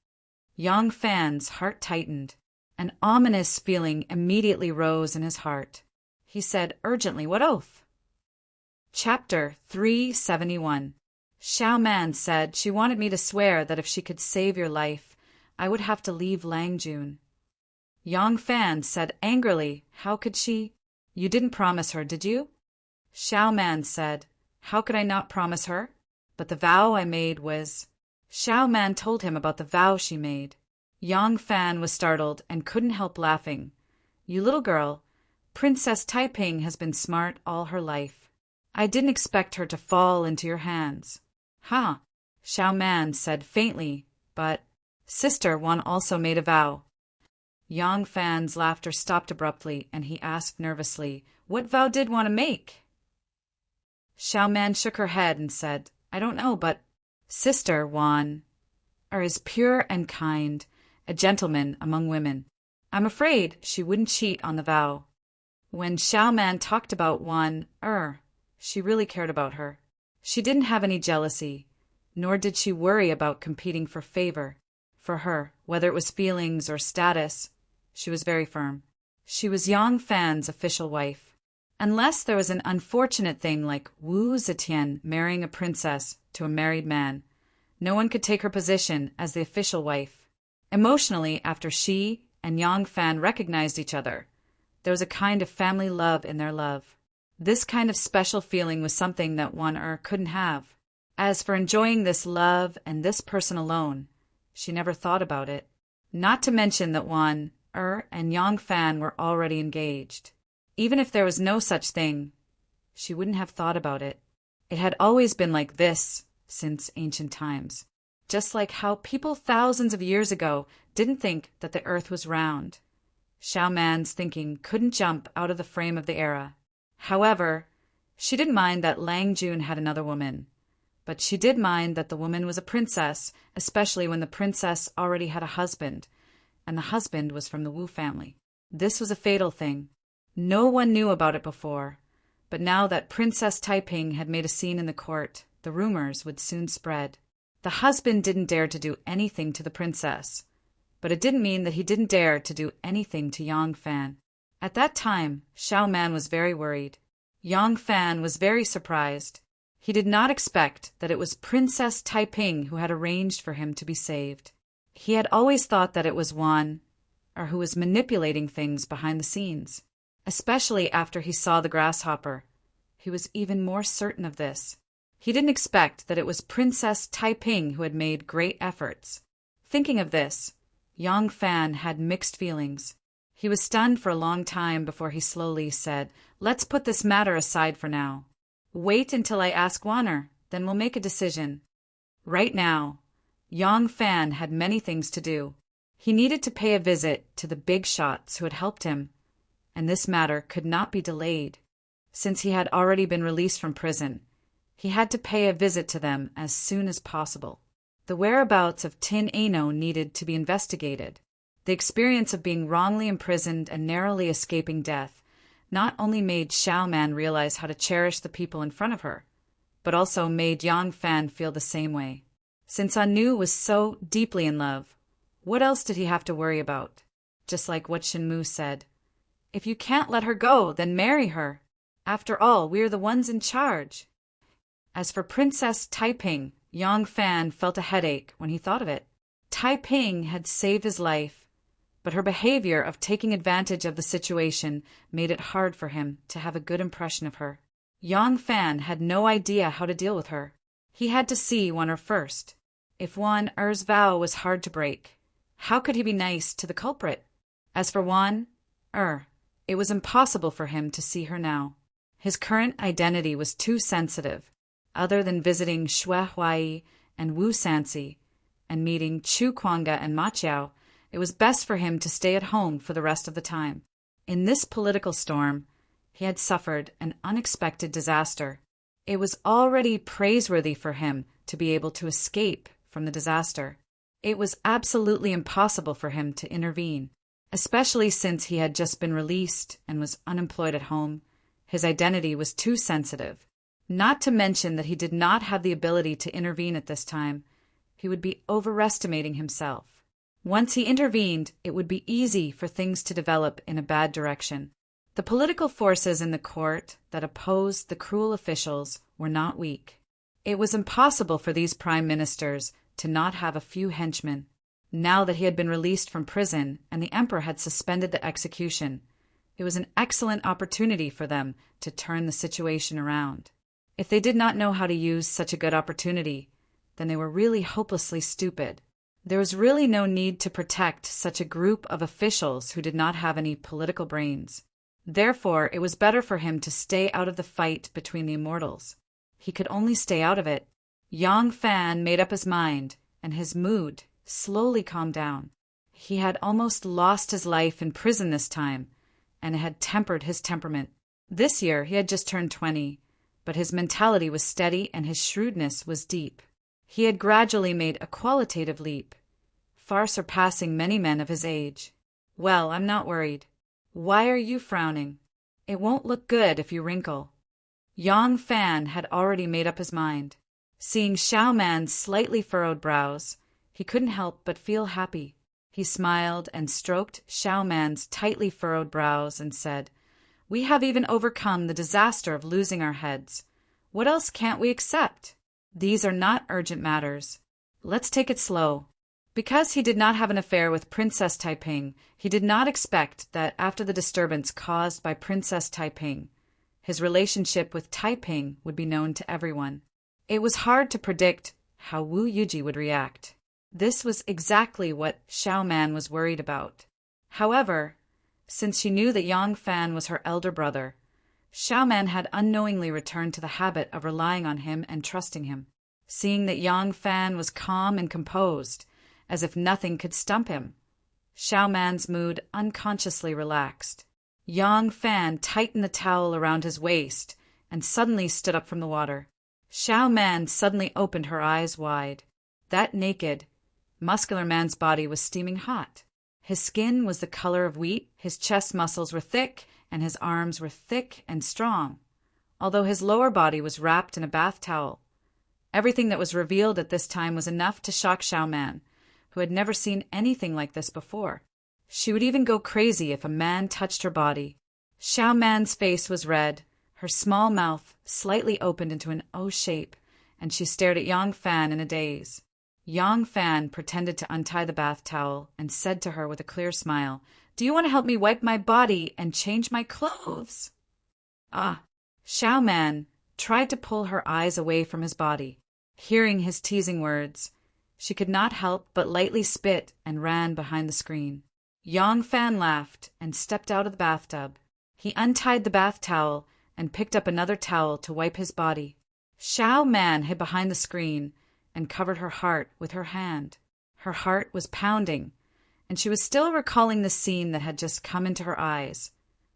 Yang Fan's heart tightened. An ominous feeling immediately rose in his heart. He said urgently, "What oath?" Chapter 371. Xiao Man said she wanted me to swear that if she could save your life, I would have to leave Langjun. Yang Fan said angrily, "How could she? You didn't promise her, did you?" Xiao Man said, "How could I not promise her? But the vow I made was—" Xiao Man told him about the vow she made. Yang Fan was startled and couldn't help laughing. "You little girl, Princess Taiping has been smart all her life. I didn't expect her to fall into your hands." "Huh," Xiao Man said faintly, "but Sister Wan also made a vow." Yang Fan's laughter stopped abruptly, and he asked nervously, "What vow did Wan make?" Xiao Man shook her head and said, "I don't know, but Sister Wan is pure and kind, a gentleman among women. I'm afraid she wouldn't cheat on the vow." When Xiao Man talked about Wan she really cared about her. She didn't have any jealousy, nor did she worry about competing for favor. For her, whether it was feelings or status, she was very firm. She was Yang Fan's official wife. Unless there was an unfortunate thing like Wu Zetian marrying a princess to a married man, no one could take her position as the official wife. Emotionally, after she and Yang Fan recognized each other, there was a kind of family love in their love. This kind of special feeling was something that Wan couldn't have. As for enjoying this love and this person alone, she never thought about it. Not to mention that Wan and Yang Fan were already engaged. Even if there was no such thing, she wouldn't have thought about it. It had always been like this since ancient times. Just like how people thousands of years ago didn't think that the earth was round. Xiao Man's thinking couldn't jump out of the frame of the era. However, she didn't mind that Lang Jun had another woman. But she did mind that the woman was a princess, especially when the princess already had a husband, and the husband was from the Wu family. This was a fatal thing. No one knew about it before, but now that Princess Taiping had made a scene in the court, the rumors would soon spread. The husband didn't dare to do anything to the princess, but it didn't mean that he didn't dare to do anything to Yang Fan. At that time, Xiao Man was very worried. Yang Fan was very surprised. He did not expect that it was Princess Taiping who had arranged for him to be saved. He had always thought that it was Wan, who was manipulating things behind the scenes. Especially after he saw the grasshopper, he was even more certain of this. He didn't expect that it was Princess Taiping who had made great efforts. Thinking of this, Yang Fan had mixed feelings. He was stunned for a long time before he slowly said, "Let's put this matter aside for now. Wait until I ask Wanner, then we'll make a decision." Right now, Yang Fan had many things to do. He needed to pay a visit to the big shots who had helped him, and this matter could not be delayed. Since he had already been released from prison, he had to pay a visit to them as soon as possible. The whereabouts of Tin Ano needed to be investigated. The experience of being wrongly imprisoned and narrowly escaping death not only made Xiao Man realize how to cherish the people in front of her, but also made Yang Fan feel the same way. Since Anu was so deeply in love, what else did he have to worry about? Just like what Shenmu said, "If you can't let her go, then marry her. After all, we're the ones in charge." As for Princess Taiping, Yang Fan felt a headache when he thought of it. Taiping had saved his life, but her behavior of taking advantage of the situation made it hard for him to have a good impression of her. Yang Fan had no idea how to deal with her. He had to see Wan first. If Wan vow was hard to break, how could he be nice to the culprit? As for Wan it was impossible for him to see her now. His current identity was too sensitive. Other than visiting Xue Huai and Wu Sansi and meeting Chu Kuanga and Ma Chiao, it was best for him to stay at home for the rest of the time. In this political storm, he had suffered an unexpected disaster. It was already praiseworthy for him to be able to escape from the disaster. It was absolutely impossible for him to intervene, especially since he had just been released and was unemployed at home. His identity was too sensitive. Not to mention that he did not have the ability to intervene at this time. He would be overestimating himself. Once he intervened, it would be easy for things to develop in a bad direction. The political forces in the court that opposed the cruel officials were not weak. It was impossible for these prime ministers to not have a few henchmen. Now that he had been released from prison and the emperor had suspended the execution, it was an excellent opportunity for them to turn the situation around. If they did not know how to use such a good opportunity, then they were really hopelessly stupid. There was really no need to protect such a group of officials who did not have any political brains. Therefore, it was better for him to stay out of the fight between the immortals. He could only stay out of it. Yang Fan made up his mind, and his mood slowly calmed down. He had almost lost his life in prison this time, and it had tempered his temperament. This year he had just turned 20, but his mentality was steady and his shrewdness was deep. He had gradually made a qualitative leap, far surpassing many men of his age. Well, I'm not worried. Why are you frowning? It won't look good if you wrinkle. Yang Fan had already made up his mind. Seeing Xiao Man's slightly furrowed brows, he couldn't help but feel happy. He smiled and stroked Xiao Man's tightly furrowed brows and said, "We have even overcome the disaster of losing our heads. What else can't we accept? These are not urgent matters. Let's take it slow." Because he did not have an affair with Princess Taiping, he did not expect that after the disturbance caused by Princess Taiping, his relationship with Taiping would be known to everyone. It was hard to predict how Wu Yuji would react. This was exactly what Xiao Man was worried about. However, since she knew that Yang Fan was her elder brother, Xiao Man had unknowingly returned to the habit of relying on him and trusting him. Seeing that Yang Fan was calm and composed, as if nothing could stump him, Xiao Man's mood unconsciously relaxed. Yang Fan tightened the towel around his waist and suddenly stood up from the water. Xiao Man suddenly opened her eyes wide. That naked, muscular man's body was steaming hot. His skin was the color of wheat, his chest muscles were thick, and his arms were thick and strong, although his lower body was wrapped in a bath towel. Everything that was revealed at this time was enough to shock Xiao Man, who had never seen anything like this before. She would even go crazy if a man touched her body. Xiao Man's face was red, her small mouth slightly opened into an O shape, and she stared at Yang Fan in a daze. Yang Fan pretended to untie the bath towel and said to her with a clear smile, "Do you want to help me wipe my body and change my clothes?" Xiao Man tried to pull her eyes away from his body. Hearing his teasing words, she could not help but lightly spit and ran behind the screen. Yang Fan laughed and stepped out of the bathtub. He untied the bath towel and picked up another towel to wipe his body. Xiao Man hid behind the screen and covered her heart with her hand. Her heart was pounding, and she was still recalling the scene that had just come into her eyes.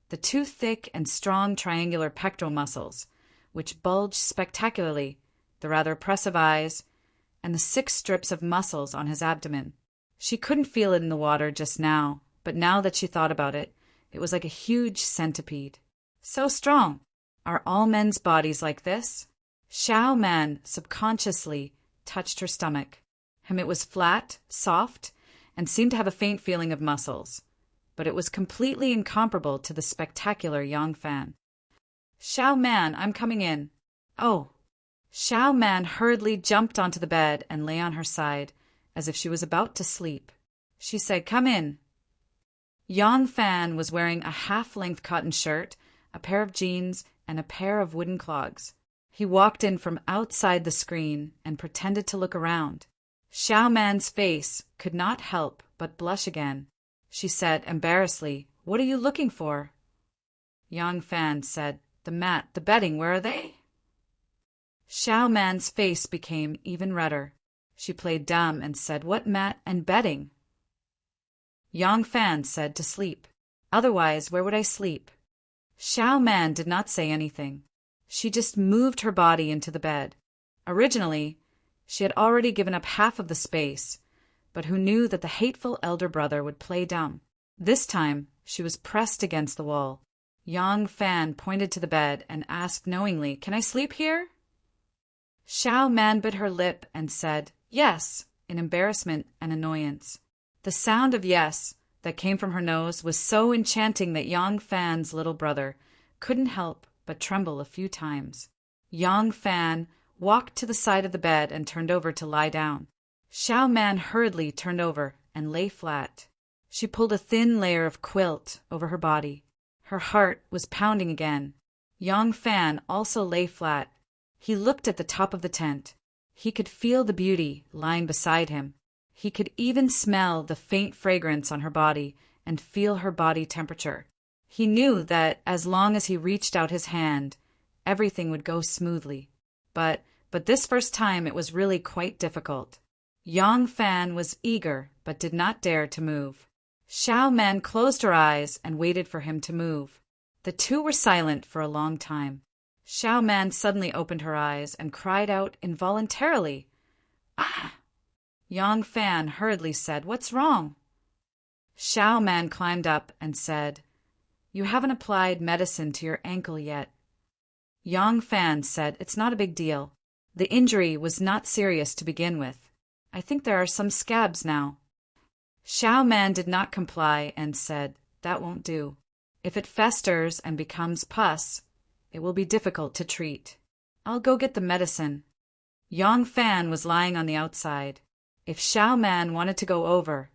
The two thick and strong triangular pectoral muscles, which bulged spectacularly, the rather oppressive eyes, and the 6 strips of muscles on his abdomen. She couldn't feel it in the water just now, but now that she thought about it, it was like a huge centipede. So strong! Are all men's bodies like this? Xiao Man subconsciously touched her stomach. It was flat, soft, and seemed to have a faint feeling of muscles, but it was completely incomparable to the spectacular Yang Fan. "Xiao Man, I'm coming in." "Oh." Xiao Man hurriedly jumped onto the bed and lay on her side, as if she was about to sleep. She said, "Come in." Yang Fan was wearing a half-length cotton shirt, a pair of jeans, and a pair of wooden clogs. He walked in from outside the screen and pretended to look around. Xiao Man's face could not help but blush again. She said embarrassedly, "What are you looking for?" Yang Fan said, "The mat, the bedding, where are they?" Xiao Man's face became even redder. She played dumb and said, "What mat and bedding?" Yang Fan said, "To sleep. Otherwise, where would I sleep?" Xiao Man did not say anything. She just moved her body into the bed. Originally, she had already given up half of the space, but who knew that the hateful elder brother would play dumb? This time, she was pressed against the wall. Yang Fan pointed to the bed and asked knowingly, "Can I sleep here?" Xiao Man bit her lip and said, "Yes," in embarrassment and annoyance. The sound of "yes" that came from her nose was so enchanting that Yang Fan's little brother couldn't help but tremble a few times. Yang Fan walked to the side of the bed and turned over to lie down. Xiao Man hurriedly turned over and lay flat. She pulled a thin layer of quilt over her body. Her heart was pounding again. Yang Fan also lay flat. He looked at the top of the tent. He could feel the beauty lying beside him. He could even smell the faint fragrance on her body and feel her body temperature. He knew that as long as he reached out his hand, everything would go smoothly. But this first time it was really quite difficult. Yang Fan was eager but did not dare to move. Xiao Man closed her eyes and waited for him to move. The two were silent for a long time. Xiao Man suddenly opened her eyes and cried out involuntarily, "Ah!" Yang Fan hurriedly said, "What's wrong?" Xiao Man climbed up and said, "You haven't applied medicine to your ankle yet." Yang Fan said, "It's not a big deal. The injury was not serious to begin with. I think there are some scabs now." Xiao Man did not comply and said, "That won't do. If it festers and becomes pus, it will be difficult to treat. I'll go get the medicine." Yang Fan was lying on the outside. If Xiao Man wanted to go over,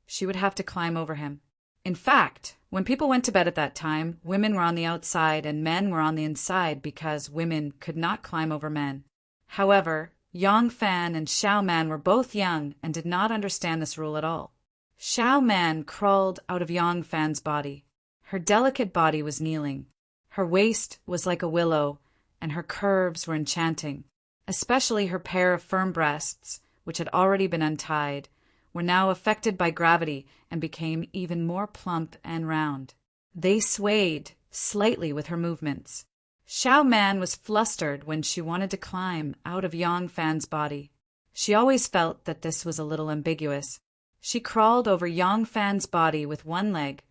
she would have to climb over him. In fact, when people went to bed at that time, women were on the outside and men were on the inside because women could not climb over men. However, Yang Fan and Xiao Man were both young and did not understand this rule at all. Xiao Man crawled out of Yang Fan's body. Her delicate body was kneeling. Her waist was like a willow, and her curves were enchanting. Especially her pair of firm breasts, which had already been untied, were now affected by gravity and became even more plump and round. They swayed slightly with her movements. Xiao Man was flustered when she wanted to climb out of Yang Fan's body. She always felt that this was a little ambiguous. She crawled over Yang Fan's body with one leg,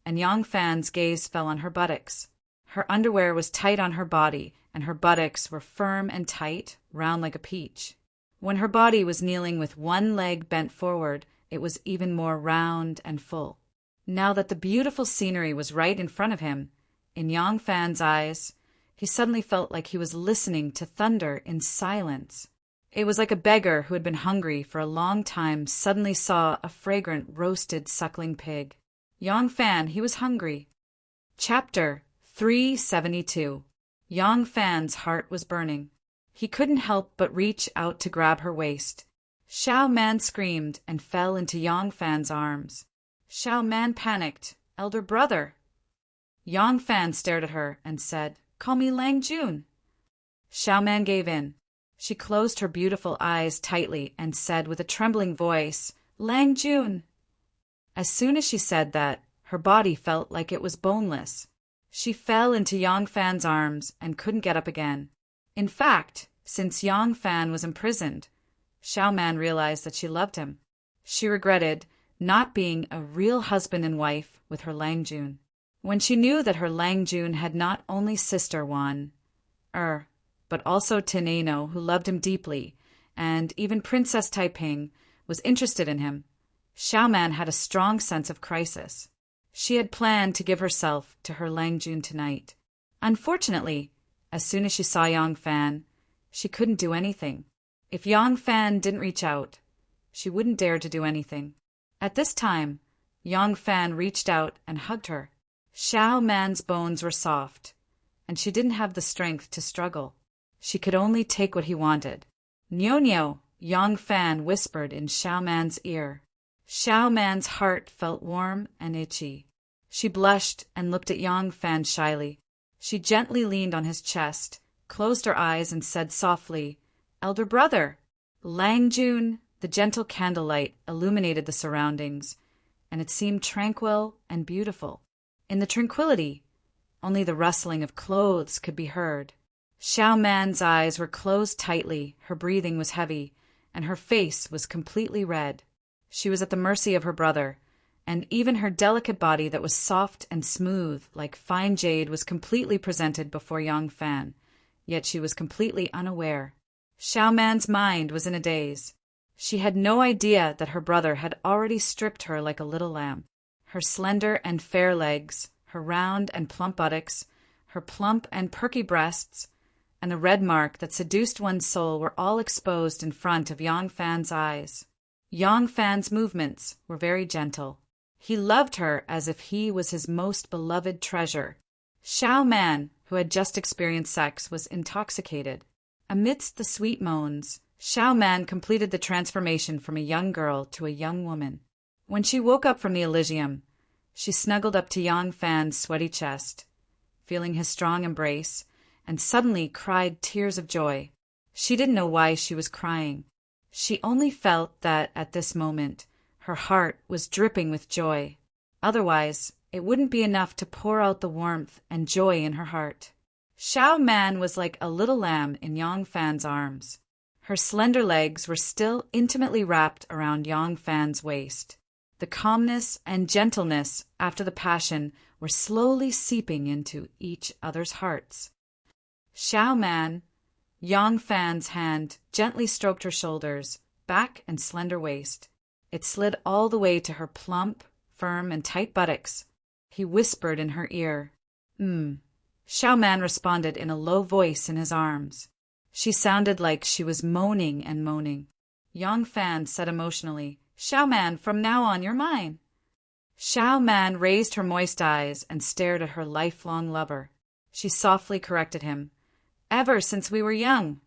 and Yang Fan's gaze fell on her buttocks. Her underwear was tight on her body, and her buttocks were firm and tight, round like a peach. When her body was kneeling with one leg bent forward, it was even more round and full. Now that the beautiful scenery was right in front of him, in Yang Fan's eyes, he suddenly felt like he was listening to thunder in silence. It was like a beggar who had been hungry for a long time suddenly saw a fragrant roasted suckling pig. Yang Fan, he was hungry. Chapter 372. Yang Fan's heart was burning. He couldn't help but reach out to grab her waist. Xiao Man screamed and fell into Yang Fan's arms. Xiao Man panicked. "Elder brother." Yang Fan stared at her and said, "Call me Lang Jun." Xiao Man gave in. She closed her beautiful eyes tightly and said with a trembling voice, "Lang Jun." As soon as she said that, her body felt like it was boneless. She fell into Yang Fan's arms and couldn't get up again. In fact, since Yang Fan was imprisoned, Xiao Man realized that she loved him. She regretted not being a real husband and wife with her Lang Jun. When she knew that her Lang Jun had not only sister Wan, but also Tineno, who loved him deeply, and even Princess Taiping was interested in him, Xiao Man had a strong sense of crisis. She had planned to give herself to her Lang Jun tonight. Unfortunately, as soon as she saw Yang Fan, she couldn't do anything. If Yang Fan didn't reach out, she wouldn't dare to do anything. At this time, Yang Fan reached out and hugged her. Xiao Man's bones were soft, and she didn't have the strength to struggle. She could only take what he wanted. "Nyo-nyo," Yang Fan whispered in Xiao Man's ear. Xiao Man's heart felt warm and itchy. She blushed and looked at Yang Fan shyly. She gently leaned on his chest, closed her eyes, and said softly, "Elder brother." Lang Jun, the gentle candlelight illuminated the surroundings, and it seemed tranquil and beautiful. In the tranquility, only the rustling of clothes could be heard. Xiao Man's eyes were closed tightly, her breathing was heavy, and her face was completely red. She was at the mercy of her brother, and even her delicate body that was soft and smooth like fine jade was completely presented before Yang Fan, yet she was completely unaware. Xiao Man's mind was in a daze. She had no idea that her brother had already stripped her like a little lamb. Her slender and fair legs, her round and plump buttocks, her plump and perky breasts, and the red mark that seduced one's soul were all exposed in front of Yang Fan's eyes. Yang Fan's movements were very gentle. He loved her as if he was his most beloved treasure. Xiao Man, who had just experienced sex, was intoxicated. Amidst the sweet moans, Xiao Man completed the transformation from a young girl to a young woman. When she woke up from the Elysium, she snuggled up to Yang Fan's sweaty chest, feeling his strong embrace, and suddenly cried tears of joy. She didn't know why she was crying. She only felt that, at this moment, her heart was dripping with joy. Otherwise, it wouldn't be enough to pour out the warmth and joy in her heart. Xiao Man was like a little lamb in Yang Fan's arms. Her slender legs were still intimately wrapped around Yang Fan's waist. The calmness and gentleness after the passion were slowly seeping into each other's hearts. Xiao Man, Yang Fan's hand gently stroked her shoulders, back and slender waist. It slid all the way to her plump, firm, and tight buttocks. He whispered in her ear, Xiao Man responded in a low voice in his arms. She sounded like she was moaning and moaning. Yang Fan said emotionally, Xiao Man, from now on you're mine. Xiao Man raised her moist eyes and stared at her lifelong lover. She softly corrected him, Ever since we were young.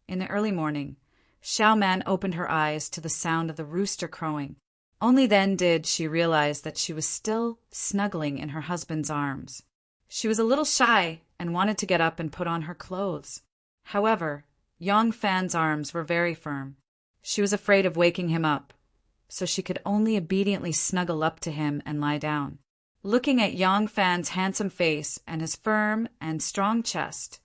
In the early morning, Xiao Man opened her eyes to the sound of the rooster crowing. Only then did she realize that she was still snuggling in her husband's arms. She was a little shy and wanted to get up and put on her clothes. However, Yang Fan's arms were very firm. She was afraid of waking him up, so she could only obediently snuggle up to him and lie down. Looking at Yang Fan's handsome face and his firm and strong chest,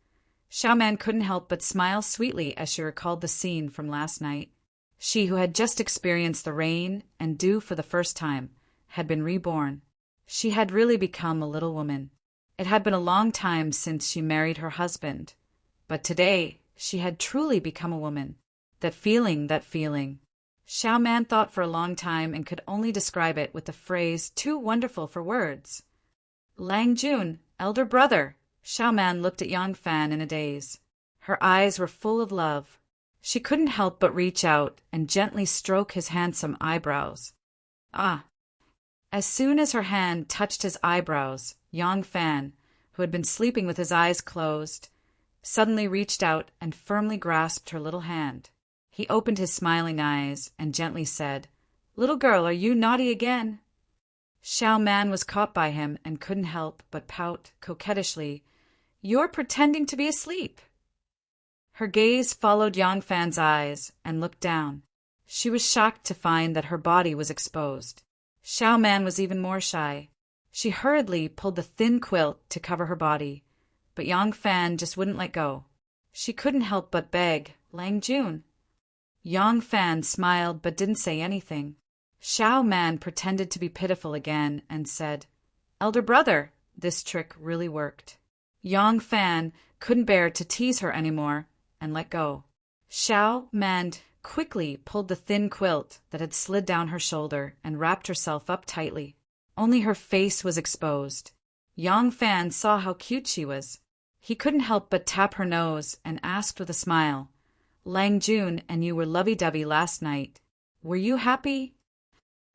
Xiao Man couldn't help but smile sweetly as she recalled the scene from last night. She, who had just experienced the rain and dew for the first time, had been reborn. She had really become a little woman. It had been a long time since she married her husband, but today she had truly become a woman. That feeling. Xiao Man thought for a long time and could only describe it with the phrase too wonderful for words. Lang Jun, elder brother. Xiao Man looked at Yang Fan in a daze. Her eyes were full of love. She couldn't help but reach out and gently stroke his handsome eyebrows. Ah! As soon as her hand touched his eyebrows, Yang Fan, who had been sleeping with his eyes closed, suddenly reached out and firmly grasped her little hand. He opened his smiling eyes and gently said, Little girl, are you naughty again? Xiao Man was caught by him and couldn't help but pout coquettishly, You're pretending to be asleep. Her gaze followed Yang Fan's eyes and looked down. She was shocked to find that her body was exposed. Xiao Man was even more shy. She hurriedly pulled the thin quilt to cover her body, but Yang Fan just wouldn't let go. She couldn't help but beg, Lang Jun. Yang Fan smiled but didn't say anything. Xiao Man pretended to be pitiful again and said, Elder brother. This trick really worked. Yang Fan couldn't bear to tease her anymore and let go. Xiao Man quickly pulled the thin quilt that had slid down her shoulder and wrapped herself up tightly. Only her face was exposed. Yang Fan saw how cute she was. He couldn't help but tap her nose and asked with a smile, Lang Jun and you were lovey-dovey last night. Were you happy?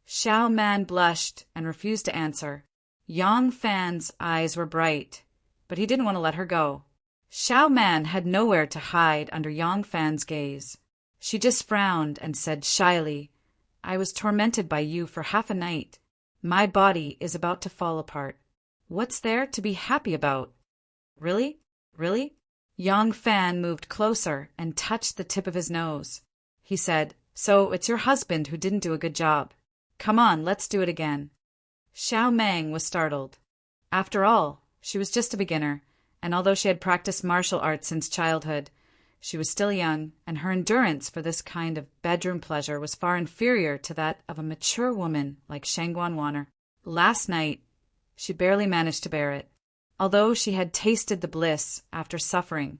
Xiao Man blushed and refused to answer. Yang Fan's eyes were bright, but he didn't want to let her go. Xiao Man had nowhere to hide under Yang Fan's gaze. She just frowned and said shyly, I was tormented by you for half a night. My body is about to fall apart. What's there to be happy about? Really? Really? Yang Fan moved closer and touched the tip of his nose. He said, So it's your husband who didn't do a good job. Come on, let's do it again. Xiao Mang was startled. After all, she was just a beginner, and although she had practiced martial arts since childhood, she was still young, and her endurance for this kind of bedroom pleasure was far inferior to that of a mature woman like Shangguan Wanner. Last night, she barely managed to bear it. Although she had tasted the bliss after suffering,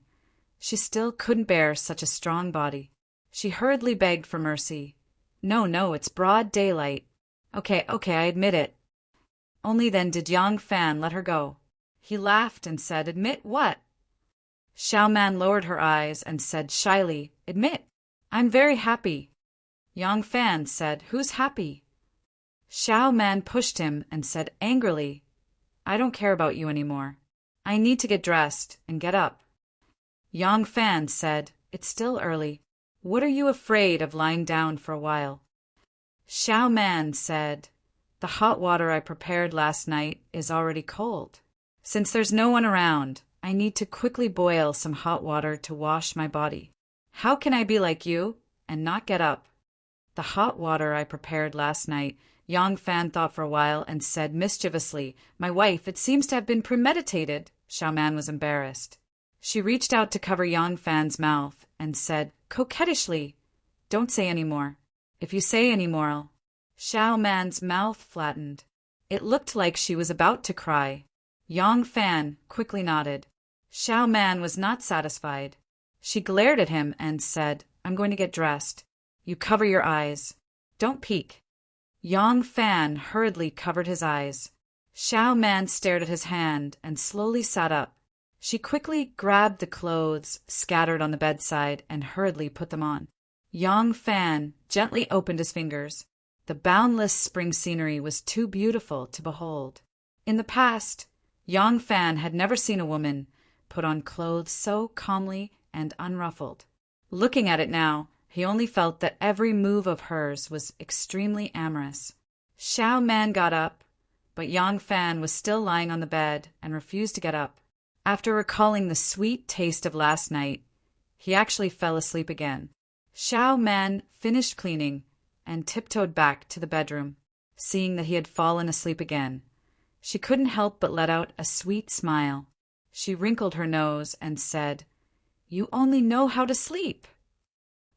she still couldn't bear such a strong body. She hurriedly begged for mercy. No, it's broad daylight. Okay, I admit it. Only then did Yang Fan let her go. He laughed and said, "Admit what?" Xiao Man lowered her eyes and said shyly, "Admit. I'm very happy." Yang Fan said, "Who's happy?" Xiao Man pushed him and said angrily, "I don't care about you anymore. I need to get dressed and get up." Yang Fan said, "It's still early. What are you afraid of lying down for a while?" Xiao Man said, "The hot water I prepared last night is already cold. Since there's no one around, I need to quickly boil some hot water to wash my body. How can I be like you and not get up?" The hot water I prepared last night. Yang Fan thought for a while and said mischievously, "My wife, it seems to have been premeditated." Xiao Man was embarrassed. She reached out to cover Yang Fan's mouth and said coquettishly, "Don't say any more. If you say any more, I'll—" Xiao Man's mouth flattened. It looked like she was about to cry. Yang Fan quickly nodded. Xiao Man was not satisfied. She glared at him and said, "I'm going to get dressed. You cover your eyes. Don't peek." Yang Fan hurriedly covered his eyes. Xiao Man stared at his hand and slowly sat up. She quickly grabbed the clothes scattered on the bedside and hurriedly put them on. Yang Fan gently opened his fingers. The boundless spring scenery was too beautiful to behold. In the past, Yang Fan had never seen a woman put on clothes so calmly and unruffled. Looking at it now, he only felt that every move of hers was extremely amorous. Xiao Man got up, but Yang Fan was still lying on the bed and refused to get up. After recalling the sweet taste of last night, he actually fell asleep again. Xiao Man finished cleaning and tiptoed back to the bedroom. Seeing that he had fallen asleep again, she couldn't help but let out a sweet smile. She wrinkled her nose and said, "You only know how to sleep."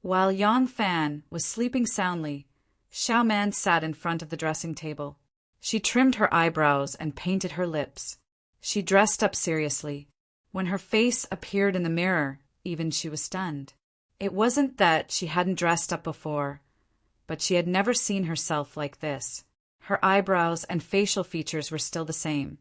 While Yang Fan was sleeping soundly, Xiao Man sat in front of the dressing table. She trimmed her eyebrows and painted her lips. She dressed up seriously. When her face appeared in the mirror, even she was stunned. It wasn't that she hadn't dressed up before, but she had never seen herself like this. Her eyebrows and facial features were still the same,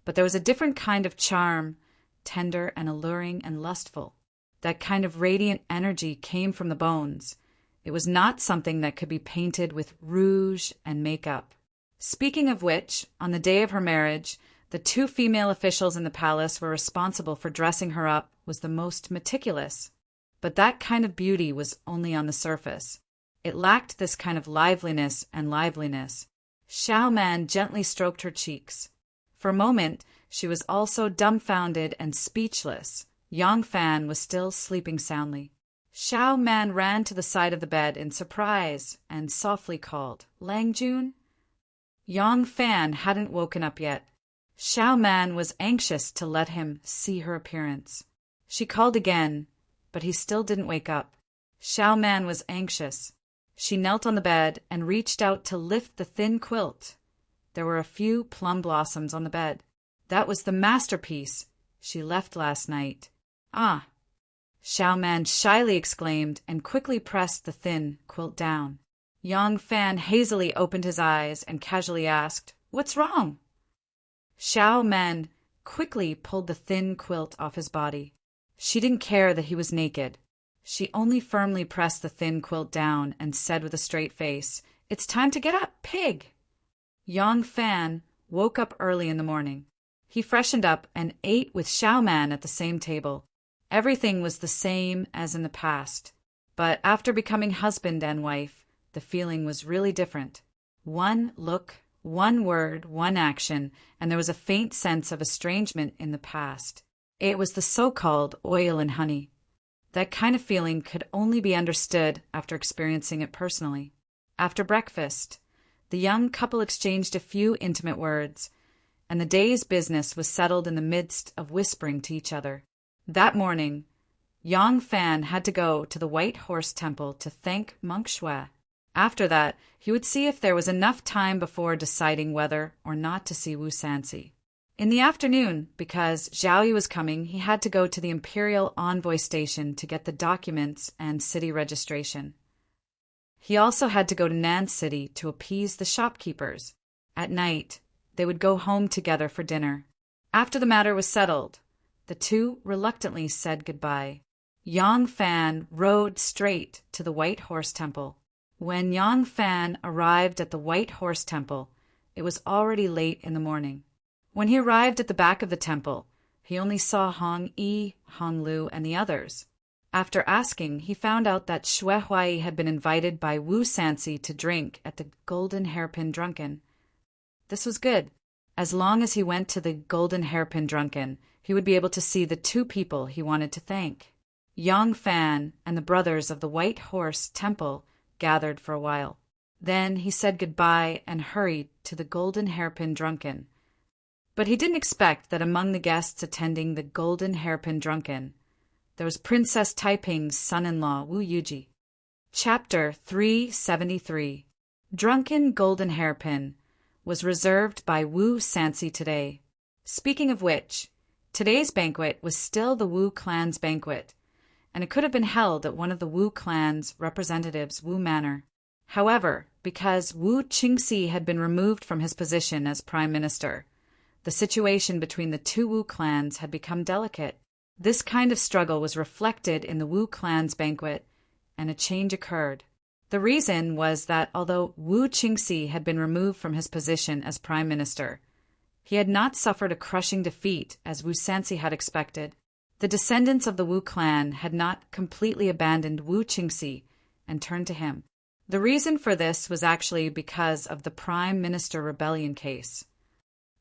but there was a different kind of charm, tender and alluring and lustful. That kind of radiant energy came from the bones. It was not something that could be painted with rouge and makeup. Speaking of which, on the day of her marriage, the 2 female officials in the palace were responsible for dressing her up was the most meticulous. But that kind of beauty was only on the surface. It lacked this kind of liveliness and liveliness. Xiao Man gently stroked her cheeks. For a moment, she was also dumbfounded and speechless. Yang Fan was still sleeping soundly. Xiao Man ran to the side of the bed in surprise and softly called, "Lang Jun?" Yang Fan hadn't woken up yet. Xiao Man was anxious to let him see her appearance. She called again, but he still didn't wake up. Xiao Man was anxious. She knelt on the bed and reached out to lift the thin quilt. There were a few plum blossoms on the bed. That was the masterpiece she left last night. "Ah!" Xiao Man shyly exclaimed and quickly pressed the thin quilt down. Yang Fan hazily opened his eyes and casually asked, "What's wrong?" Xiao Man quickly pulled the thin quilt off his body. She didn't care that he was naked. She only firmly pressed the thin quilt down and said with a straight face, "It's time to get up, pig!" Yang Fan woke up early in the morning. He freshened up and ate with Xiao Man at the same table. Everything was the same as in the past, but after becoming husband and wife, the feeling was really different. One look, one word, one action, and there was a faint sense of estrangement in the past. It was the so-called oil and honey. That kind of feeling could only be understood after experiencing it personally. After breakfast, the young couple exchanged a few intimate words, and the day's business was settled in the midst of whispering to each other. That morning, Yang Fan had to go to the White Horse Temple to thank Monk Shui. After that, he would see if there was enough time before deciding whether or not to see Wu Sansi. In the afternoon, because Zhao Yu was coming, he had to go to the Imperial Envoy Station to get the documents and city registration. He also had to go to Nan City to appease the shopkeepers. At night, they would go home together for dinner. After the matter was settled, the two reluctantly said goodbye. Yang Fan rode straight to the White Horse Temple. When Yang Fan arrived at the White Horse Temple, it was already late in the morning. When he arrived at the back of the temple, he only saw Hong Yi, Hong Lu, and the others. After asking, he found out that Xue Huai had been invited by Wu Sansi to drink at the Golden Hairpin Drunken. This was good. As long as he went to the Golden Hairpin Drunken, he would be able to see the two people he wanted to thank. Yang Fan and the brothers of the White Horse Temple gathered for a while. Then he said goodbye and hurried to the Golden Hairpin Drunken. But he didn't expect that among the guests attending the Golden Hairpin Drunken, there was Princess Taiping's son-in-law, Wu Yuji. Chapter 373. Drunken Golden Hairpin was reserved by Wu Sansi today. Speaking of which, today's banquet was still the Wu clan's banquet, and it could have been held at one of the Wu clan's representatives' Wu Manor. However, because Wu Qingxi had been removed from his position as prime minister, the situation between the two Wu clans had become delicate. This kind of struggle was reflected in the Wu clan's banquet, and a change occurred. The reason was that although Wu Qingxi had been removed from his position as prime minister, he had not suffered a crushing defeat as Wu Sansi had expected. The descendants of the Wu clan had not completely abandoned Wu Qingxi and turned to him. The reason for this was actually because of the Prime Minister rebellion case.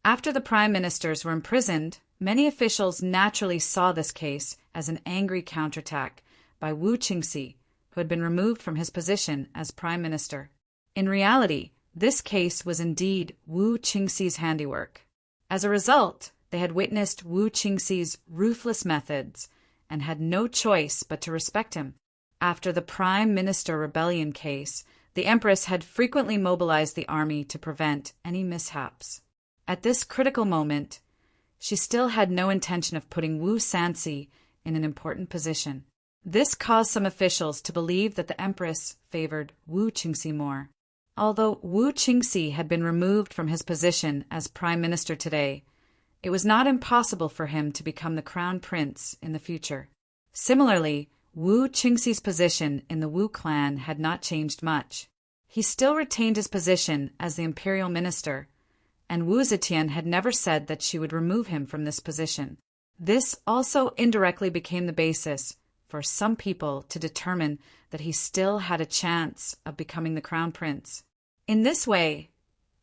After the Prime Ministers were imprisoned, many officials naturally saw this case as an angry counterattack by Wu Qingxi, who had been removed from his position as Prime Minister. In reality, this case was indeed Wu Qingxi's handiwork. As a result, they had witnessed Wu Qingxi's ruthless methods and had no choice but to respect him. After the Prime Minister rebellion case, the Empress had frequently mobilized the army to prevent any mishaps. At this critical moment, she still had no intention of putting Wu Sansi in an important position. This caused some officials to believe that the Empress favored Wu Qingxi more. Although Wu Qingxi had been removed from his position as Prime Minister today, it was not impossible for him to become the Crown Prince in the future. Similarly, Wu Qingxi's position in the Wu clan had not changed much. He still retained his position as the imperial minister, and Wu Zetian had never said that she would remove him from this position. This also indirectly became the basis for some people to determine that he still had a chance of becoming the crown prince. In this way,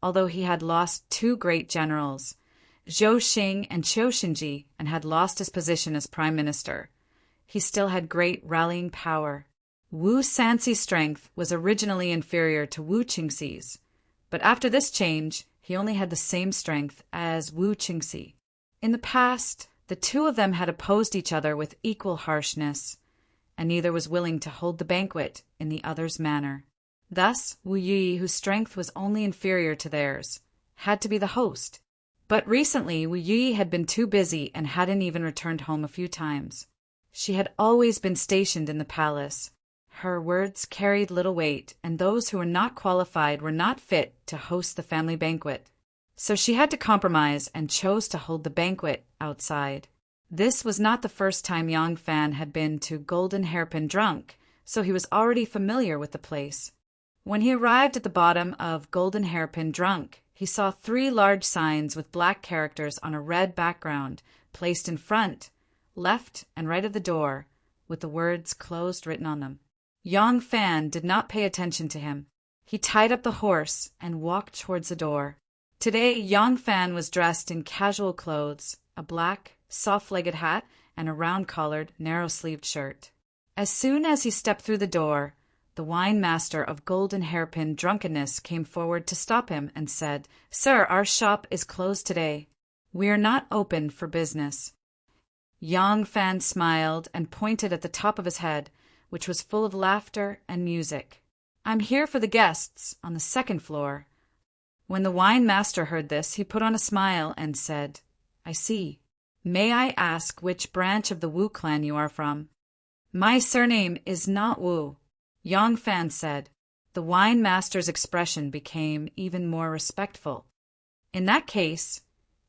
although he had lost two great generals, Zhou Xing and Qiu Xinji, and had lost his position as prime minister, he still had great rallying power. Wu Sansi's strength was originally inferior to Wu Qingxi's, but after this change, he only had the same strength as Wu Qingxi. In the past, the two of them had opposed each other with equal harshness, and neither was willing to hold the banquet in the other's manner. Thus, Wu Yi, whose strength was only inferior to theirs, had to be the host. But recently, Wu Yi had been too busy and hadn't even returned home a few times. She had always been stationed in the palace. Her words carried little weight, and those who were not qualified were not fit to host the family banquet. So she had to compromise and chose to hold the banquet outside. This was not the first time Yang Fan had been to Golden Hairpin drunk, so he was already familiar with the place. When he arrived at the bottom of Golden Hairpin drunk, he saw 3 large signs with black characters on a red background placed in front, left, and right of the door, with the words closed written on them. Yang Fan did not pay attention to him. He tied up the horse and walked towards the door. Today, Yang Fan was dressed in casual clothes, a black, soft-legged hat, and a round-collared, narrow-sleeved shirt. As soon as he stepped through the door, the wine master of Golden Hairpin Drunkenness came forward to stop him and said, "Sir, our shop is closed today. We are not open for business." Yang Fan smiled and pointed at the top of his head, which was full of laughter and music. "I'm here for the guests on the 2nd floor. When the wine master heard this, he put on a smile and said, "I see. May I ask which branch of the Wu clan you are from?" "My surname is not Wu," Yang Fan said. The wine master's expression became even more respectful. In that case,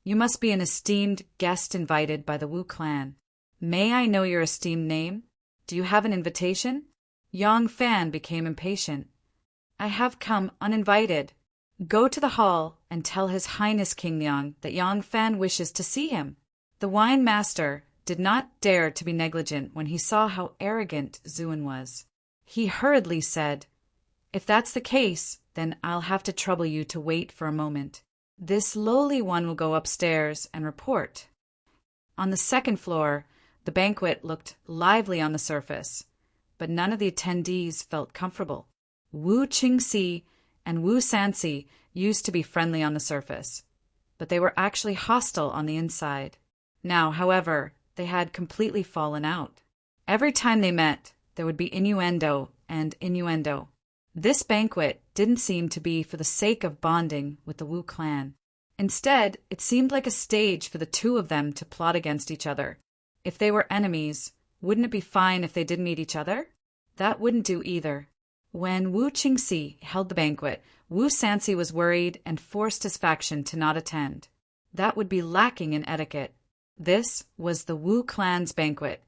you must be an esteemed guest invited by the Wu clan. May I know your esteemed name? Do you have an invitation? Yang Fan became impatient. I have come uninvited. Go to the hall and tell His Highness King Yang that Yang Fan wishes to see him. The wine master did not dare to be negligent when he saw how arrogant Zuan was. He hurriedly said, "If that's the case, then I'll have to trouble you to wait for a moment. This lowly one will go upstairs and report." On the second floor, the banquet looked lively on the surface, but none of the attendees felt comfortable. Wu Qingxi and Wu Sanxi used to be friendly on the surface, but they were actually hostile on the inside. Now, however, they had completely fallen out. Every time they met, there would be innuendo and innuendo. This banquet didn't seem to be for the sake of bonding with the Wu clan. Instead, it seemed like a stage for the two of them to plot against each other. If they were enemies, wouldn't it be fine if they didn't meet each other? That wouldn't do either. When Wu Qingxi held the banquet, Wu Sanxi was worried and forced his faction to not attend. That would be lacking in etiquette. This was the Wu clan's banquet,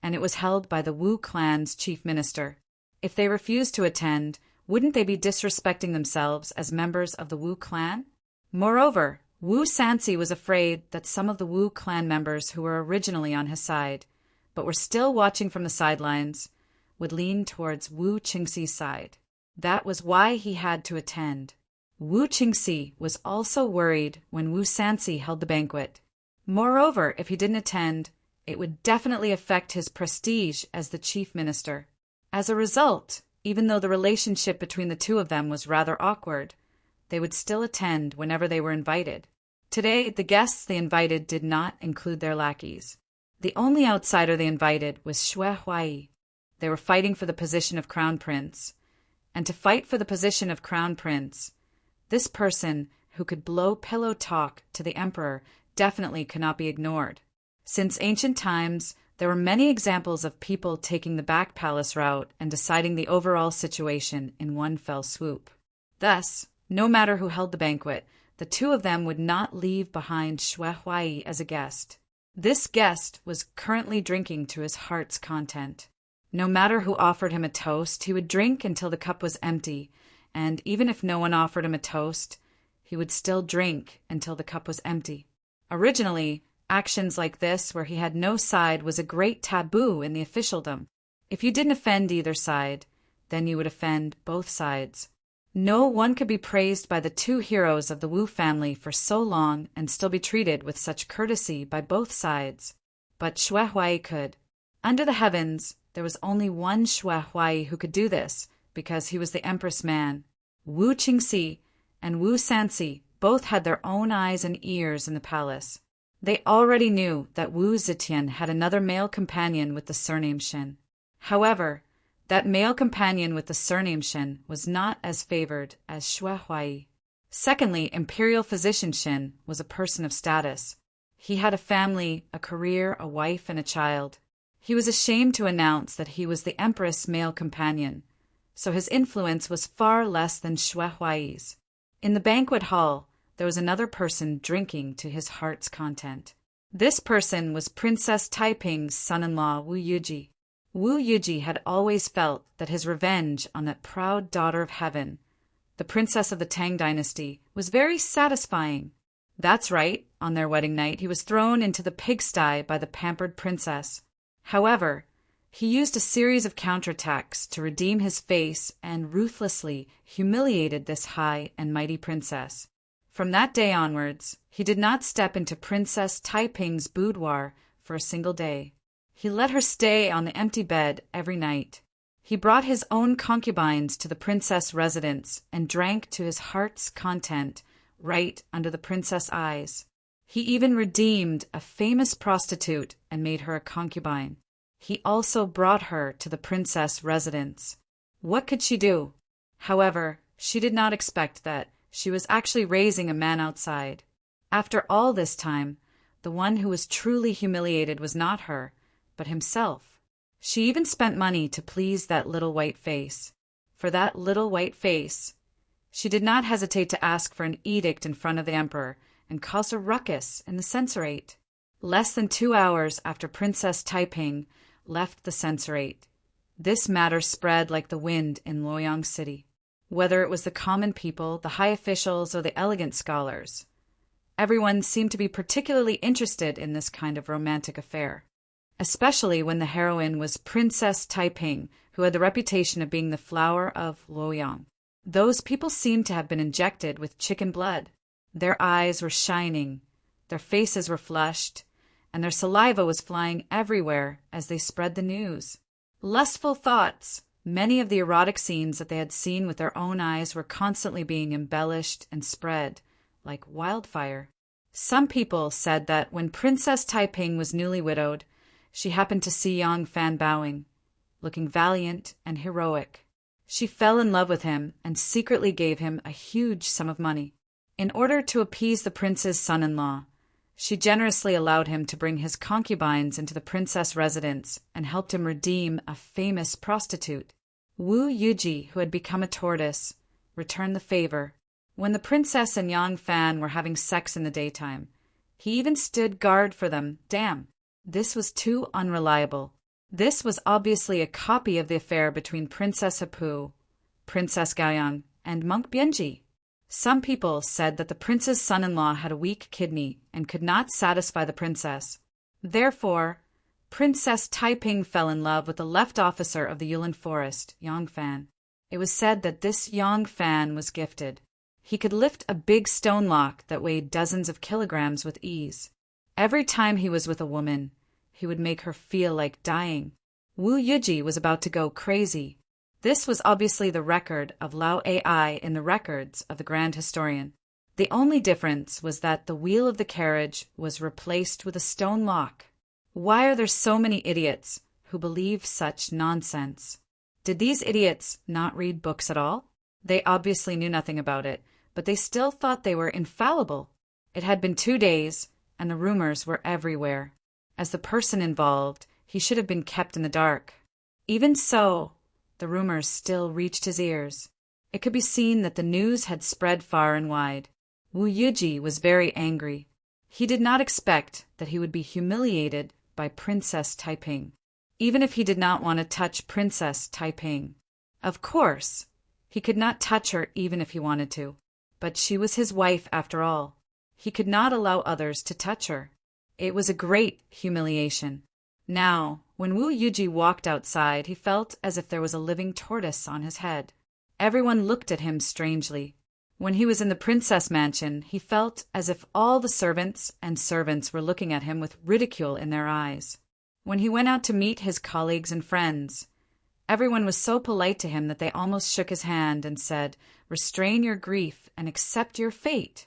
and it was held by the Wu clan's chief minister. If they refused to attend, wouldn't they be disrespecting themselves as members of the Wu clan? Moreover, Wu Sanxi was afraid that some of the Wu clan members who were originally on his side, but were still watching from the sidelines, would lean towards Wu Qingxi's side. That was why he had to attend. Wu Qingxi was also worried when Wu Sanxi held the banquet. Moreover, if he didn't attend, it would definitely affect his prestige as the chief minister. As a result, even though the relationship between the two of them was rather awkward, they would still attend whenever they were invited. Today, the guests they invited did not include their lackeys. The only outsider they invited was Xue Huai. They were fighting for the position of crown prince. And to fight for the position of crown prince, this person who could blow pillow talk to the emperor definitely cannot be ignored. Since ancient times, there were many examples of people taking the back palace route and deciding the overall situation in one fell swoop. Thus, no matter who held the banquet, the two of them would not leave behind Xue Huai as a guest. This guest was currently drinking to his heart's content. No matter who offered him a toast, he would drink until the cup was empty, and even if no one offered him a toast, he would still drink until the cup was empty. Originally, actions like this, where he had no side, was a great taboo in the officialdom. If you didn't offend either side, then you would offend both sides. No one could be praised by the two heroes of the Wu family for so long and still be treated with such courtesy by both sides. But Xue Huai could. Under the heavens, there was only one Xue Huai who could do this, because he was the empress man. Wu Qingxi and Wu Sanxi both had their own eyes and ears in the palace. They already knew that Wu Zetian had another male companion with the surname Shen. However, that male companion with the surname Shen was not as favored as Xue Huai. Secondly, imperial physician Shen was a person of status. He had a family, a career, a wife, and a child. He was ashamed to announce that he was the empress' male companion, so his influence was far less than Xue Huai's. In the banquet hall, there was another person drinking to his heart's content. This person was Princess Taiping's son-in-law, Wu Yuji. Wu Yuji had always felt that his revenge on that proud daughter of heaven, the princess of the Tang dynasty, was very satisfying. That's right, on their wedding night he was thrown into the pigsty by the pampered princess. However, he used a series of counterattacks to redeem his face and ruthlessly humiliated this high and mighty princess. From that day onwards, he did not step into Princess Taiping's boudoir for a single day. He let her stay on the empty bed every night. He brought his own concubines to the princess' residence and drank to his heart's content right under the princess' eyes. He even redeemed a famous prostitute and made her a concubine. He also brought her to the princess' residence. What could she do? However, she did not expect that she was actually raising a man outside. After all this time, the one who was truly humiliated was not her, but himself. She even spent money to please that little white face. For that little white face, She did not hesitate to ask for an edict in front of the emperor and caused a ruckus in the censorate. Less than 2 hours after Princess Taiping left the censorate, this matter spread like the wind in Luoyang City. Whether it was the common people, the high officials, or the elegant scholars, everyone seemed to be particularly interested in this kind of romantic affair, especially when the heroine was Princess Taiping, who had the reputation of being the flower of Luoyang. Those people seemed to have been injected with chicken blood. Their eyes were shining, their faces were flushed, and their saliva was flying everywhere as they spread the news. Lustful thoughts. Many of the erotic scenes that they had seen with their own eyes were constantly being embellished and spread like wildfire. Some people said that when Princess Taiping was newly widowed, she happened to see Yang Fan bowing, looking valiant and heroic. She fell in love with him and secretly gave him a huge sum of money. In order to appease the prince's son-in-law, she generously allowed him to bring his concubines into the princess residence and helped him redeem a famous prostitute. Wu Yuji, who had become a tortoise, returned the favor. When the princess and Yang Fan were having sex in the daytime, he even stood guard for them. Damn, this was too unreliable. This was obviously a copy of the affair between Princess Hapu, Princess Gaoyang, and Monk Bianji. Some people said that the prince's son-in-law had a weak kidney and could not satisfy the princess. Therefore, Princess Taiping fell in love with the left officer of the Yulin Forest, Yang Fan. It was said that this Yang Fan was gifted. He could lift a big stone lock that weighed dozens of kilograms with ease. Every time he was with a woman, he would make her feel like dying. Wu Yuji was about to go crazy. This was obviously the record of Lao Ai in the records of the Grand Historian. The only difference was that the wheel of the carriage was replaced with a stone lock. Why are there so many idiots who believe such nonsense? Did these idiots not read books at all? They obviously knew nothing about it, but they still thought they were infallible. It had been 2 days, and the rumors were everywhere. As the person involved, he should have been kept in the dark. Even so, the rumors still reached his ears. It could be seen that the news had spread far and wide. Wu Yuji was very angry. He did not expect that he would be humiliated by Princess Taiping, even if he did not want to touch Princess Taiping. Of course, he could not touch her even if he wanted to, but she was his wife after all. He could not allow others to touch her. It was a great humiliation. Now, when Wu Yuji walked outside, he felt as if there was a living tortoise on his head. Everyone looked at him strangely. When he was in the princess mansion, he felt as if all the servants were looking at him with ridicule in their eyes. When he went out to meet his colleagues and friends, everyone was so polite to him that they almost shook his hand and said, "Restrain your grief and accept your fate."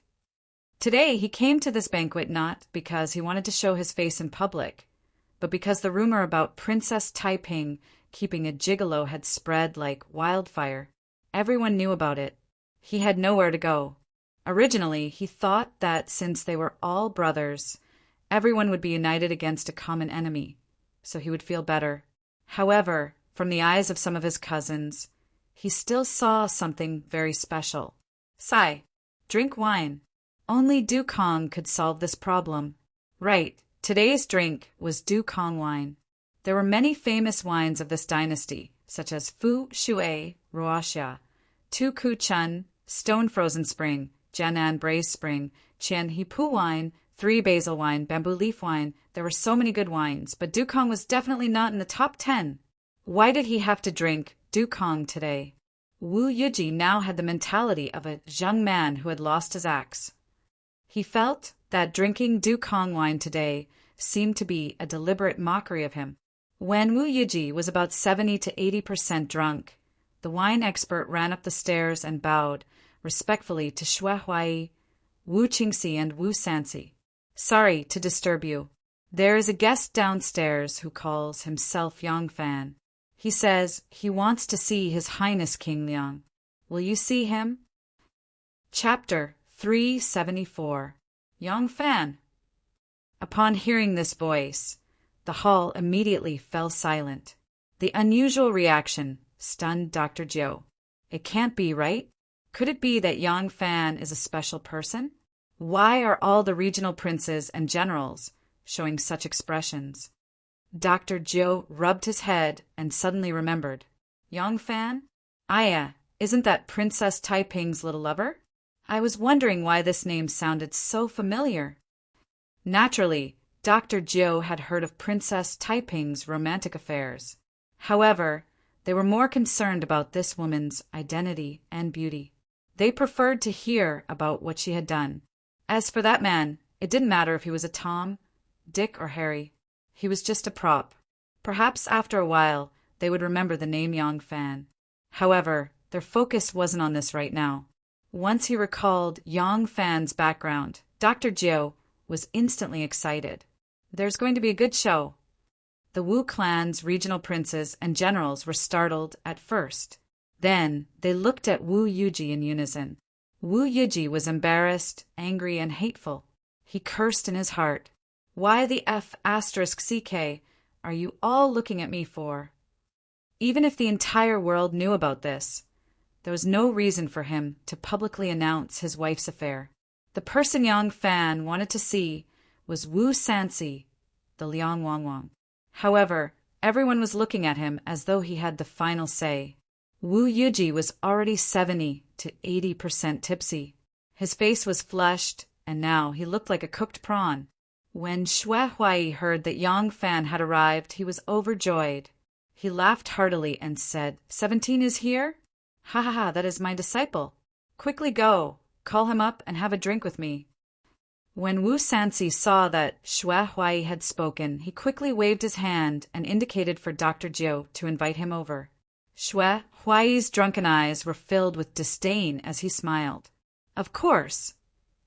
Today he came to this banquet not because he wanted to show his face in public, but because the rumor about Princess Taiping keeping a gigolo had spread like wildfire. Everyone knew about it. He had nowhere to go. Originally, he thought that since they were all brothers, everyone would be united against a common enemy, so he would feel better. However, from the eyes of some of his cousins, he still saw something very special. Sai, drink wine. Only Dukong could solve this problem. Right, today's drink was Dukong wine. There were many famous wines of this dynasty, such as Fu Shui, Ruoxia, Tu Ku Chun, Stone Frozen Spring, Jianan Braised Spring, Qian Hipu wine, Three Basil wine, Bamboo Leaf wine. There were so many good wines, but Dukong was definitely not in the top 10. Why did he have to drink Dukong today? Wu Yuji now had the mentality of a young man who had lost his axe. He felt that drinking Dukong wine today seemed to be a deliberate mockery of him. When Wu Yuji was about 70 to 80% drunk, the wine expert ran up the stairs and bowed respectfully to Xue Huai, Wu Qingxi, and Wu Sanxi. "Sorry to disturb you. There is a guest downstairs who calls himself Yang Fan. He says he wants to see His Highness King Liang. Will you see him?" Chapter 374. Yang Fan. Upon hearing this voice, the hall immediately fell silent. The unusual reaction stunned Dr. Jiu. It can't be, right? Could it be that Yang Fan is a special person? Why are all the regional princes and generals showing such expressions? Dr. Jiu rubbed his head and suddenly remembered. Yang Fan? Aya, isn't that Princess Taiping's little lover? I was wondering why this name sounded so familiar. Naturally, Dr. Jiu had heard of Princess Taiping's romantic affairs. However, they were more concerned about this woman's identity and beauty. They preferred to hear about what she had done. As for that man, it didn't matter if he was a Tom, Dick, or Harry. He was just a prop. Perhaps after a while, they would remember the name Yang Fan. However, their focus wasn't on this right now. Once he recalled Yang Fan's background, Dr. Jiu was instantly excited. There's going to be a good show. The Wu clan's regional princes and generals were startled at first. Then they looked at Wu Yuji in unison. Wu Yuji was embarrassed, angry, and hateful. He cursed in his heart. Why the F***CK are you all looking at me for? Even if the entire world knew about this, there was no reason for him to publicly announce his wife's affair. The person Yang Fan wanted to see was Wu Sansi, the Liang Wangwang. However, everyone was looking at him as though he had the final say. Wu Yuji was already 70 to 80% tipsy. His face was flushed, and now he looked like a cooked prawn. When Xue Huai heard that Yang Fan had arrived, he was overjoyed. He laughed heartily and said, 17 is here? Ha ha ha, that is my disciple. Quickly go, call him up and have a drink with me. When Wu Sansi saw that Xue Huai had spoken, he quickly waved his hand and indicated for Dr. Jiu to invite him over. Xue Huai's drunken eyes were filled with disdain as he smiled. Of course,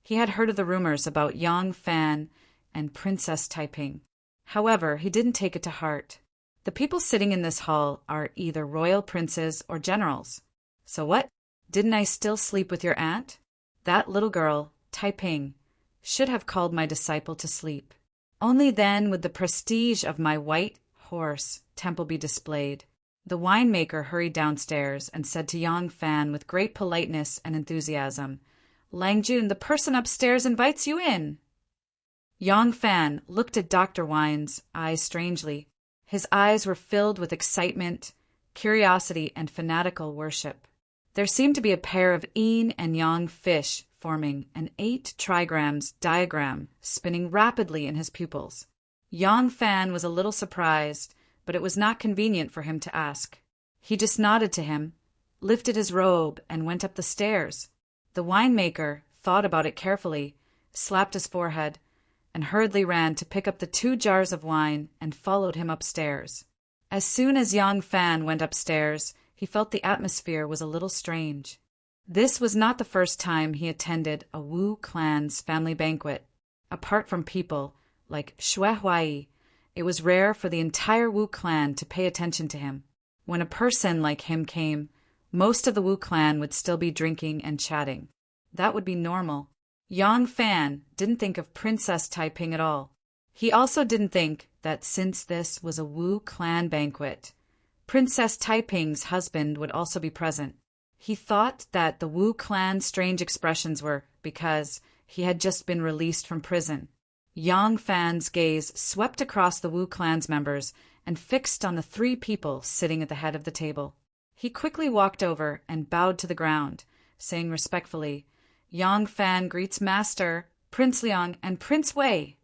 he had heard of the rumors about Yang Fan and Princess Taiping. However, he didn't take it to heart. The people sitting in this hall are either royal princes or generals. So what? Didn't I still sleep with your aunt? That little girl, Taiping, should have called my disciple to sleep. Only then would the prestige of my white horse temple be displayed. The winemaker hurried downstairs and said to Yang Fan with great politeness and enthusiasm, Lang Jun, the person upstairs invites you in. Yang Fan looked at Dr. Wine's eyes strangely. His eyes were filled with excitement, curiosity, and fanatical worship. There seemed to be a pair of yin and yang fish forming an 8 trigrams diagram spinning rapidly in his pupils. Yang Fan was a little surprised, but it was not convenient for him to ask. He just nodded to him, lifted his robe, and went up the stairs. The winemaker thought about it carefully, slapped his forehead, and hurriedly ran to pick up the 2 jars of wine and followed him upstairs. As soon as Yang Fan went upstairs, he felt the atmosphere was a little strange. This was not the first time he attended a Wu clan's family banquet. Apart from people like Xue Huai, it was rare for the entire Wu clan to pay attention to him. When a person like him came, most of the Wu clan would still be drinking and chatting. That would be normal. Yang Fan didn't think of Princess Taiping at all. He also didn't think that since this was a Wu clan banquet, Princess Taiping's husband would also be present. He thought that the Wu clan's strange expressions were because he had just been released from prison. Yang Fan's gaze swept across the Wu clan's members and fixed on the 3 people sitting at the head of the table. He quickly walked over and bowed to the ground, saying respectfully, Yang Fan greets Master, Prince Liang, and Prince Wei.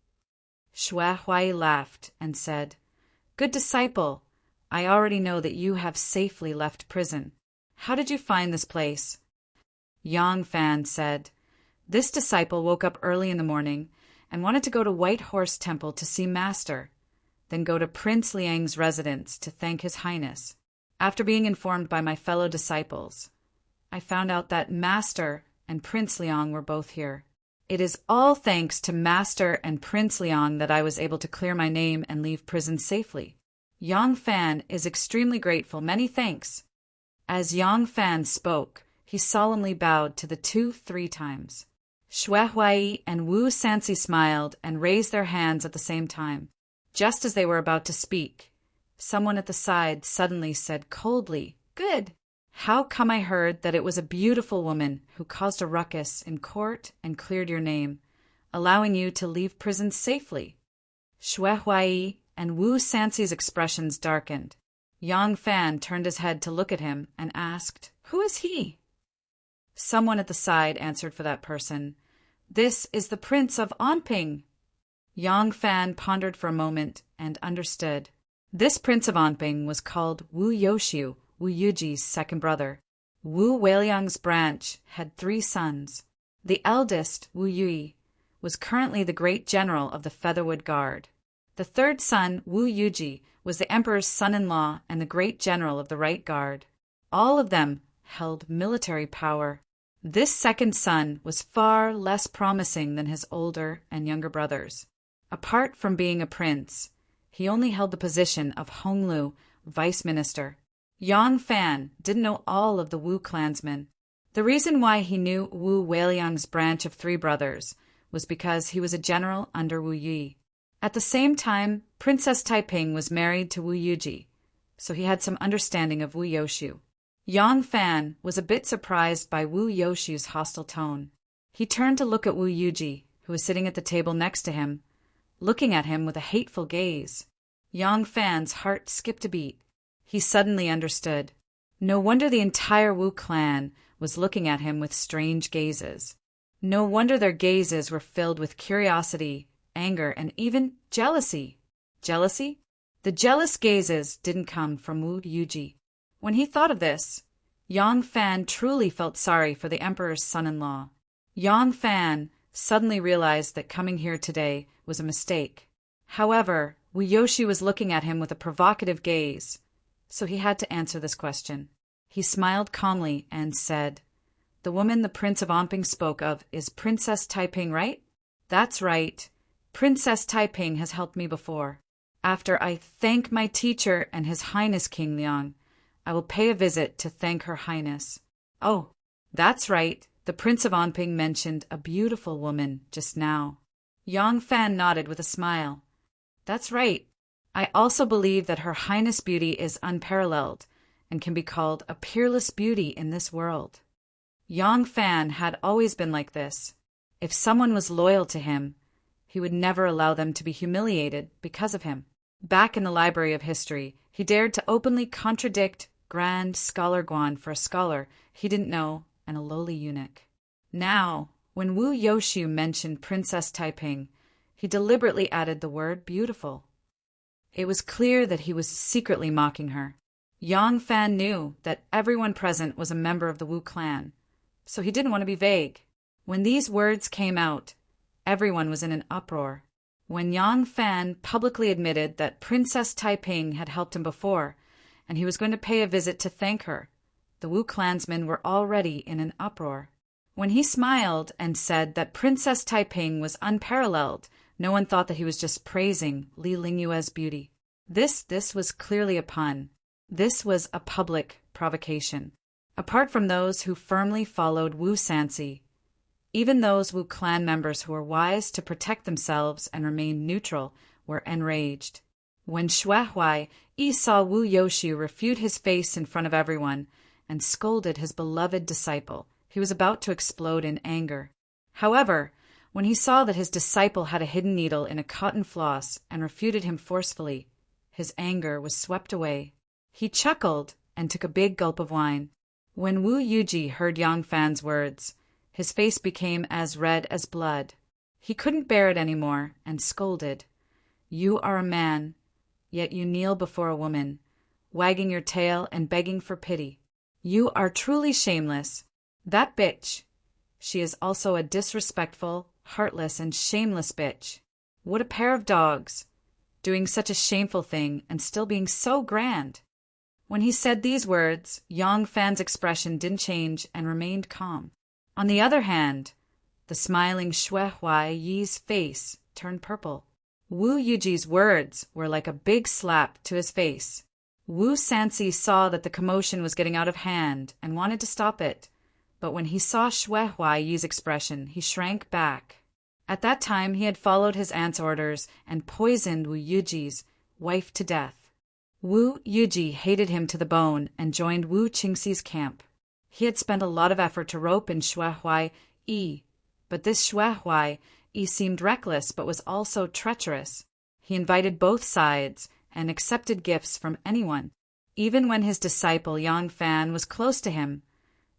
Xue Huai laughed and said, Good disciple, I already know that you have safely left prison. How did you find this place? Yang Fan said, This disciple woke up early in the morning and wanted to go to White Horse Temple to see Master, then go to Prince Liang's residence to thank His Highness. After being informed by my fellow disciples, I found out that Master and Prince Liang were both here. It is all thanks to Master and Prince Liang that I was able to clear my name and leave prison safely. Yang Fan is extremely grateful. Many thanks. As Yang Fan spoke, he solemnly bowed to the 2 3 times. Xue Huai and Wu Sansi smiled and raised their hands at the same time. Just as they were about to speak, someone at the side suddenly said coldly, Good. How come I heard that it was a beautiful woman who caused a ruckus in court and cleared your name, allowing you to leave prison safely?" Xue Huai and Wu Sanxi's expressions darkened. Yang Fan turned his head to look at him and asked, "Who is he?" Someone at the side answered for that person. "This is the Prince of Anping." Yang Fan pondered for a moment and understood. This Prince of Anping was called Wu Yoxiu, Wu Yuji's second brother. Wu Weiliang's branch had 3 sons. The eldest, Wu Yui, was currently the great general of the Featherwood Guard. The third son, Wu Yuji, was the emperor's son-in-law and the great general of the Right Guard. All of them held military power. This second son was far less promising than his older and younger brothers. Apart from being a prince, he only held the position of Honglu, vice minister. Yang Fan didn't know all of the Wu clansmen. The reason why he knew Wu Weiliang's branch of 3 brothers was because he was a general under Wu Yi. At the same time, Princess Taiping was married to Wu Yuji, so he had some understanding of Wu Yoxiu. Yang Fan was a bit surprised by Wu Yoxiu's hostile tone. He turned to look at Wu Yuji, who was sitting at the table next to him, looking at him with a hateful gaze. Yang Fan's heart skipped a beat. He suddenly understood. No wonder the entire Wu clan was looking at him with strange gazes. No wonder their gazes were filled with curiosity, anger, and even jealousy. Jealousy? The jealous gazes didn't come from Wu Yuji. When he thought of this, Yang Fan truly felt sorry for the emperor's son-in-law. Yang Fan suddenly realized that coming here today was a mistake. However, Wu Yoshi was looking at him with a provocative gaze, so he had to answer this question. He smiled calmly and said, "The woman the Prince of Anping spoke of is Princess Taiping, right?" "That's right. Princess Taiping has helped me before. After I thank my teacher and His Highness King Liang, I will pay a visit to thank Her Highness." "Oh, that's right. The Prince of Anping mentioned a beautiful woman just now." Yang Fan nodded with a smile. "That's right. I also believe that Her Highness' beauty is unparalleled and can be called a peerless beauty in this world." Yang Fan had always been like this. If someone was loyal to him, he would never allow them to be humiliated because of him. Back in the Library of History, he dared to openly contradict Grand Scholar Guan for a scholar he didn't know and a lowly eunuch. Now, when Wu Yoxiu mentioned Princess Taiping, he deliberately added the word beautiful. It was clear that he was secretly mocking her. Yang Fan knew that everyone present was a member of the Wu clan, so he didn't want to be vague. When these words came out, everyone was in an uproar. When Yang Fan publicly admitted that Princess Taiping had helped him before, and he was going to pay a visit to thank her, the Wu clansmen were already in an uproar. When he smiled and said that Princess Taiping was unparalleled, no one thought that he was just praising Li Lingyue's beauty. This was clearly a pun. This was a public provocation. Apart from those who firmly followed Wu Sanxi, even those Wu clan members who were wise to protect themselves and remain neutral were enraged. When Xue Huai saw Wu Yoxiu refute his face in front of everyone and scolded his beloved disciple, he was about to explode in anger. However, when he saw that his disciple had a hidden needle in a cotton floss and refuted him forcefully, his anger was swept away. He chuckled and took a big gulp of wine. When Wu Yuji heard Yang Fan's words, his face became as red as blood. He couldn't bear it anymore and scolded, "You are a man, yet you kneel before a woman, wagging your tail and begging for pity. You are truly shameless. That bitch. She is also a disrespectful, heartless, and shameless bitch. What a pair of dogs, doing such a shameful thing and still being so grand." When he said these words, Yang Fan's expression didn't change and remained calm. On the other hand, the smiling Xue Huai's face turned purple. Wu Yuji's words were like a big slap to his face. Wu Sanxi saw that the commotion was getting out of hand and wanted to stop it, but when he saw Xue Huai's expression, he shrank back. At that time, he had followed his aunt's orders and poisoned Wu Yuji's wife to death. Wu Yuji hated him to the bone and joined Wu Qingxi's camp. He had spent a lot of effort to rope in Xue Huai-yi, but this Xue Huai-yi seemed reckless but was also treacherous. He invited both sides and accepted gifts from anyone. Even when his disciple Yang Fan was close to him,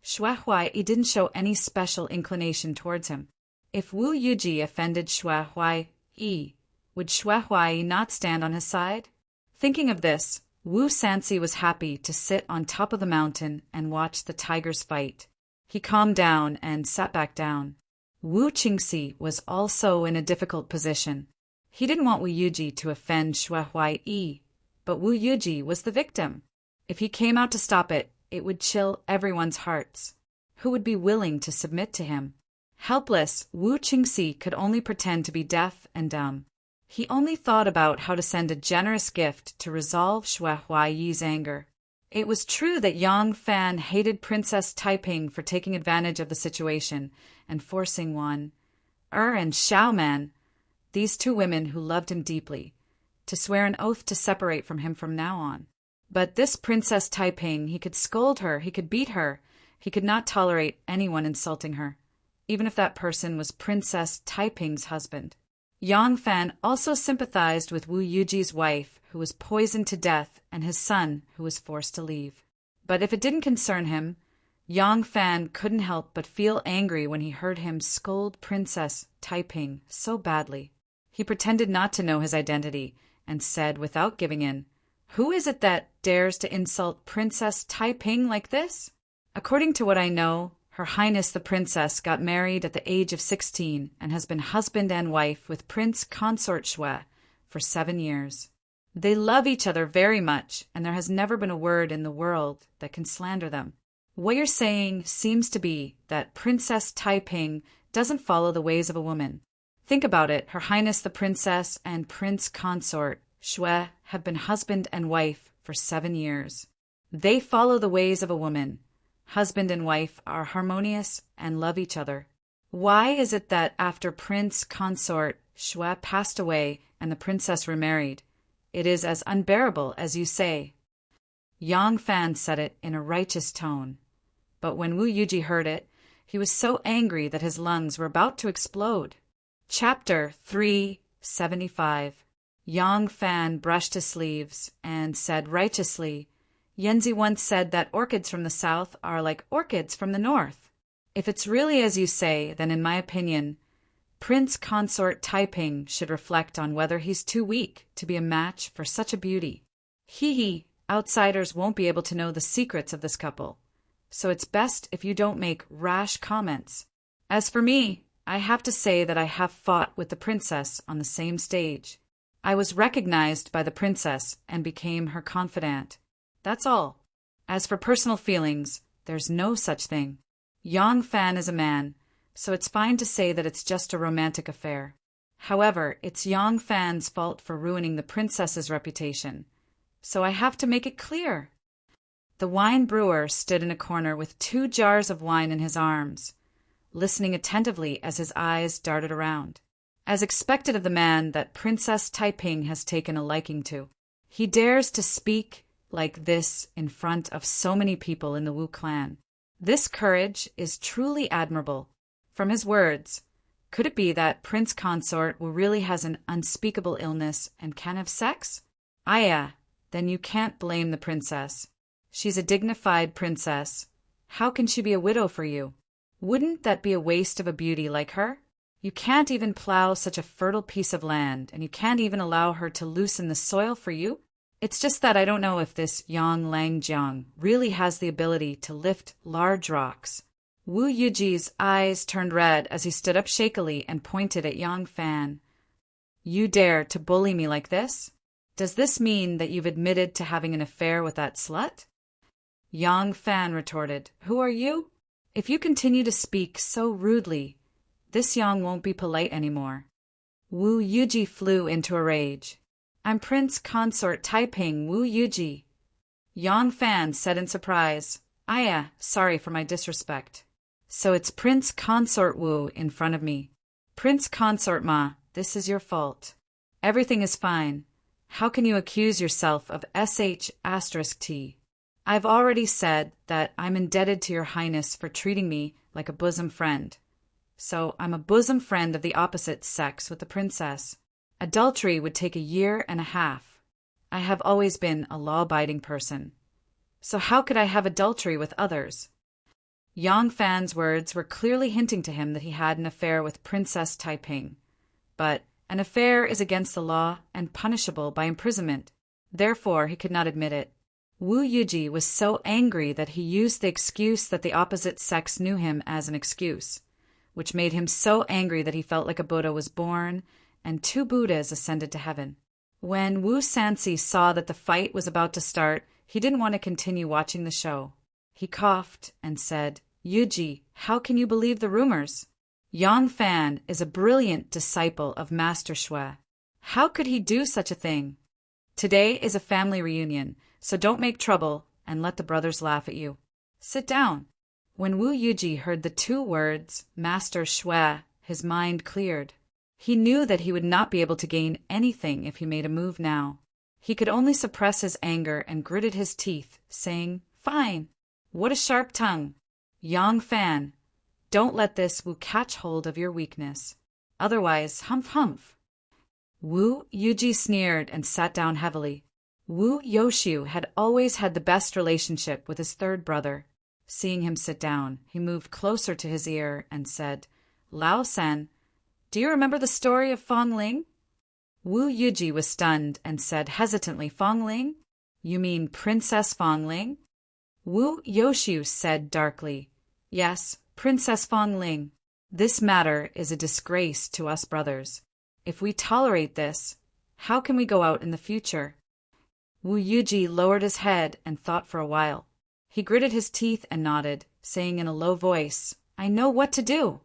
Xue Huai-yi didn't show any special inclination towards him. If Wu Yuji offended Xue Huai-yi, would Xue Huai-yi not stand on his side? Thinking of this, Wu Sanxi was happy to sit on top of the mountain and watch the tigers fight. He calmed down and sat back down. Wu Qingxi was also in a difficult position. He didn't want Wu Yuji to offend Xue Huai-yi, but Wu Yuji was the victim. If he came out to stop it, it would chill everyone's hearts. Who would be willing to submit to him? Helpless, Wu Qingxi could only pretend to be deaf and dumb. He only thought about how to send a generous gift to resolve Xue Huai-yi's anger. It was true that Yang Fan hated Princess Taiping for taking advantage of the situation and forcing Wan and Xiaoman, these two women who loved him deeply, to swear an oath to separate from him from now on. But this Princess Taiping, he could scold her, he could beat her, he could not tolerate anyone insulting her, even if that person was Princess Taiping's husband. Yang Fan also sympathized with Wu Yuji's wife, who was poisoned to death, and his son, who was forced to leave. But if it didn't concern him, Yang Fan couldn't help but feel angry when he heard him scold Princess Taiping so badly. He pretended not to know his identity and said, without giving in, "Who is it that dares to insult Princess Taiping like this?" According to what I know, Her Highness the Princess got married at the age of 16 and has been husband and wife with Prince Consort Xue for 7 years. They love each other very much, and there has never been a word in the world that can slander them. What you're saying seems to be that Princess Taiping doesn't follow the ways of a woman. Think about it. Her Highness the Princess and Prince Consort Xue have been husband and wife for 7 years. They follow the ways of a woman. Husband and wife are harmonious and love each other. Why is it that after Prince Consort Xue passed away and the princess remarried, it is as unbearable as you say? Yang Fan said it in a righteous tone, but when Wu Yuji heard it, he was so angry that his lungs were about to explode. Chapter 375. Yang Fan brushed his sleeves and said righteously, "Yanzi once said that orchids from the south are like orchids from the north. If it's really as you say, then in my opinion, Prince Consort Taiping should reflect on whether he's too weak to be a match for such a beauty. Hee, outsiders won't be able to know the secrets of this couple, so it's best if you don't make rash comments. As for me, I have to say that I have fought with the princess on the same stage. I was recognized by the princess and became her confidant. That's all. As for personal feelings, there's no such thing. Yang Fan is a man, so it's fine to say that it's just a romantic affair. However, it's Yang Fan's fault for ruining the princess's reputation, so I have to make it clear." The wine brewer stood in a corner with 2 jars of wine in his arms, listening attentively as his eyes darted around. As expected of the man that Princess Taiping has taken a liking to, he dares to speak like this in front of so many people in the Wu clan. This courage is truly admirable. From his words, could it be that Prince Consort really has an unspeakable illness and can't have sex? Then you can't blame the princess. She's a dignified princess. How can she be a widow for you? Wouldn't that be a waste of a beauty like her? You can't even plow such a fertile piece of land, and you can't even allow her to loosen the soil for you? It's just that I don't know if this Yang Langjiang really has the ability to lift large rocks. Wu Yuji's eyes turned red as he stood up shakily and pointed at Yang Fan. "You dare to bully me like this? Does this mean that you've admitted to having an affair with that slut?" Yang Fan retorted, "Who are you? If you continue to speak so rudely, this Yang won't be polite anymore." Wu Yuji flew into a rage. "I'm Prince Consort Taiping Wu Yuji." Yang Fan said in surprise, "Sorry for my disrespect. So it's Prince Consort Wu in front of me. Prince Consort Ma, this is your fault. Everything is fine. How can you accuse yourself of sh*t? I've already said that I'm indebted to your highness for treating me like a bosom friend. So I'm a bosom friend of the opposite sex with the princess. Adultery would take 1.5 years. I have always been a law-abiding person. So how could I have adultery with others? Yang Fan's words were clearly hinting to him that he had an affair with Princess Taiping. But an affair is against the law and punishable by imprisonment. Therefore, he could not admit it. Wu Yuji was so angry that he used the excuse that the opposite sex knew him as an excuse, which made him so angry that he felt like a Buddha was born and 2 Buddhas ascended to heaven. When Wu Sanxi saw that the fight was about to start, he didn't want to continue watching the show. He coughed and said, "Yuji, how can you believe the rumors? Yang Fan is a brilliant disciple of Master Shui. How could he do such a thing? Today is a family reunion, so don't make trouble and let the brothers laugh at you. Sit down." When Wu Yuji heard the 2 words, Master Shui, his mind cleared. He knew that he would not be able to gain anything if he made a move now. He could only suppress his anger and gritted his teeth, saying, "Fine. What a sharp tongue. Yang Fan, don't let this Wu catch hold of your weakness. Otherwise, humph humph." Wu Yuji sneered and sat down heavily. Wu Yoshu had always had the best relationship with his 3rd brother. Seeing him sit down, he moved closer to his ear and said, "Lao San, do you remember the story of Fong Ling?" Wu Yuji was stunned and said hesitantly, "Fong Ling? You mean Princess Fong Ling?" Wu Yoshu said darkly, "Yes, Princess Fong Ling. This matter is a disgrace to us brothers. If we tolerate this, how can we go out in the future?" Wu Yuji lowered his head and thought for a while. He gritted his teeth and nodded, saying in a low voice, "I know what to do."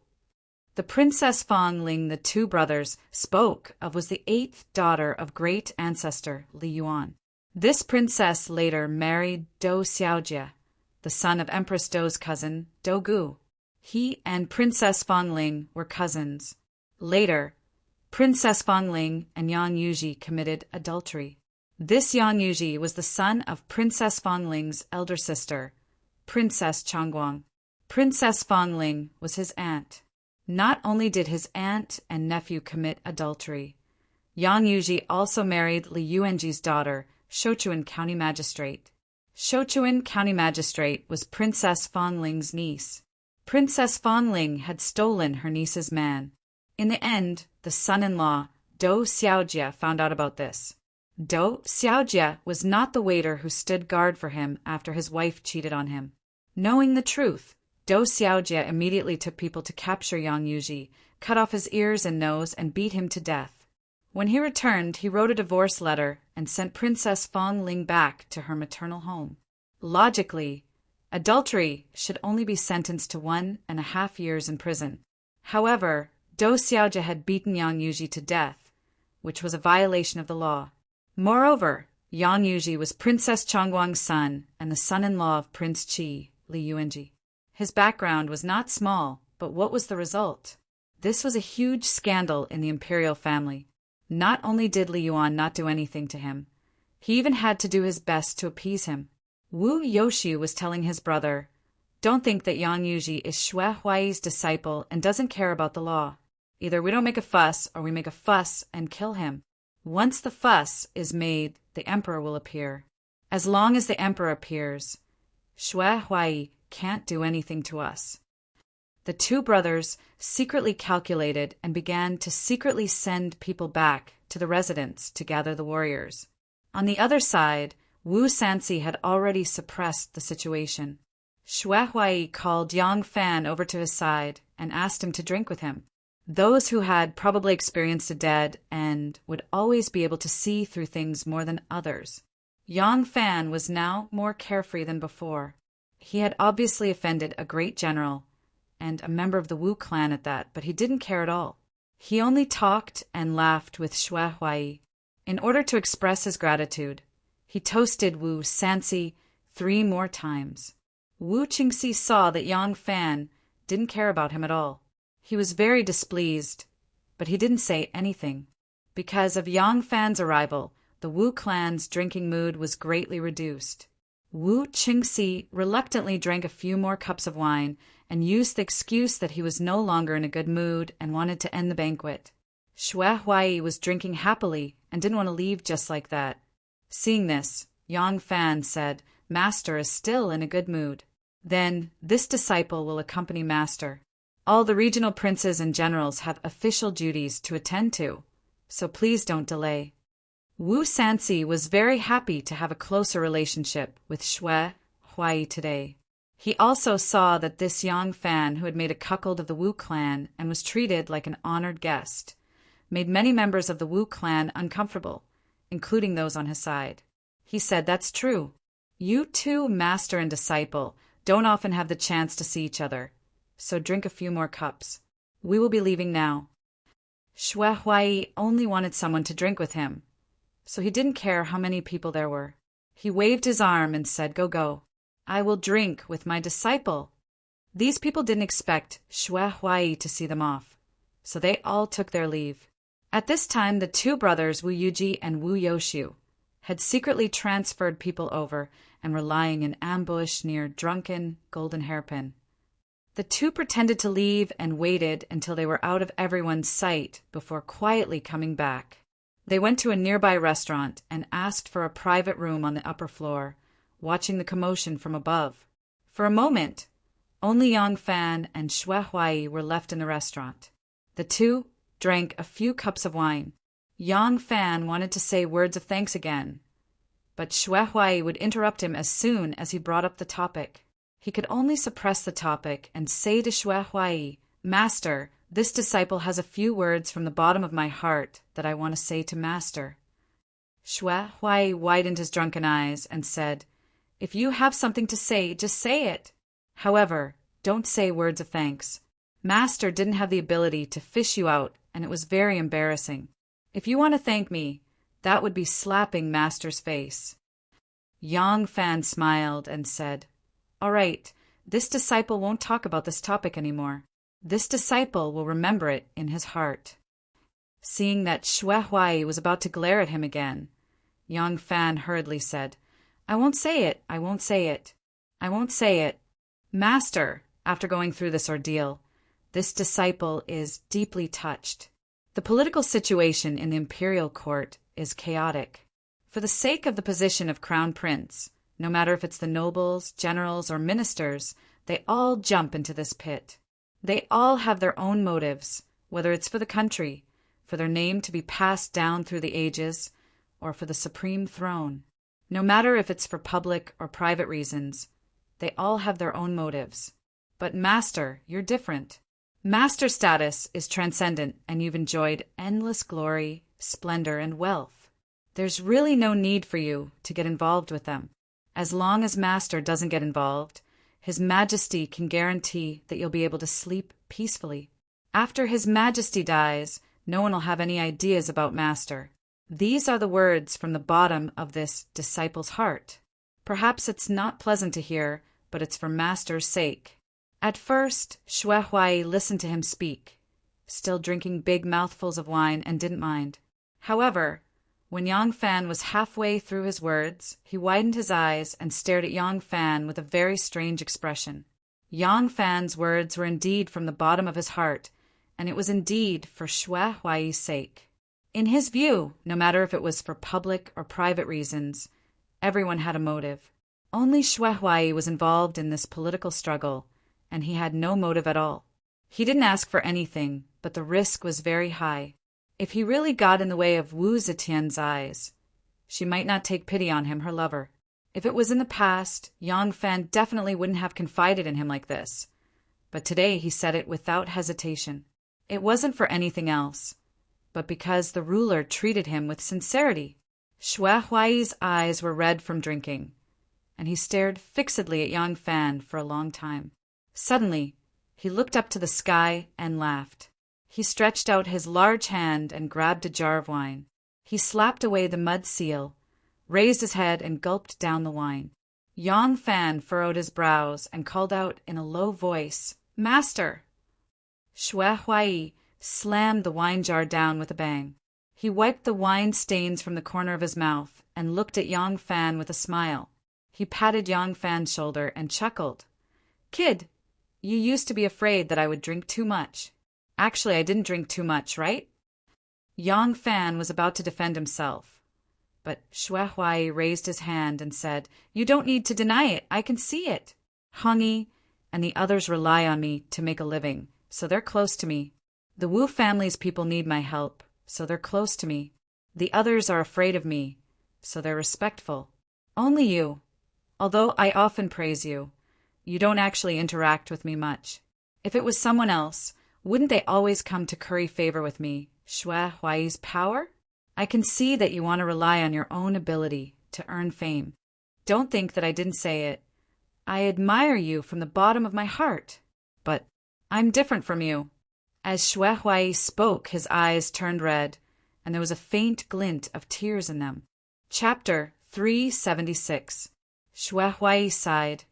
The Princess Fong Ling the 2 brothers spoke of was the 8th daughter of great ancestor Li Yuan. This princess later married Dou Xiaojie, the son of Empress Dou's cousin, Dou Gu. He and Princess Fong Ling were cousins. Later, Princess Fong Ling and Yang Yuji committed adultery. This Yang Yuji was the son of Princess Fong Ling's elder sister, Princess Changguang. Princess Fong Ling was his aunt. Not only did his aunt and nephew commit adultery, Yang Yuji also married Li Yuanji's daughter, Shouchuan County Magistrate. Shouchuan County Magistrate was Princess Fong Ling's niece. Princess Fong Ling had stolen her niece's man. In the end, the son-in-law, Dou Xiaojie, found out about this. Dou Xiaojie was not the waiter who stood guard for him after his wife cheated on him. Knowing the truth, Dou Xiaojie immediately took people to capture Yang Yuji, cut off his ears and nose, and beat him to death. When he returned, he wrote a divorce letter and sent Princess Fong Ling back to her maternal home. Logically, adultery should only be sentenced to 1.5 years in prison. However, Dou Xiaojie had beaten Yang Yuji to death, which was a violation of the law. Moreover, Yang Yuji was Princess Changguang's son and the son-in-law of Prince Qi, Li Yuanji. His background was not small, but what was the result? This was a huge scandal in the imperial family. Not only did Li Yuan not do anything to him, he even had to do his best to appease him. Wu Yoshu was telling his brother, "Don't think that Yang Yuji is Shui Huai's disciple and doesn't care about the law. Either we don't make a fuss or we make a fuss and kill him. Once the fuss is made, the emperor will appear. As long as the emperor appears, Shui Huai can't do anything to us." The 2 brothers secretly calculated and began to secretly send people back to the residence to gather the warriors. On the other side, Wu Sanxi had already suppressed the situation. Shui Huai called Yang Fan over to his side and asked him to drink with him. Those who had probably experienced the dead and would always be able to see through things more than others. Yang Fan was now more carefree than before. He had obviously offended a great general, and a member of the Wu clan at that, but he didn't care at all. He only talked and laughed with Shui Huai. In order to express his gratitude, he toasted Wu Sanxi 3 more times. Wu Qingxi saw that Yang Fan didn't care about him at all. He was very displeased, but he didn't say anything. Because of Yang Fan's arrival, the Wu clan's drinking mood was greatly reduced. Wu Qingxi reluctantly drank a few more cups of wine and used the excuse that he was no longer in a good mood and wanted to end the banquet. Xue Huai was drinking happily and didn't want to leave just like that. Seeing this, Yang Fan said, "Master is still in a good mood. Then this disciple will accompany Master. All the regional princes and generals have official duties to attend to, so please don't delay." Wu Sanxi was very happy to have a closer relationship with Xue Huai today. He also saw that this Yang Fan, who had made a cuckold of the Wu clan and was treated like an honored guest, made many members of the Wu clan uncomfortable, including those on his side. He said, "That's true. You two, master and disciple, don't often have the chance to see each other, so drink a few more cups. We will be leaving now." Xue Huai only wanted someone to drink with him, so he didn't care how many people there were. He waved his arm and said, "Go, go. I will drink with my disciple." These people didn't expect Xue Huai to see them off, so they all took their leave. At this time, the two brothers, Wu Yuji and Wu Yoxiu, had secretly transferred people over and were lying in ambush near drunken Golden Hairpin. The two pretended to leave and waited until they were out of everyone's sight before quietly coming back. They went to a nearby restaurant and asked for a private room on the upper floor, watching the commotion from above. For a moment, only Yang Fan and Xue Huai were left in the restaurant. The two drank a few cups of wine. Yang Fan wanted to say words of thanks again, but Xue Huai would interrupt him as soon as he brought up the topic. He could only suppress the topic and say to Xue Huai, "Master, this disciple has a few words from the bottom of my heart that I want to say to Master." Xue Huai widened his drunken eyes and said, "If you have something to say, just say it. However, don't say words of thanks. Master didn't have the ability to fish you out, and it was very embarrassing. If you want to thank me, that would be slapping Master's face." Yang Fan smiled and said, "All right, this disciple won't talk about this topic anymore. This disciple will remember it in his heart." Seeing that Xue Huai was about to glare at him again, Yang Fan hurriedly said, "I won't say it, I won't say it. I won't say it. Master, after going through this ordeal, this disciple is deeply touched. The political situation in the imperial court is chaotic. For the sake of the position of crown prince, no matter if it's the nobles, generals, or ministers, they all jump into this pit. They all have their own motives, whether it's for the country, for their name to be passed down through the ages, or for the supreme throne. No matter if it's for public or private reasons, they all have their own motives. But Master, you're different. Master status is transcendent, and you've enjoyed endless glory, splendor, and wealth. There's really no need for you to get involved with them. As long as Master doesn't get involved, His Majesty can guarantee that you'll be able to sleep peacefully. After His Majesty dies, no one will have any ideas about Master. These are the words from the bottom of this disciple's heart. Perhaps it's not pleasant to hear, but it's for Master's sake." At first, Xue Huai listened to him speak, still drinking big mouthfuls of wine, and didn't mind. However, when Yang Fan was halfway through his words, he widened his eyes and stared at Yang Fan with a very strange expression. Yang Fan's words were indeed from the bottom of his heart, and it was indeed for Xue Huai's sake. In his view, no matter if it was for public or private reasons, everyone had a motive. Only Xue Huai was involved in this political struggle, and he had no motive at all. He didn't ask for anything, but the risk was very high. If he really got in the way of Wu Zetian's eyes, she might not take pity on him, her lover. If it was in the past, Yang Fan definitely wouldn't have confided in him like this. But today he said it without hesitation. It wasn't for anything else, but because the ruler treated him with sincerity. Xue Huai's eyes were red from drinking, and he stared fixedly at Yang Fan for a long time. Suddenly, he looked up to the sky and laughed. He stretched out his large hand and grabbed a jar of wine. He slapped away the mud seal, raised his head, and gulped down the wine. Yang Fan furrowed his brows and called out in a low voice, "Master!" Xue Huai slammed the wine jar down with a bang. He wiped the wine stains from the corner of his mouth and looked at Yang Fan with a smile. He patted Yang Fan's shoulder and chuckled. Kid, you used to be afraid that I would drink too much. Actually, I didn't drink too much, right? Yang Fan was about to defend himself, but Xue Huai raised his hand and said, You don't need to deny it. I can see it. Hongyi and the others rely on me to make a living, so they're close to me. The Wu family's people need my help, so they're close to me. The others are afraid of me, so they're respectful. Only you, although I often praise you, you don't actually interact with me much. If it was someone else, wouldn't they always come to curry favor with me, Xue Huai's power? I can see that you want to rely on your own ability to earn fame. Don't think that I didn't say it. I admire you from the bottom of my heart. But I'm different from you. As Xue Huai spoke, his eyes turned red, and there was a faint glint of tears in them. Chapter 376. Xue Huai sighed.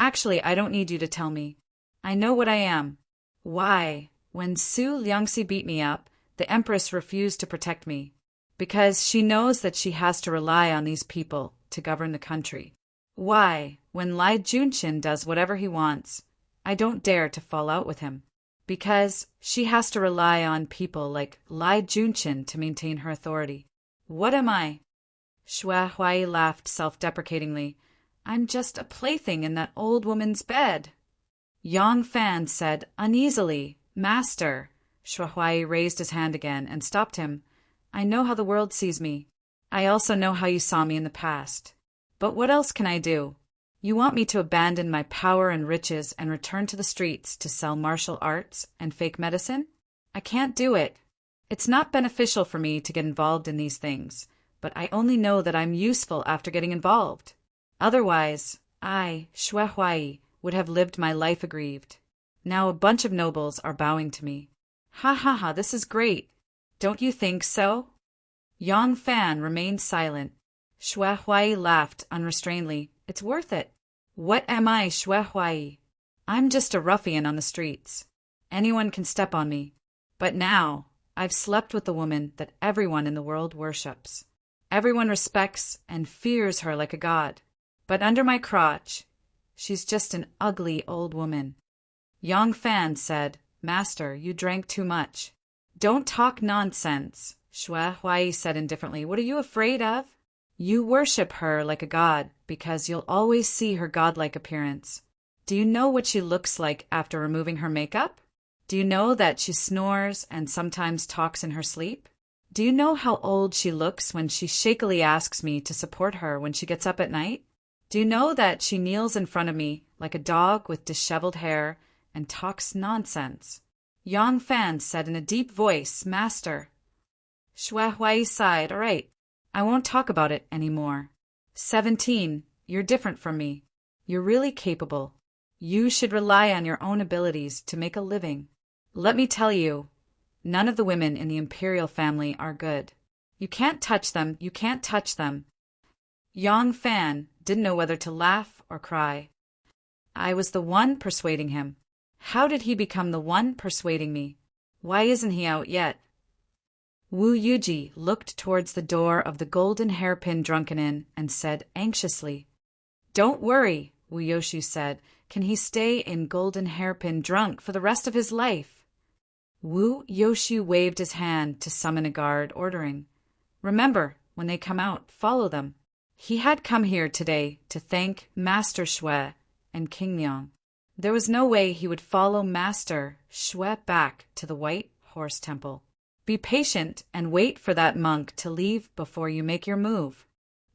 Actually, I don't need you to tell me. I know what I am. Why, when Su Liangxi beat me up, the Empress refused to protect me, because she knows that she has to rely on these people to govern the country. Why, when Lai Junqin does whatever he wants, I don't dare to fall out with him, because she has to rely on people like Lai Junqin to maintain her authority. What am I? Xue Huai laughed self-deprecatingly. I'm just a plaything in that old woman's bed. Yang Fan said uneasily, Master. Xue Huai raised his hand again and stopped him. I know how the world sees me. I also know how you saw me in the past. But what else can I do? You want me to abandon my power and riches and return to the streets to sell martial arts and fake medicine? I can't do it. It's not beneficial for me to get involved in these things, but I only know that I'm useful after getting involved. Otherwise, I, Xue Huai, would have lived my life aggrieved. Now a bunch of nobles are bowing to me. Ha ha ha, this is great. Don't you think so? Yang Fan remained silent. Xue Huai laughed unrestrainedly. It's worth it. What am I, Xue Huai? I'm just a ruffian on the streets. Anyone can step on me. But now, I've slept with the woman that everyone in the world worships. Everyone respects and fears her like a god. But under my crotch, she's just an ugly old woman. Yang Fan said, Master, you drank too much. Don't talk nonsense, Xue Huai said indifferently. What are you afraid of? You worship her like a god because you'll always see her godlike appearance. Do you know what she looks like after removing her makeup? Do you know that she snores and sometimes talks in her sleep? Do you know how old she looks when she shakily asks me to support her when she gets up at night? Do you know that she kneels in front of me like a dog with disheveled hair and talks nonsense? Yang Fan said in a deep voice, Master. Xue Huai sighed. All right, I won't talk about it anymore. 17. You're different from me. You're really capable. You should rely on your own abilities to make a living. Let me tell you, none of the women in the imperial family are good. You can't touch them. You can't touch them. Yang Fan didn't know whether to laugh or cry. I was the one persuading him. How did he become the one persuading me? Why isn't he out yet? Wu Yuji looked towards the door of the Golden Hairpin Drunken Inn and said anxiously, Don't worry, Wu Yoshu said. Can he stay in Golden Hairpin drunk for the rest of his life? Wu Yoshu waved his hand to summon a guard, ordering, Remember, when they come out, follow them. He had come here today to thank Master Xue and King Liang. There was no way he would follow Master Xue back to the White Horse Temple. Be patient and wait for that monk to leave before you make your move.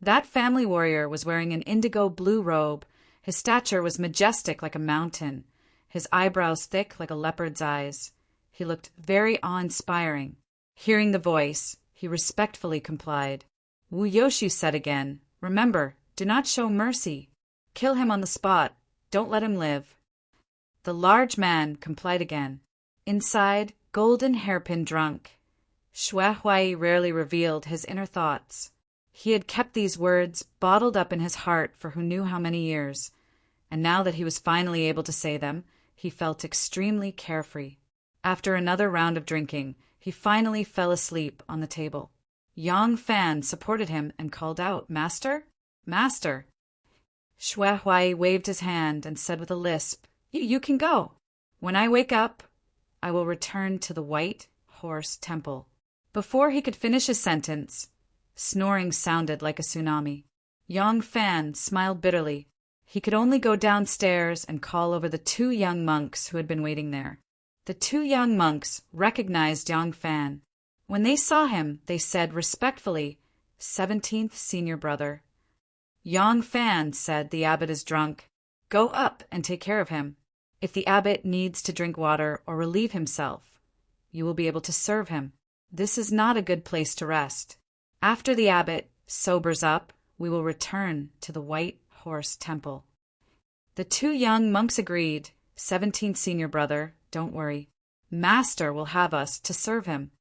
That family warrior was wearing an indigo blue robe. His stature was majestic like a mountain, his eyebrows thick like a leopard's eyes. He looked very awe-inspiring. Hearing the voice, he respectfully complied. Wu Yoshu said again, Remember, do not show mercy. Kill him on the spot. Don't let him live. The large man complied again. Inside, Golden Hairpin drunk. Xue Huai rarely revealed his inner thoughts. He had kept these words bottled up in his heart for who knew how many years, and now that he was finally able to say them, he felt extremely carefree. After another round of drinking, He finally fell asleep on the table. Yang Fan supported him and called out, "Master? Master!" Shui Huai waved his hand and said with a lisp, You can go. When I wake up, I will return to the White Horse Temple." Before he could finish his sentence, snoring sounded like a tsunami. Yang Fan smiled bitterly. He could only go downstairs and call over the 2 young monks who had been waiting there. The 2 young monks recognized Yang Fan. When they saw him, they said respectfully, "17th senior brother." Yang Fan said, "The abbot is drunk. Go up and take care of him. If the abbot needs to drink water or relieve himself, you will be able to serve him. This is not a good place to rest. After the abbot sobers up, we will return to the White Horse Temple." The 2 young monks agreed. 17th senior brother, don't worry. Master will have us to serve him.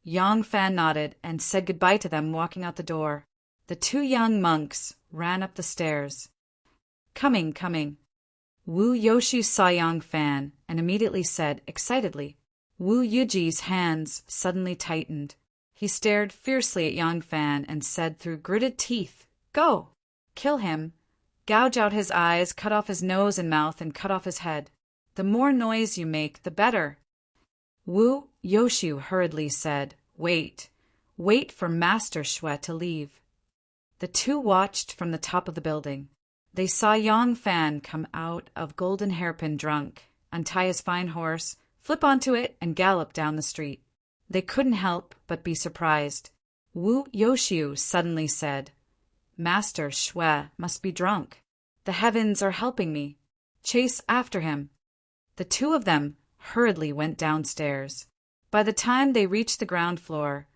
Yang Fan nodded and said goodbye to them, walking out the door. The 2 young monks ran up the stairs. Coming. Wu Yoshu saw Yang Fan and immediately said excitedly. Wu Yuji's hands suddenly tightened. He stared fiercely at Yang Fan and said through gritted teeth, "Go! Kill him. Gouge out his eyes, cut off his nose and mouth, and cut off his head. The more noise you make, the better." Wu Yoshu hurriedly said, Wait for Master Shui to leave." The 2 watched from the top of the building. They saw Yang Fan come out of Golden Hairpin drunk, untie his fine horse, flip onto it, and gallop down the street. They couldn't help but be surprised. Wu Yoshu suddenly said, "Master Shui must be drunk. The heavens are helping me. Chase after him." The 2 of them hurriedly went downstairs. By the time they reached the ground floor,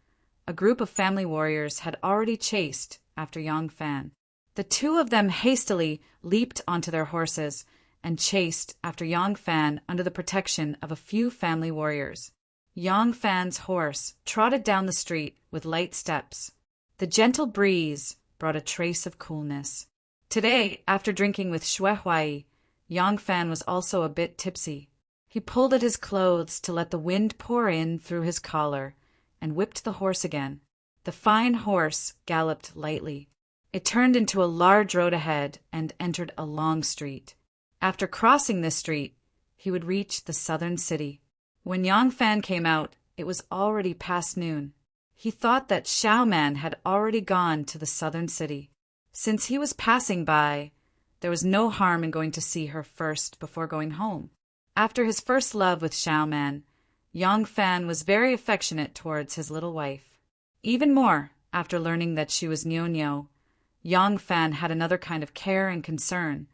a group of family warriors had already chased after Yang Fan. The 2 of them hastily leaped onto their horses and chased after Yang Fan under the protection of a few family warriors. Yang Fan's horse trotted down the street with light steps. The gentle breeze brought a trace of coolness. Today, after drinking with Shui Huai, Yang Fan was also a bit tipsy. He pulled at his clothes to let the wind pour in through his collar and whipped the horse again. The fine horse galloped lightly. It turned into a large road ahead and entered a long street. After crossing this street, he would reach the southern city. When Yang Fan came out, it was already past noon. He thought that Xiaoman had already gone to the southern city. Since he was passing by, there was no harm in going to see her first before going home. After his first love with Xiaoman, Yang Fan was very affectionate towards his little wife. Even more, after learning that she was Niu, Yang Fan had another kind of care and concern,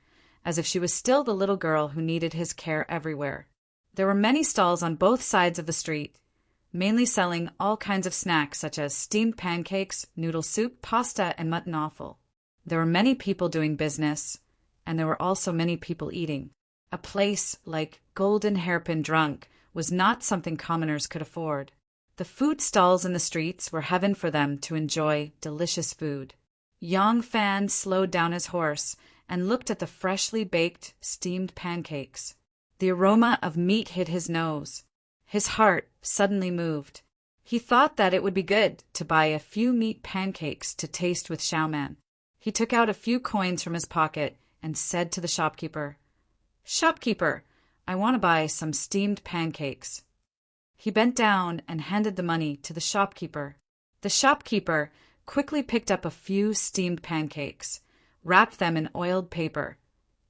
as if she was still the little girl who needed his care everywhere. There were many stalls on both sides of the street, mainly selling all kinds of snacks such as steamed pancakes, noodle soup, pasta, and mutton offal. There were many people doing business, and there were also many people eating. A place like Golden Hairpin Drunk was not something commoners could afford. The food stalls in the streets were heaven for them to enjoy delicious food. Yang Fan slowed down his horse and looked at the freshly baked, steamed pancakes. The aroma of meat hit his nose. His heart suddenly moved. He thought that it would be good to buy a few meat pancakes to taste with Xiaoman. He took out a few coins from his pocket and said to the shopkeeper, "Shopkeeper, I want to buy some steamed pancakes." He bent down and handed the money to the shopkeeper. The shopkeeper quickly picked up a few steamed pancakes, wrapped them in oiled paper,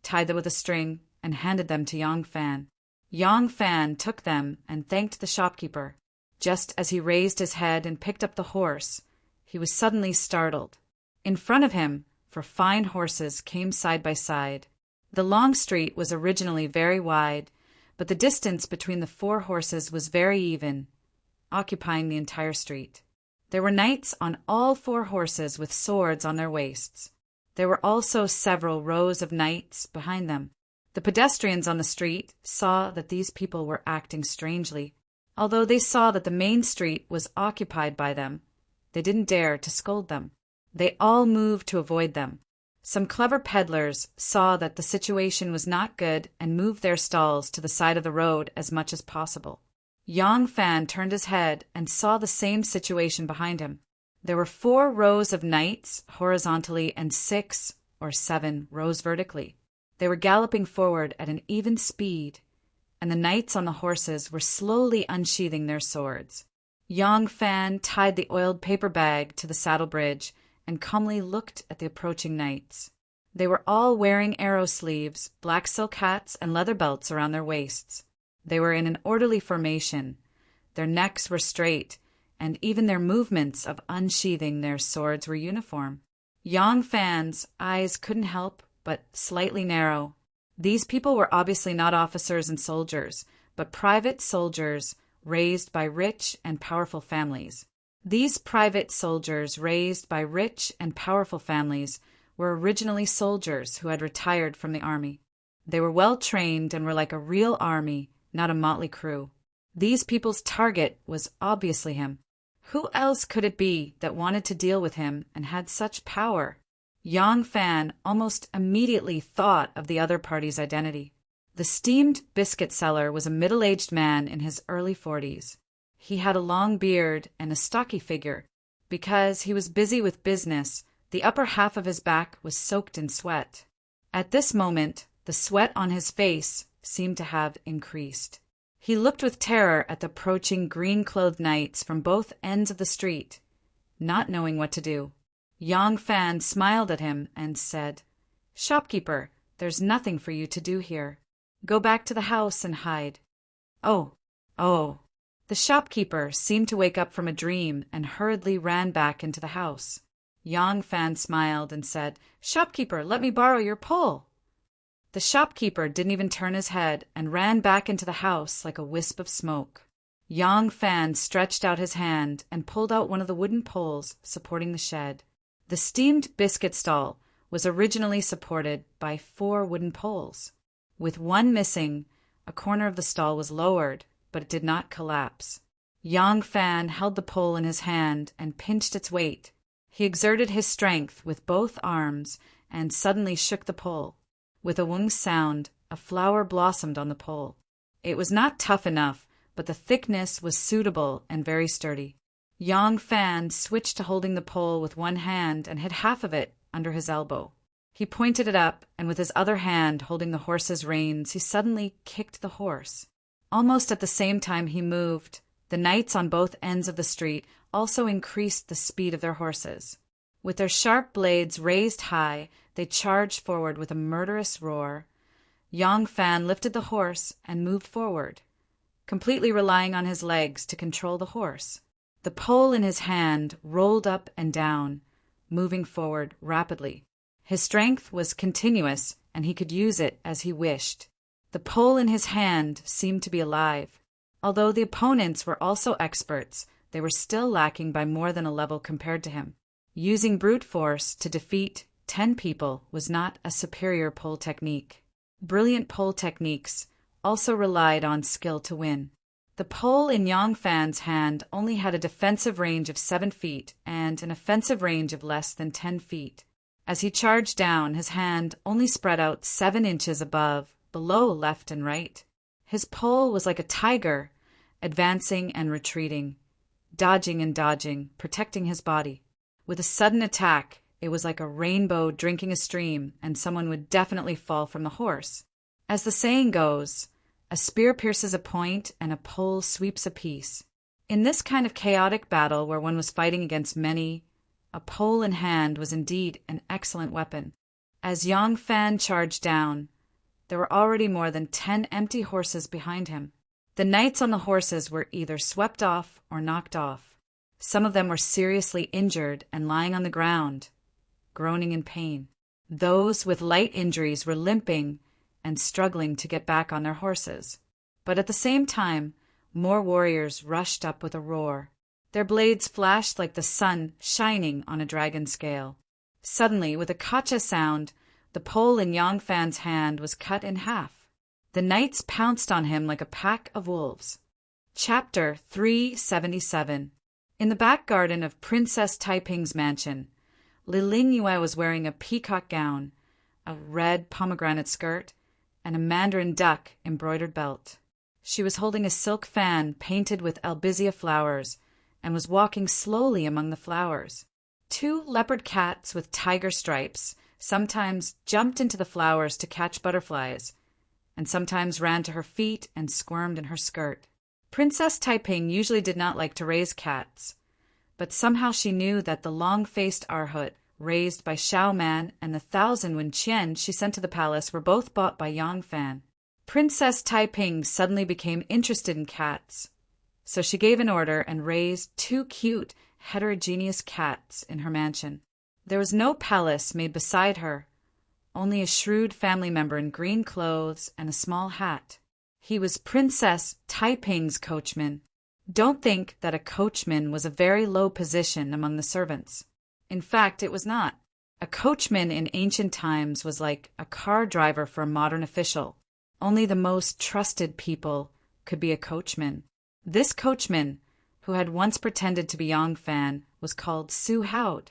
tied them with a string, and handed them to Yang Fan. Yang Fan took them and thanked the shopkeeper. Just as he raised his head and picked up the horse, he was suddenly startled. In front of him, 4 fine horses came side by side. The long street was originally very wide, but the distance between the 4 horses was very even, occupying the entire street. There were knights on all 4 horses with swords on their waists. There were also several rows of knights behind them. The pedestrians on the street saw that these people were acting strangely. Although they saw that the main street was occupied by them, they didn't dare to scold them. They all moved to avoid them. Some clever peddlers saw that the situation was not good and moved their stalls to the side of the road as much as possible. Yang Fan turned his head and saw the same situation behind him. There were 4 rows of knights horizontally and 6 or 7 rows vertically. They were galloping forward at an even speed, and the knights on the horses were slowly unsheathing their swords. Yang Fan tied the oiled paper bag to the saddle bridge and calmly looked at the approaching knights. They were all wearing arrow sleeves, black silk hats, and leather belts around their waists. They were in an orderly formation. Their necks were straight, and even their movements of unsheathing their swords were uniform. Yang Fan's eyes couldn't help but slightly narrow. These people were obviously not officers and soldiers, but private soldiers raised by rich and powerful families. These private soldiers raised by rich and powerful families were originally soldiers who had retired from the army. They were well trained and were like a real army, not a motley crew. These people's target was obviously him. Who else could it be that wanted to deal with him and had such power? Yang Fan almost immediately thought of the other party's identity. The steamed biscuit seller was a middle-aged man in his early 40s. He had a long beard and a stocky figure. Because he was busy with business, the upper half of his back was soaked in sweat. At this moment, the sweat on his face seemed to have increased. He looked with terror at the approaching green-clothed knights from both ends of the street, not knowing what to do. Yang Fan smiled at him and said, "Shopkeeper, there's nothing for you to do here. Go back to the house and hide." Oh. The shopkeeper seemed to wake up from a dream and hurriedly ran back into the house. Yang Fan smiled and said, "Shopkeeper, let me borrow your pole." The shopkeeper didn't even turn his head and ran back into the house like a wisp of smoke. Yang Fan stretched out his hand and pulled out one of the wooden poles supporting the shed. The steamed biscuit stall was originally supported by 4 wooden poles. With one missing, a corner of the stall was lowered, but it did not collapse. Yang Fan held the pole in his hand and pinched its weight. He exerted his strength with both arms and suddenly shook the pole. With a wong sound, a flower blossomed on the pole. It was not tough enough, but the thickness was suitable and very sturdy. Yang Fan switched to holding the pole with one hand and hid half of it under his elbow. He pointed it up, and with his other hand holding the horse's reins, he suddenly kicked the horse. Almost at the same time he moved, the knights on both ends of the street also increased the speed of their horses. With their sharp blades raised high, they charged forward with a murderous roar. Yang Fan lifted the horse and moved forward, completely relying on his legs to control the horse. The pole in his hand rolled up and down, moving forward rapidly. His strength was continuous, and he could use it as he wished. The pole in his hand seemed to be alive. Although the opponents were also experts, they were still lacking by more than a level compared to him. Using brute force to defeat 10 people was not a superior pole technique. Brilliant pole techniques also relied on skill to win. The pole in Yang Fan's hand only had a defensive range of 7 feet and an offensive range of less than 10 feet. As he charged down, his hand only spread out 7 inches below left and right. His pole was like a tiger, advancing and retreating, dodging and dodging, protecting his body. With a sudden attack, it was like a rainbow drinking a stream, and someone would definitely fall from the horse. As the saying goes, a spear pierces a point and a pole sweeps a piece. In this kind of chaotic battle where one was fighting against many, a pole in hand was indeed an excellent weapon. As Yang Fan charged down, there were already more than 10 empty horses behind him. The knights on the horses were either swept off or knocked off. Some of them were seriously injured and lying on the ground, groaning in pain. Those with light injuries were limping and struggling to get back on their horses. But at the same time, more warriors rushed up with a roar. Their blades flashed like the sun shining on a dragon scale. Suddenly, with a kacha sound, the pole in Yang Fan's hand was cut in half. The knights pounced on him like a pack of wolves. Chapter 377. In the back garden of Princess Taiping's mansion, Li Lingyue was wearing a peacock gown, a red pomegranate skirt, and a mandarin duck embroidered belt. She was holding a silk fan painted with albizia flowers and was walking slowly among the flowers. Two leopard cats with tiger stripes sometimes jumped into the flowers to catch butterflies, and sometimes ran to her feet and squirmed in her skirt. Princess Taiping usually did not like to raise cats, but somehow she knew that the long-faced Arhut raised by Xiao Man and the 1,000 Wenqian she sent to the palace were both bought by Yang Fan. Princess Taiping suddenly became interested in cats, so she gave an order and raised 2 cute, heterogeneous cats in her mansion. There was no palace made beside her, only a shrewd family member in green clothes and a small hat. He was Princess Taiping's coachman. Don't think that a coachman was a very low position among the servants. In fact, it was not. A coachman in ancient times was like a car driver for a modern official. Only the most trusted people could be a coachman. This coachman, who had once pretended to be Yang Fan, was called Su Haud.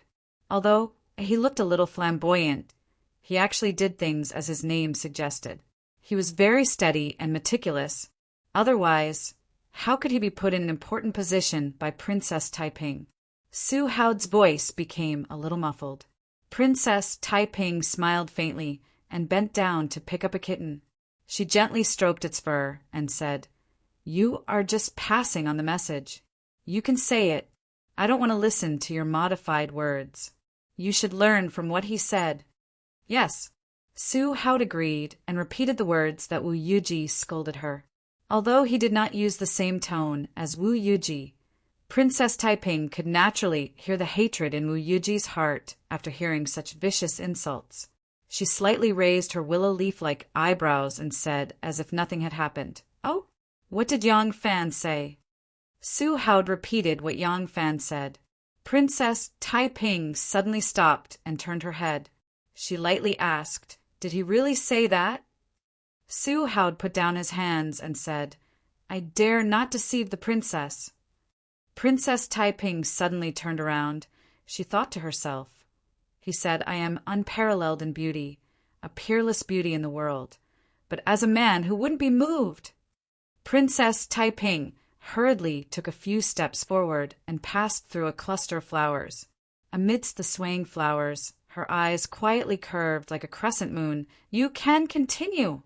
Although he looked a little flamboyant, he actually did things as his name suggested. He was very steady and meticulous. Otherwise, how could he be put in an important position by Princess Taiping? Su Haud's voice became a little muffled. Princess Taiping smiled faintly and bent down to pick up a kitten. She gently stroked its fur and said, "You are just passing on the message. You can say it. I don't want to listen to your modified words. You should learn from what he said." "Yes." Su Haud agreed and repeated the words that Wu Yuji scolded her. Although he did not use the same tone as Wu Yuji, Princess Taiping could naturally hear the hatred in Wu Yuji's heart after hearing such vicious insults. She slightly raised her willow leaf-like eyebrows and said, as if nothing had happened, "Oh, what did Yang Fan say?" Su Haud repeated what Yang Fan said. Princess Taiping suddenly stopped and turned her head. She lightly asked, "Did he really say that?" Su Haud put down his hands and said, "I dare not deceive the princess." Princess Taiping suddenly turned around. She thought to herself, "He said I am unparalleled in beauty, a peerless beauty in the world, but as a man who wouldn't be moved." Princess Taiping hurriedly took a few steps forward and passed through a cluster of flowers. Amidst the swaying flowers, her eyes quietly curved like a crescent moon. "You can continue."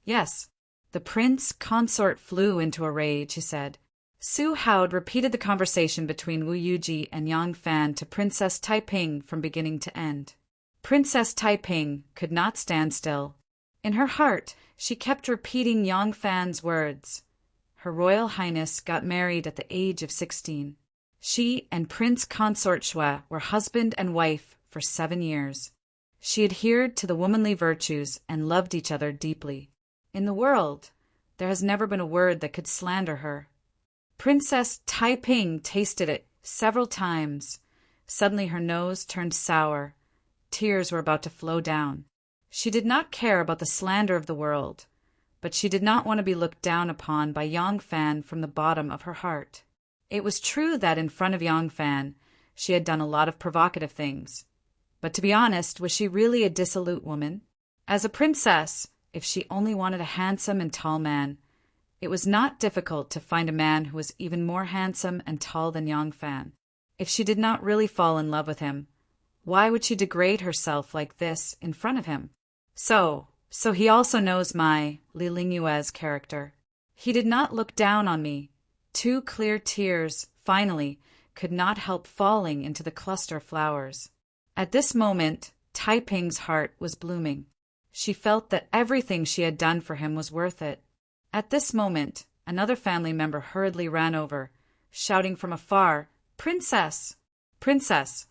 "Yes." The prince consort flew into a rage, he said. Su Haud repeated the conversation between Wu Yuji and Yang Fan to Princess Taiping from beginning to end. Princess Taiping could not stand still. In her heart, she kept repeating Yang Fan's words. Her Royal Highness got married at the age of 16. She and Prince Consort Shui were husband and wife for 7 years. She adhered to the womanly virtues and loved each other deeply. In the world, there has never been a word that could slander her. Princess Taiping tasted it several times. Suddenly her nose turned sour. Tears were about to flow down. She did not care about the slander of the world, but she did not want to be looked down upon by Yang Fan from the bottom of her heart. It was true that in front of Yang Fan, she had done a lot of provocative things. But to be honest, was she really a dissolute woman? As a princess, if she only wanted a handsome and tall man, it was not difficult to find a man who was even more handsome and tall than Yang Fan. If she did not really fall in love with him, why would she degrade herself like this in front of him? So he also knows my Li Lingyue's character. He did not look down on me. 2 clear tears, finally, could not help falling into the cluster of flowers. At this moment, Taiping's heart was blooming. She felt that everything she had done for him was worth it. At this moment, another family member hurriedly ran over, shouting from afar, "Princess! Princess!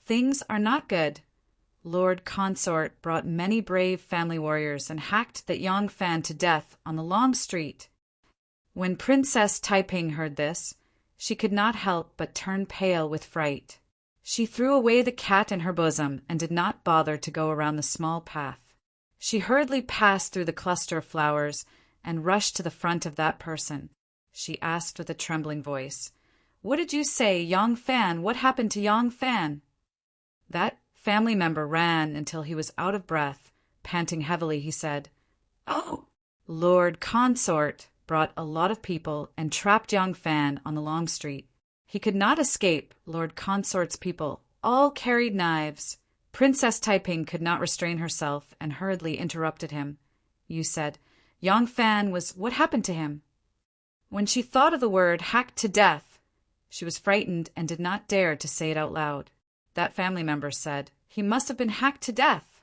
Things are not good." Lord Consort brought many brave family warriors and hacked that Yang Fan to death on the long street. When Princess Taiping heard this, she could not help but turn pale with fright. She threw away the cat in her bosom and did not bother to go around the small path. She hurriedly passed through the cluster of flowers and rushed to the front of that person. She asked with a trembling voice, "What did you say, Yang Fan? What happened to Yang Fan?" That family member ran until he was out of breath. Panting heavily, he said, "Oh, Lord Consort, brought a lot of people and trapped young Fan on the long street. He could not escape Lord Consort's people. All carried knives. Princess Taiping could not restrain herself and hurriedly interrupted him. You said, Yang Fan was... What happened to him? When she thought of the word hacked to death, she was frightened and did not dare to say it out loud. That family member said, He must have been hacked to death.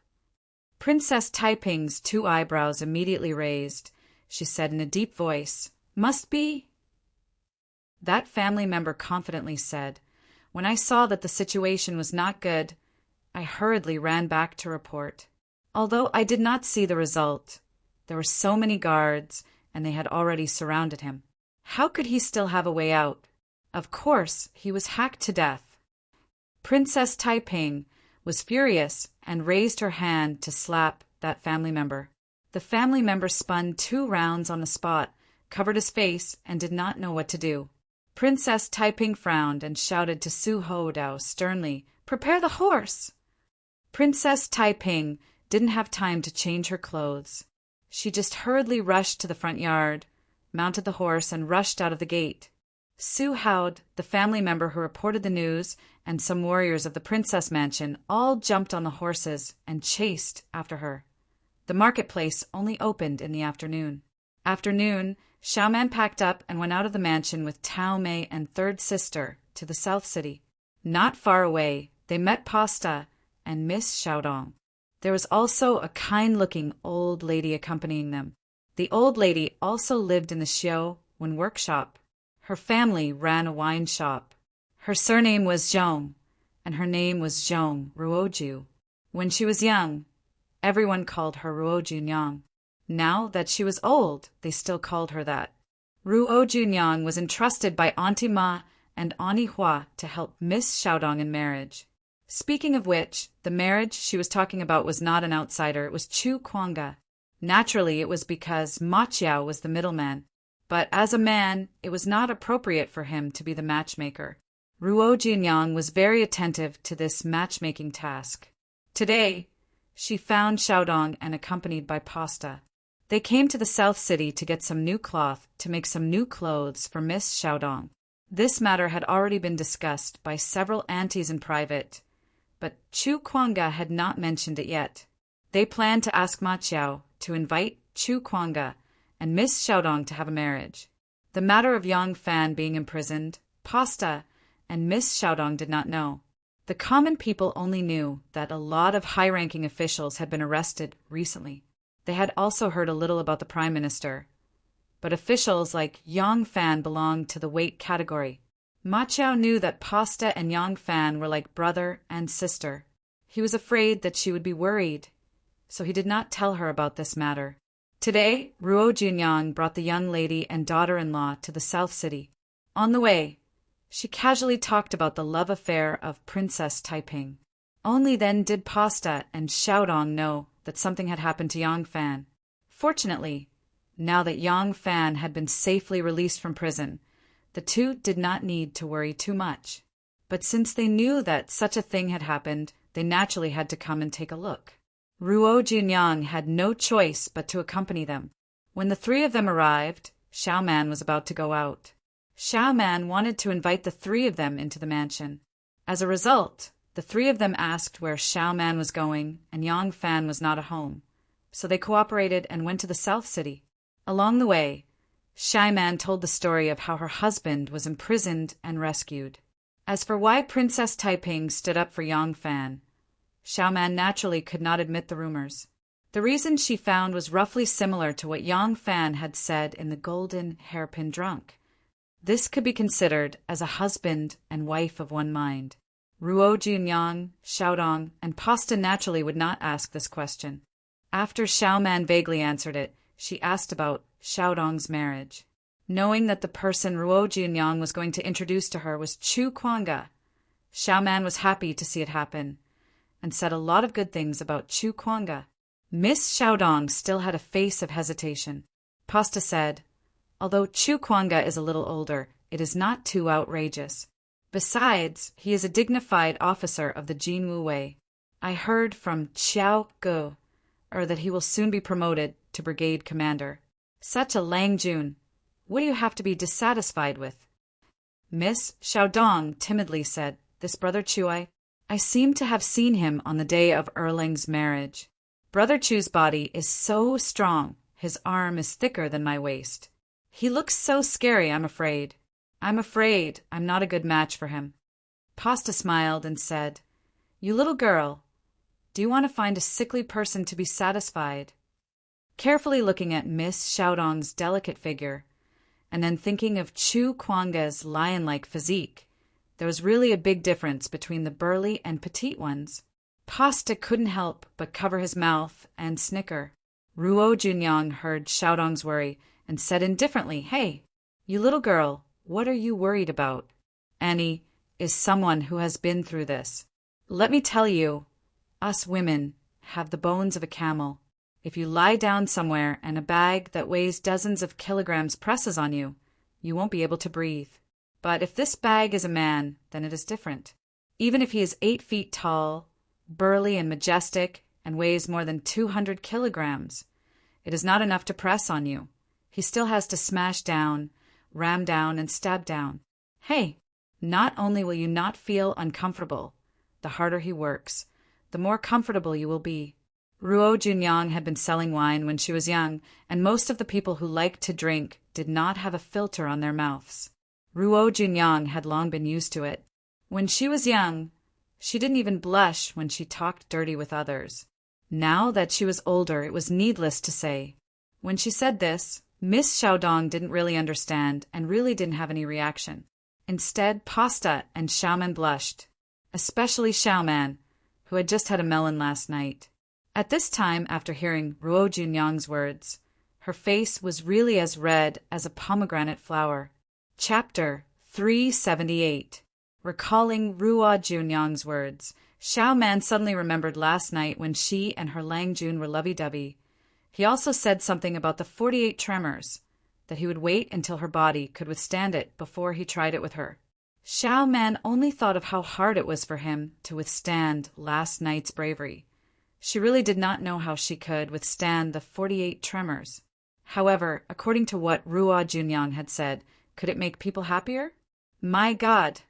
Princess Taiping's 2 eyebrows immediately raised. She said in a deep voice, Must be. That family member confidently said, When I saw that the situation was not good, I hurriedly ran back to report. Although I did not see the result, there were so many guards, and they had already surrounded him. How could he still have a way out? Of course, he was hacked to death. Princess Taiping was furious and raised her hand to slap that family member. The family member spun 2 rounds on the spot, covered his face, and did not know what to do. Princess Taiping frowned and shouted to Su Hodao sternly, Prepare the horse! Princess Taiping didn't have time to change her clothes. She just hurriedly rushed to the front yard, mounted the horse, and rushed out of the gate. Su Haud, the family member who reported the news, and some warriors of the princess mansion all jumped on the horses and chased after her. The marketplace only opened in the afternoon. After noon, Xiaoman packed up and went out of the mansion with Tao Mei and 3rd sister to the South City. Not far away, they met Pasta and Miss Xiaodong. There was also a kind-looking old lady accompanying them. The old lady also lived in the Xiao Wen workshop. Her family ran a wine shop. Her surname was Zhong, and her name was Zhong Ruoju. When she was young, everyone called her Ruoju Nyang. Now that she was old, they still called her that. Ruoju Nyang was entrusted by Auntie Ma and Auntie Hua to help Miss Xiaodong in marriage. Speaking of which, the marriage she was talking about was not an outsider, it was Chu Kuanga. Naturally, it was because Ma Chiao was the middleman. But as a man, it was not appropriate for him to be the matchmaker. Ruo Jinyang was very attentive to this matchmaking task. Today, she found Xiaodong and accompanied by Pasta. They came to the South City to get some new cloth to make some new clothes for Miss Xiaodong. This matter had already been discussed by several aunties in private, but Chu Kuanga had not mentioned it yet. They planned to ask Ma Chiao to invite Chu Kuanga and Miss Xiaodong to have a marriage. The matter of Yang Fan being imprisoned, Pasta and Miss Xiaodong did not know. The common people only knew that a lot of high-ranking officials had been arrested recently. They had also heard a little about the Prime Minister. But officials like Yang Fan belonged to the weight category. Ma Chiao knew that Pasta and Yang Fan were like brother and sister. He was afraid that she would be worried, so he did not tell her about this matter. Today, Ruo Junyang brought the young lady and daughter-in-law to the South City. On the way, she casually talked about the love affair of Princess Taiping. Only then did Pasta and Xiaodong know that something had happened to Yang Fan. Fortunately, now that Yang Fan had been safely released from prison, the two did not need to worry too much. But since they knew that such a thing had happened, they naturally had to come and take a look. Ruo Junyang had no choice but to accompany them. When the 3 of them arrived, Xiaoman was about to go out. Xiaoman wanted to invite the 3 of them into the mansion. As a result, the 3 of them asked where Xiaoman was going, and Yang Fan was not at home. So they cooperated and went to the South City. Along the way, Xiaoman told the story of how her husband was imprisoned and rescued. As for why Princess Taiping stood up for Yang Fan, Xiaoman naturally could not admit the rumors. The reason she found was roughly similar to what Yang Fan had said in the Golden Hairpin Drunk. This could be considered as a husband and wife of one mind. Ruo Junyang, Xiaodong, and Pasta naturally would not ask this question. After Xiaoman vaguely answered it, she asked about Xiaodong's marriage. Knowing that the person Ruo Junyang was going to introduce to her was Chu Kuanga, Xiaoman was happy to see it happen, and said a lot of good things about Chu Kuanga. Miss Xiaodong still had a face of hesitation. Pasta said, although Chu Kuanga is a little older, it is not too outrageous. Besides, he is a dignified officer of the Jinwu Wei. I heard from Xiao Ge that he will soon be promoted to brigade commander. Such a Lang Jun, What do you have to be dissatisfied with? Miss Xiaodong timidly said, This Brother Chu, I seem to have seen him on the day of Erlang's marriage. Brother Chu's body is so strong, his arm is thicker than my waist. He looks so scary, I'm afraid. I'm not a good match for him. Pasta smiled and said, You little girl, do you want to find a sickly person to be satisfied? Carefully looking at Miss Xiaodong's delicate figure, and then thinking of Chu Kuange's lion-like physique, there was really a big difference between the burly and petite ones. Pasta couldn't help but cover his mouth and snicker. Ruo Junyang heard Xiaodong's worry and said indifferently, Hey, you little girl, what are you worried about? Annie is someone who has been through this. Let me tell you, us women have the bones of a camel. If you lie down somewhere and a bag that weighs dozens of kilograms presses on you, you won't be able to breathe. But if this bag is a man, then it is different. Even if he is 8 feet tall, burly and majestic, and weighs more than 200 kilograms, it is not enough to press on you. He still has to smash down, ram down, and stab down. Hey, not only will you not feel uncomfortable, the harder he works, the more comfortable you will be. Ruo Junyang had been selling wine when she was young, and most of the people who liked to drink did not have a filter on their mouths. Ruo Junyang had long been used to it. When she was young, she didn't even blush when she talked dirty with others. Now that she was older, it was needless to say. When she said this, Miss Xiaodong didn't really understand and really didn't have any reaction. Instead, Pasta and Xiaoman blushed, especially Xiaoman, who had just had a melon last night. At this time, after hearing Ruo Junyang's words, her face was really as red as a pomegranate flower. Chapter 378. Recalling Ruo Junyang's words, Xiaoman suddenly remembered last night when she and her Langjun were lovey-dovey. He also said something about the 48 tremors, that he would wait until her body could withstand it before he tried it with her. Xiaoman only thought of how hard it was for him to withstand last night's bravery. She really did not know how she could withstand the 48 tremors. However, according to what Ruo Junyang had said, could it make people happier? My God!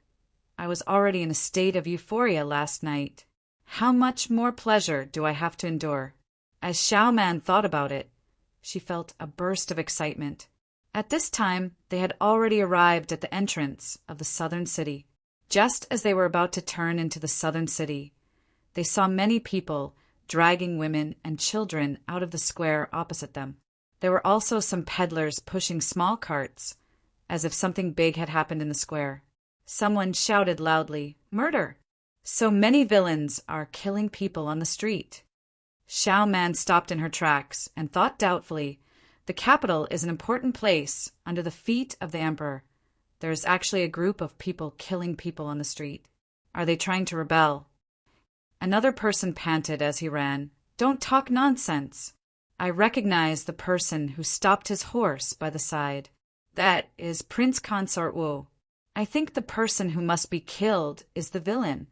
I was already in a state of euphoria last night. How much more pleasure do I have to endure? As Xiaoman thought about it, she felt a burst of excitement. At this time, they had already arrived at the entrance of the southern city. Just as they were about to turn into the southern city, they saw many people dragging women and children out of the square opposite them. There were also some peddlers pushing small carts, as if something big had happened in the square. Someone shouted loudly, Murder! So many villains are killing people on the street. Xiaoman stopped in her tracks and thought doubtfully, The capital is an important place under the feet of the emperor. There is actually a group of people killing people on the street. Are they trying to rebel? Another person panted as he ran, Don't talk nonsense. I recognize the person who stopped his horse by the side. That is Prince Consort Wu. I think the person who must be killed is the villain.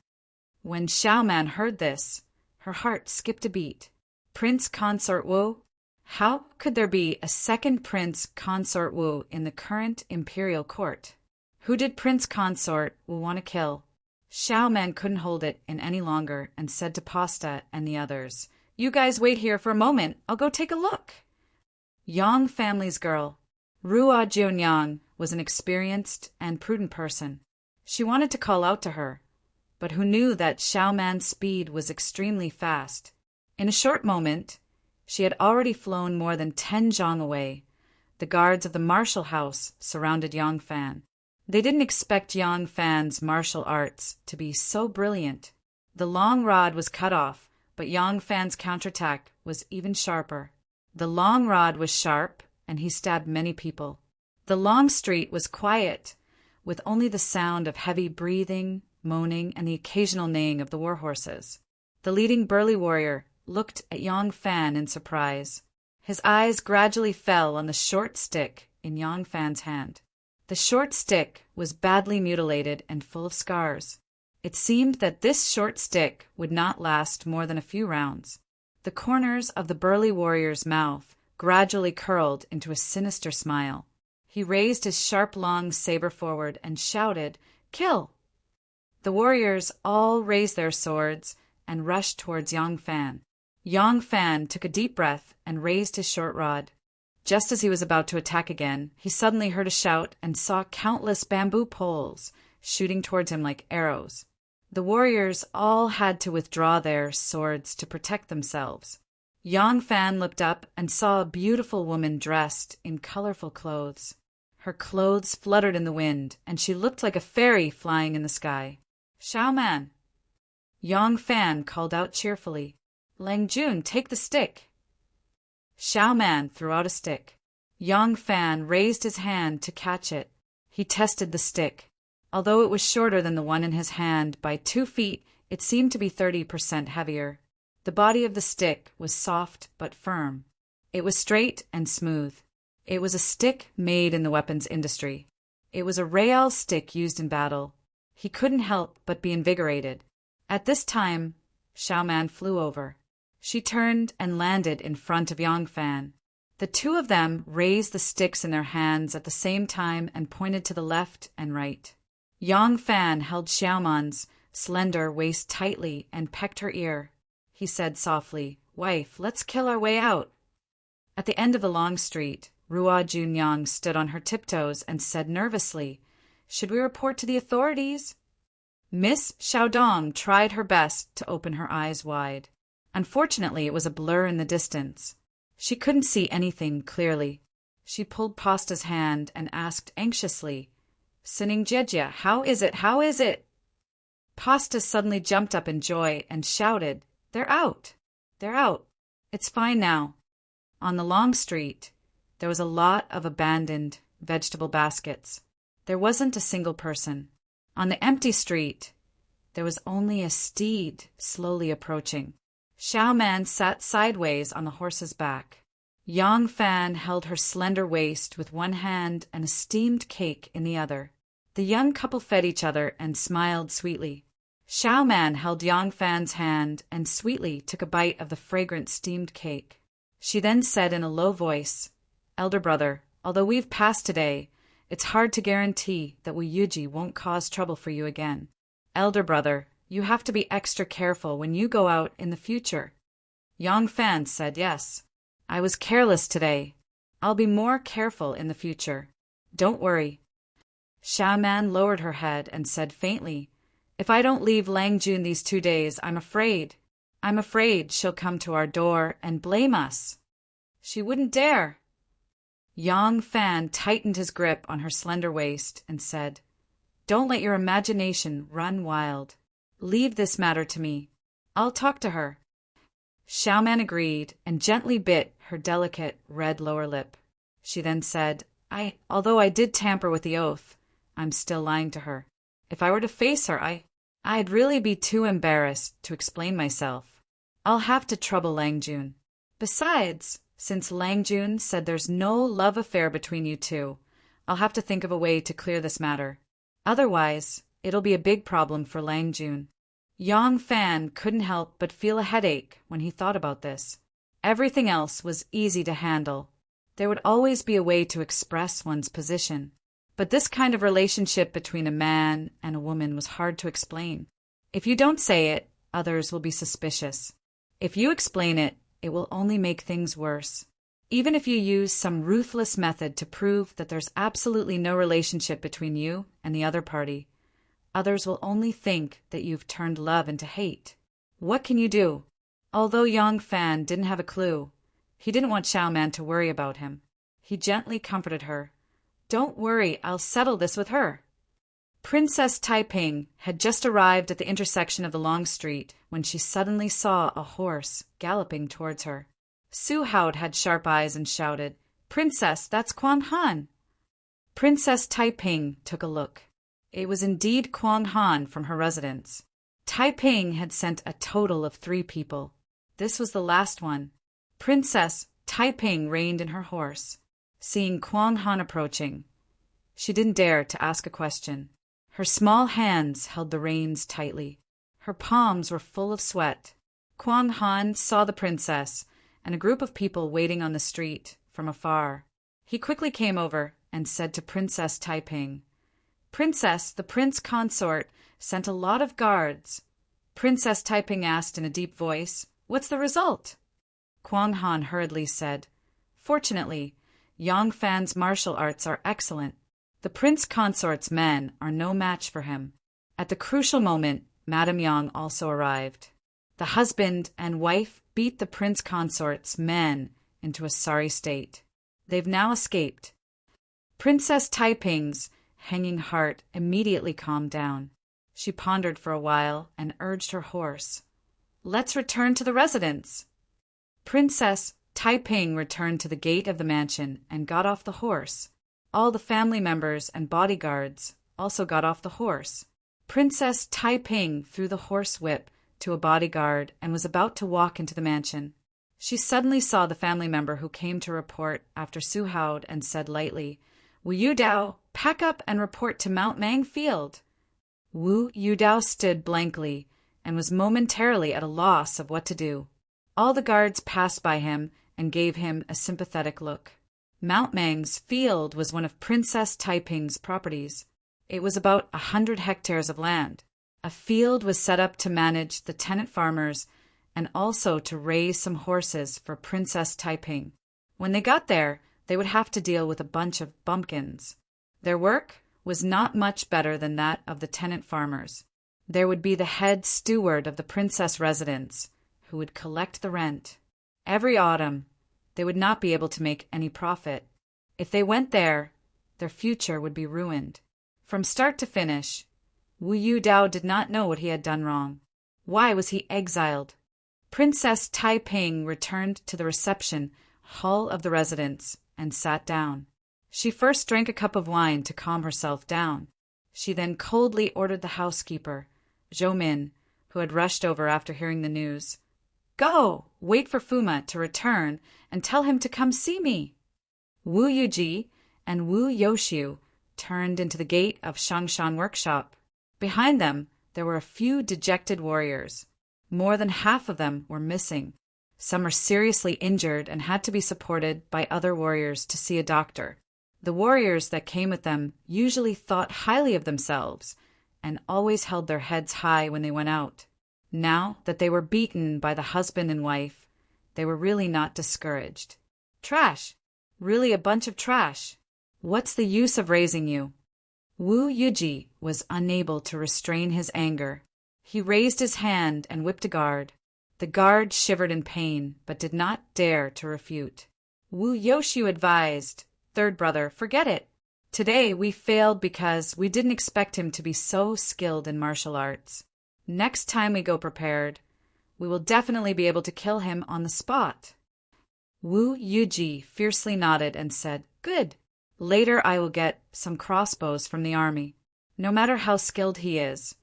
When Xiaoman heard this, her heart skipped a beat. Prince Consort Wu? How could there be a second Prince Consort Wu in the current imperial court? Who did Prince Consort Wu want to kill? Xiaoman couldn't hold it in any longer and said to Pasta and the others, You guys wait here for a moment. I'll go take a look. Yang family's girl. Ruo Junyang was an experienced and prudent person. She wanted to call out to her, but who knew that Xiaoman's speed was extremely fast. In a short moment, she had already flown more than 10 zhang away. The guards of the martial house surrounded Yang Fan. They didn't expect Yang Fan's martial arts to be so brilliant. The long rod was cut off, but Yang Fan's counterattack was even sharper. The long rod was sharp, and he stabbed many people. The long street was quiet, with only the sound of heavy breathing, moaning, and the occasional neighing of the war horses. The leading burly warrior looked at Yang Fan in surprise. His eyes gradually fell on the short stick in Yang Fan's hand. The short stick was badly mutilated and full of scars. It seemed that this short stick would not last more than a few rounds. The corners of the burly warrior's mouth gradually curled into a sinister smile. He raised his sharp long saber forward and shouted, "Kill!" The warriors all raised their swords and rushed towards Yang Fan. Yang Fan took a deep breath and raised his short rod. Just as he was about to attack again, he suddenly heard a shout and saw countless bamboo poles shooting towards him like arrows. The warriors all had to withdraw their swords to protect themselves. Yang Fan looked up and saw a beautiful woman dressed in colorful clothes. Her clothes fluttered in the wind, and she looked like a fairy flying in the sky. "Xiao Man!" Yang Fan called out cheerfully. "Lang Jun, take the stick." Xiao Man threw out a stick. Yang Fan raised his hand to catch it. He tested the stick. Although it was shorter than the one in his hand by 2 feet, it seemed to be 30% heavier. The body of the stick was soft but firm. It was straight and smooth. It was a stick made in the weapons industry. It was a real stick used in battle. He couldn't help but be invigorated. At this time, Xiao Man flew over. She turned and landed in front of Yang Fan. The two of them raised the sticks in their hands at the same time and pointed to the left and right. Yang Fan held Xiao Man's slender waist tightly and pecked her ear. He said softly, "Wife, let's kill our way out." At the end of the long street, Ruo Junyang stood on her tiptoes and said nervously, "Should we report to the authorities?" Miss Xiaodong tried her best to open her eyes wide. Unfortunately, it was a blur in the distance. She couldn't see anything clearly. She pulled Pasta's hand and asked anxiously, "Sining Jejia, how is it? How is it?" Pasta suddenly jumped up in joy and shouted, "They're out! They're out! It's fine now." On the long street, there was a lot of abandoned vegetable baskets. There wasn't a single person. On the empty street, there was only a steed slowly approaching. Xiao Man sat sideways on the horse's back. Yang Fan held her slender waist with one hand and a steamed cake in the other. The young couple fed each other and smiled sweetly. Xiao Man held Yang Fan's hand and sweetly took a bite of the fragrant steamed cake. She then said in a low voice, "Elder brother, although we've passed today, it's hard to guarantee that Wu Yuji won't cause trouble for you again. Elder brother, you have to be extra careful when you go out in the future." Yang Fan said yes. "I was careless today. I'll be more careful in the future. Don't worry." Xiao Man lowered her head and said faintly, "If I don't leave Lang Jun these 2 days, I'm afraid she'll come to our door and blame us." "She wouldn't dare." Yang Fan tightened his grip on her slender waist and said, "Don't let your imagination run wild. Leave this matter to me. I'll talk to her." Xiao Man agreed and gently bit her delicate red lower lip. She then said, Although I did tamper with the oath, I'm still lying to her. If I were to face her, I'd really be too embarrassed to explain myself. I'll have to trouble Lang Jun. Besides, since Lang Jun said there's no love affair between you two, I'll have to think of a way to clear this matter. Otherwise, it'll be a big problem for Lang Jun." Yang Fan couldn't help but feel a headache when he thought about this. Everything else was easy to handle. There would always be a way to express one's position. But this kind of relationship between a man and a woman was hard to explain. If you don't say it, others will be suspicious. If you explain it, it will only make things worse. Even if you use some ruthless method to prove that there's absolutely no relationship between you and the other party, others will only think that you've turned love into hate. What can you do? Although Yang Fan didn't have a clue, he didn't want Xiao Man to worry about him. He gently comforted her. "Don't worry, I'll settle this with her." Princess Taiping had just arrived at the intersection of the long street when she suddenly saw a horse galloping towards her. Su Haud had sharp eyes and shouted, "Princess, that's Quan Han." Princess Taiping took a look. It was indeed Quan Han from her residence. Taiping had sent a total of 3 people. This was the last one. Princess Taiping reined in her horse. Seeing Quan Han approaching, she didn't dare to ask a question. Her small hands held the reins tightly. Her palms were full of sweat. Quan Han saw the princess and a group of people waiting on the street from afar. He quickly came over and said to Princess Taiping, "Princess, the prince consort sent a lot of guards." Princess Taiping asked in a deep voice, "What's the result?" Quang Han hurriedly said, "Fortunately, Yang Fan's martial arts are excellent. The prince consort's men are no match for him." At the crucial moment, Madame Yang also arrived. The husband and wife beat the prince consort's men into a sorry state. They've now escaped. Princess Taiping's hanging heart immediately calmed down. She pondered for a while and urged her horse. "Let's return to the residence." Princess Taiping returned to the gate of the mansion and got off the horse. All the family members and bodyguards also got off the horse. Princess Taiping threw the horsewhip to a bodyguard and was about to walk into the mansion. She suddenly saw the family member who came to report after Su Haod and said lightly, "Wu Yudao, pack up and report to Mount Mang Field." Wu Yudao stood blankly and was momentarily at a loss of what to do. All the guards passed by him and gave him a sympathetic look. Mount Mang's field was one of Princess Taiping's properties. It was about 100 hectares of land. A field was set up to manage the tenant farmers and also to raise some horses for Princess Taiping. When they got there, they would have to deal with a bunch of bumpkins. Their work was not much better than that of the tenant farmers. There would be the head steward of the princess residence, who would collect the rent. Every autumn, they would not be able to make any profit. If they went there, their future would be ruined. From start to finish, Wu Yudao did not know what he had done wrong. Why was he exiled? Princess Taiping returned to the reception hall of the residence and sat down. She first drank a cup of wine to calm herself down. She then coldly ordered the housekeeper, Zhou Min, who had rushed over after hearing the news, "Go, wait for Fuma to return and tell him to come see me." Wu Yuji and Wu Yoshu turned into the gate of Shangshan workshop. Behind them, there were a few dejected warriors. More than half of them were missing. Some were seriously injured and had to be supported by other warriors to see a doctor. The warriors that came with them usually thought highly of themselves and always held their heads high when they went out. Now that they were beaten by the husband and wife, they were really not discouraged. Trash! Really a bunch of trash. What's the use of raising you? Wu Yuji was unable to restrain his anger. He raised his hand and whipped a guard. The guard shivered in pain, but did not dare to refute. Wu Yoshu advised, "Third brother, forget it. Today we failed because we didn't expect him to be so skilled in martial arts. Next time we go prepared, we will definitely be able to kill him on the spot." Wu Yuji fiercely nodded and said, "Good. Later I will get some crossbows from the army. No matter how skilled he is,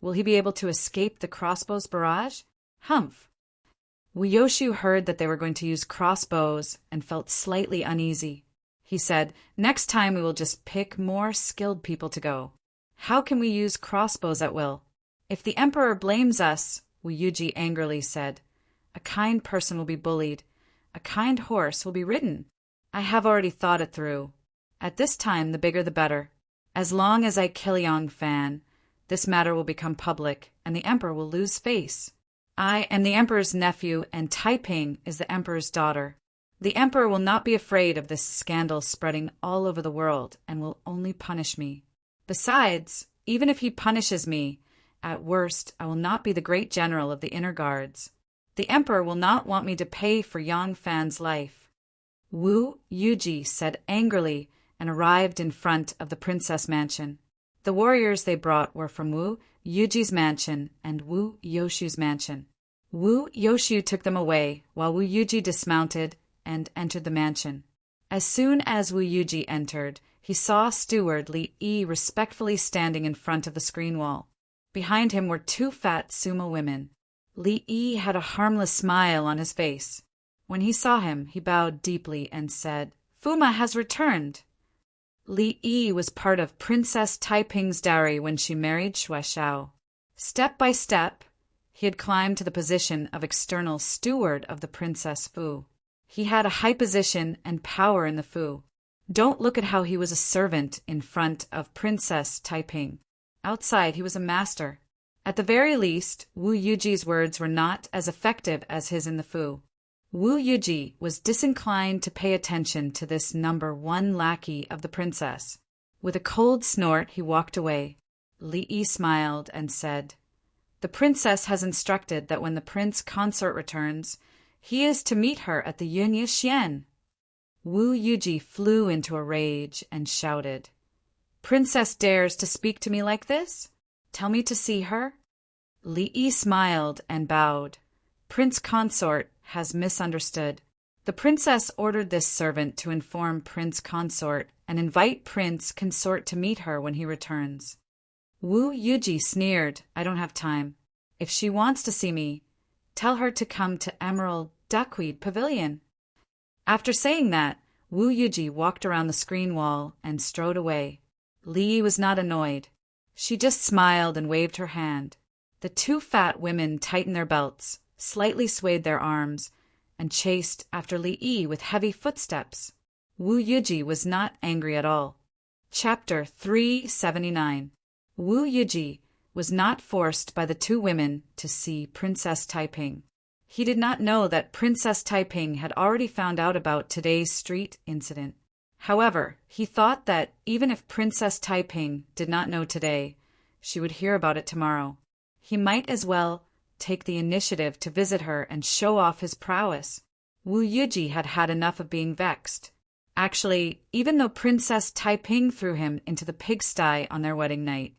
will he be able to escape the crossbows barrage? Humph." Wu Yoshu heard that they were going to use crossbows and felt slightly uneasy. He said, "Next time we will just pick more skilled people to go. How can we use crossbows at will?" "If the emperor blames us," Wu Yuji angrily said, "a kind person will be bullied. A kind horse will be ridden. I have already thought it through. At this time, the bigger the better. As long as I kill Yang Fan, this matter will become public, and the emperor will lose face. I am the emperor's nephew, and Taiping is the emperor's daughter. The emperor will not be afraid of this scandal spreading all over the world and will only punish me. Besides, even if he punishes me, at worst I will not be the great general of the inner guards. The emperor will not want me to pay for Yang Fan's life." Wu Yuji said angrily and arrived in front of the princess mansion. The warriors they brought were from Wu Yuji's mansion and Wu Yoshu's mansion. Wu Yoshu took them away while Wu Yuji dismounted and entered the mansion. As soon as Wu Yuji entered, he saw steward Li Yi respectfully standing in front of the screen wall. Behind him were two fat sumo women. Li Yi had a harmless smile on his face. When he saw him, he bowed deeply and said, "Fuma has returned." Li Yi was part of Princess Taiping's dowry when she married Shuai. Step by step, he had climbed to the position of external steward of the Princess Fu. He had a high position and power in the Fu. Don't look at how he was a servant in front of Princess Taiping. Outside, he was a master. At the very least, Wu Yuji's words were not as effective as his in the Fu. Wu Yuji was disinclined to pay attention to this number one lackey of the princess. With a cold snort, he walked away. Li Yi smiled and said, "The princess has instructed that when the prince consort returns, he is to meet her at the Yunye Xian." Wu Yuji flew into a rage and shouted, "Princess dares to speak to me like this? Tell me to see her?" Li Yi smiled and bowed. "Prince consort has misunderstood. The princess ordered this servant to inform Prince consort and invite Prince consort to meet her when he returns." Wu Yuji sneered, "I don't have time. If she wants to see me, tell her to come to Emerald Duckweed Pavilion." After saying that, Wu Yuji walked around the screen wall and strode away. Li Yi was not annoyed. She just smiled and waved her hand. The two fat women tightened their belts, slightly swayed their arms, and chased after Li Yi with heavy footsteps. Wu Yuji was not angry at all. Chapter 379. Wu Yuji was not forced by the two women to see Princess Taiping. He did not know that Princess Taiping had already found out about today's street incident. However, he thought that even if Princess Taiping did not know today, she would hear about it tomorrow. He might as well take the initiative to visit her and show off his prowess. Wu Yuji had had enough of being vexed. Actually, even though Princess Taiping threw him into the pigsty on their wedding night,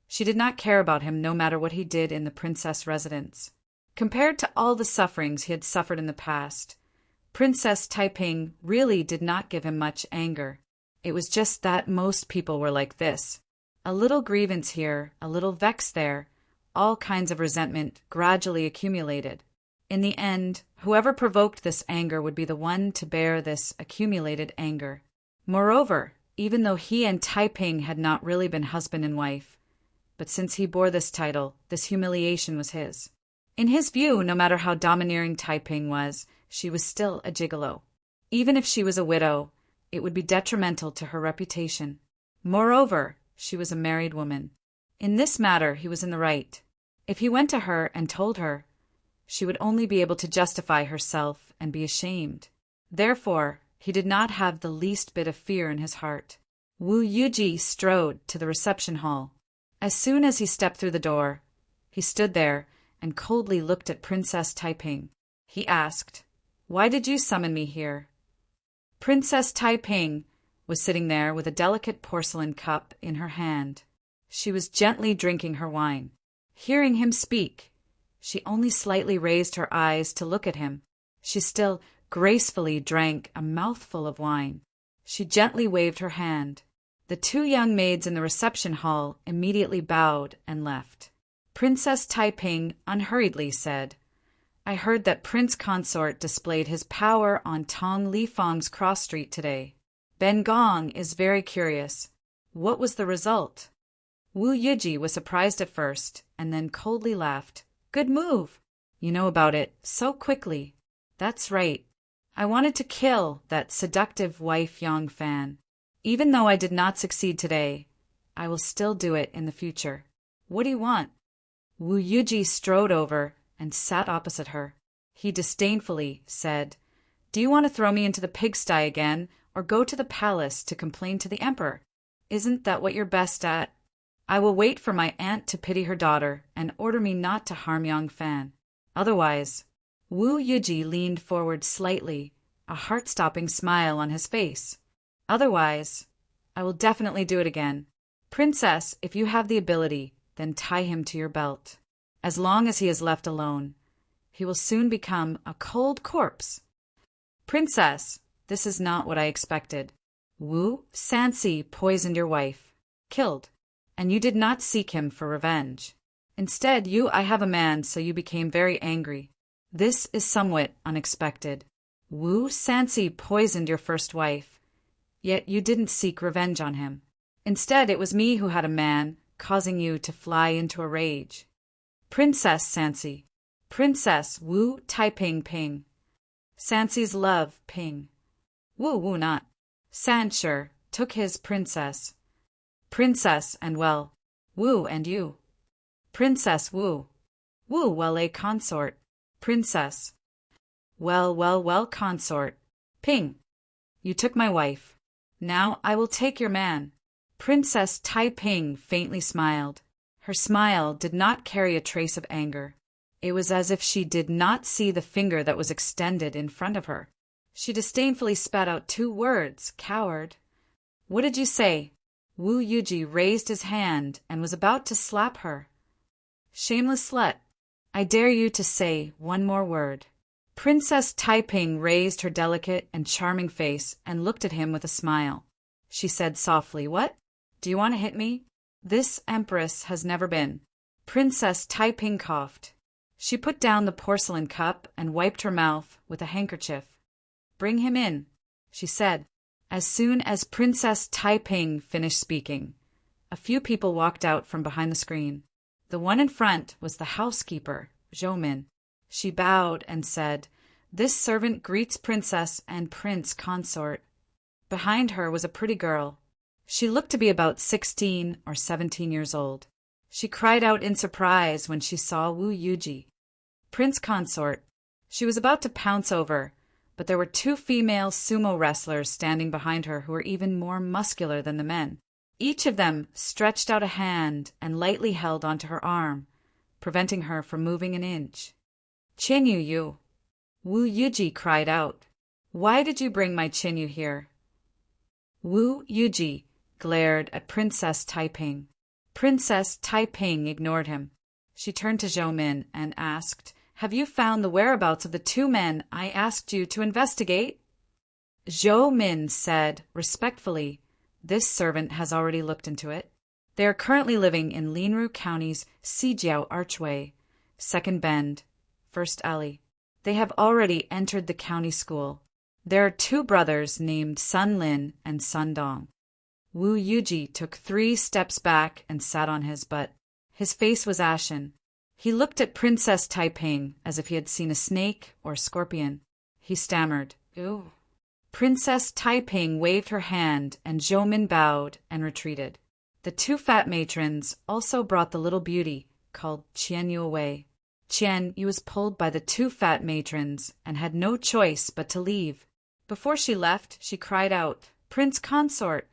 she did not care about him no matter what he did in the princess residence. Compared to all the sufferings he had suffered in the past, Princess Taiping really did not give him much anger. It was just that most people were like this. A little grievance here, a little vex there, all kinds of resentment gradually accumulated. In the end, whoever provoked this anger would be the one to bear this accumulated anger. Moreover, even though he and Taiping had not really been husband and wife, but since he bore this title, this humiliation was his. In his view, no matter how domineering Taiping was, she was still a gigolo. Even if she was a widow, it would be detrimental to her reputation. Moreover, she was a married woman. In this matter, he was in the right. If he went to her and told her, she would only be able to justify herself and be ashamed. Therefore, he did not have the least bit of fear in his heart. Wu Yuji strode to the reception hall. As soon as he stepped through the door, he stood there and coldly looked at Princess Taiping. He asked, "Why did you summon me here?" Princess Taiping was sitting there with a delicate porcelain cup in her hand. She was gently drinking her wine. Hearing him speak, she only slightly raised her eyes to look at him. She still gracefully drank a mouthful of wine. She gently waved her hand. The two young maids in the reception hall immediately bowed and left. Princess Taiping unhurriedly said, "I heard that Prince Consort displayed his power on Tong Lifang's cross street today. Ben Gong is very curious. What was the result?" Wu Yuji was surprised at first, and then coldly laughed. "Good move. You know about it so quickly." "That's right. I wanted to kill that seductive wife Yang Fan. Even though I did not succeed today, I will still do it in the future. What do you want?" Wu Yuji strode over and sat opposite her. He disdainfully said, "Do you want to throw me into the pigsty again, or go to the palace to complain to the emperor? Isn't that what you're best at? I will wait for my aunt to pity her daughter and order me not to harm Yang Fan. Otherwise—" Wu Yuji leaned forward slightly, a heart-stopping smile on his face. "Otherwise, I will definitely do it again. Princess, if you have the ability, then tie him to your belt. As long as he is left alone, he will soon become a cold corpse." "Princess, this is not what I expected. Wu Sansi poisoned your wife, killed, and you did not seek him for revenge. Instead, I have a man, so you became very angry. This is somewhat unexpected. Wu Sansi poisoned your first wife, yet you didn't seek revenge on him. Instead, it was me who had a man, causing you to fly into a rage. Princess Sansi. Princess Wu Taiping Ping. Sansi's love, Ping. Wu not. Sancher took his princess. Princess and well, Wu and you. Princess Wu. Wu well a consort. Princess. Well, consort. Ping. You took my wife. Now I will take your man. Princess Taiping faintly smiled. Her smile did not carry a trace of anger. It was as if she did not see the finger that was extended in front of her. She disdainfully spat out 2 words, coward. What did you say? Wu Yuji raised his hand and was about to slap her. Shameless slut. I dare you to say 1 more word. Princess Taiping raised her delicate and charming face and looked at him with a smile. She said softly, What? Do you want to hit me? This empress has never been. Princess Taiping coughed. She put down the porcelain cup and wiped her mouth with a handkerchief. Bring him in, she said. As soon as Princess Taiping finished speaking, a few people walked out from behind the screen. The one in front was the housekeeper, Zhou Min. She bowed and said, This servant greets Princess and Prince Consort. Behind her was a pretty girl. She looked to be about 16 or 17 years old. She cried out in surprise when she saw Wu Yuji. Prince Consort. She was about to pounce over, but there were 2 female sumo wrestlers standing behind her who were even more muscular than the men. Each of them stretched out a hand and lightly held onto her arm, preventing her from moving an inch. Chinyu Yu. Wu Yuji cried out. Why did you bring my Chinyu here? Wu Yuji glared at Princess Taiping. Princess Taiping ignored him. She turned to Zhou Min and asked, Have you found the whereabouts of the 2 men I asked you to investigate? Zhou Min said respectfully, This servant has already looked into it. They are currently living in Linru County's Sijiao Archway, 2nd Bend, 1st Alley. They have already entered the county school. There are 2 brothers named Sun Lin and Sun Dong. Wu Yuji took 3 steps back and sat on his butt. His face was ashen. He looked at Princess Taiping as if he had seen a snake or scorpion. He stammered, Ooh. Princess Taiping waved her hand and Zhou Min bowed and retreated. The 2 fat matrons also brought the little beauty, called Qian Yu, away. Qian Yu was pulled by the 2 fat matrons and had no choice but to leave. Before she left, she cried out, Prince Consort!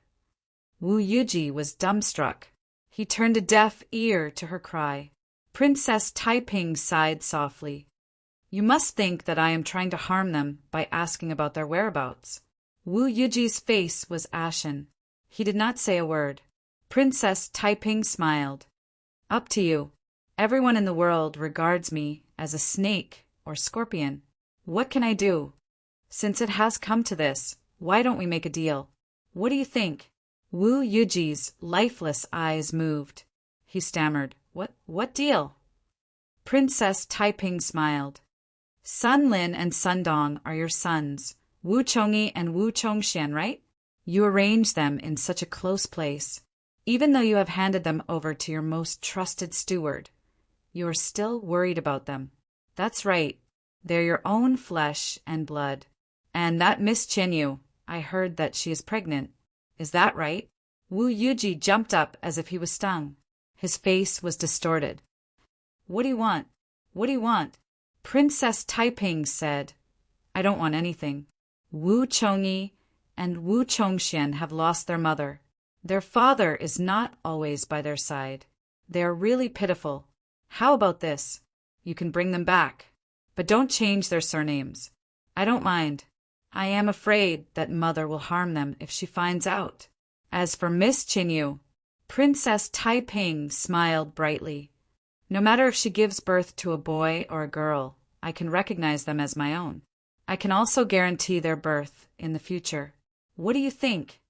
Wu Yuji was dumbstruck. He turned a deaf ear to her cry. Princess Taiping sighed softly. You must think that I am trying to harm them by asking about their whereabouts. Wu Yuji's face was ashen. He did not say a word. Princess Taiping smiled. Up to you. Everyone in the world regards me as a snake or scorpion. What can I do? Since it has come to this, why don't we make a deal? What do you think? Wu Yuji's lifeless eyes moved. He stammered, What deal? Princess Taiping smiled. Sun Lin and Sun Dong are your sons, Wu Chongyi and Wu Chongxian, right? You arranged them in such a close place. Even though you have handed them over to your most trusted steward, you are still worried about them. That's right. They're your own flesh and blood. And that Miss Chinyu, I heard that she is pregnant. Is that right? Wu Yuji jumped up as if he was stung. His face was distorted. What do you want? What do you want? Princess Taiping said, I don't want anything. Wu Chongyi and Wu Chongxian have lost their mother. Their father is not always by their side. They are really pitiful. How about this? You can bring them back, but don't change their surnames. I don't mind. I am afraid that mother will harm them if she finds out. As for Miss Chinyu, Princess Taiping smiled brightly. No matter if she gives birth to a boy or a girl, I can recognize them as my own. I can also guarantee their birth in the future. What do you think?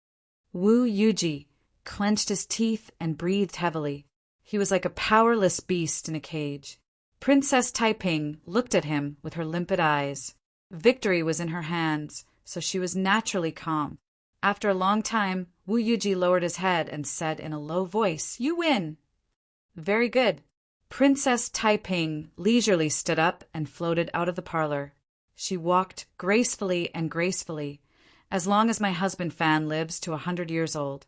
Wu Yuji clenched his teeth and breathed heavily. He was like a powerless beast in a cage. Princess Taiping looked at him with her limpid eyes. Victory was in her hands, so she was naturally calm. After a long time, Wu Yuji lowered his head and said in a low voice, You win! Very good. Princess Taiping leisurely stood up and floated out of the parlor. She walked gracefully, As long as my husband Fan lives to 100 years old,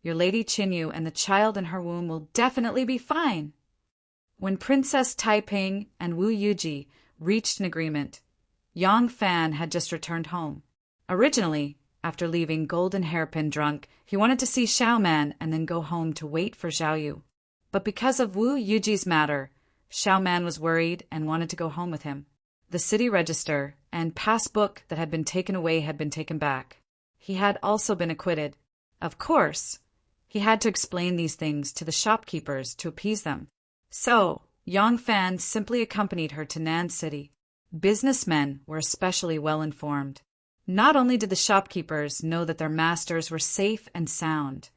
your Lady Qinyu and the child in her womb will definitely be fine. When Princess Taiping and Wu Yuji reached an agreement, Yang Fan had just returned home. Originally, after leaving Golden Hairpin drunk, he wanted to see Xiao Man and then go home to wait for Zhao Yu. But because of Wu Yuji's matter, Xiao Man was worried and wanted to go home with him. The city register and pass book that had been taken away had been taken back. He had also been acquitted. Of course, he had to explain these things to the shopkeepers to appease them. So, Yang Fan simply accompanied her to Nan City. Businessmen were especially well informed. Not only did the shopkeepers know that their masters were safe and sound,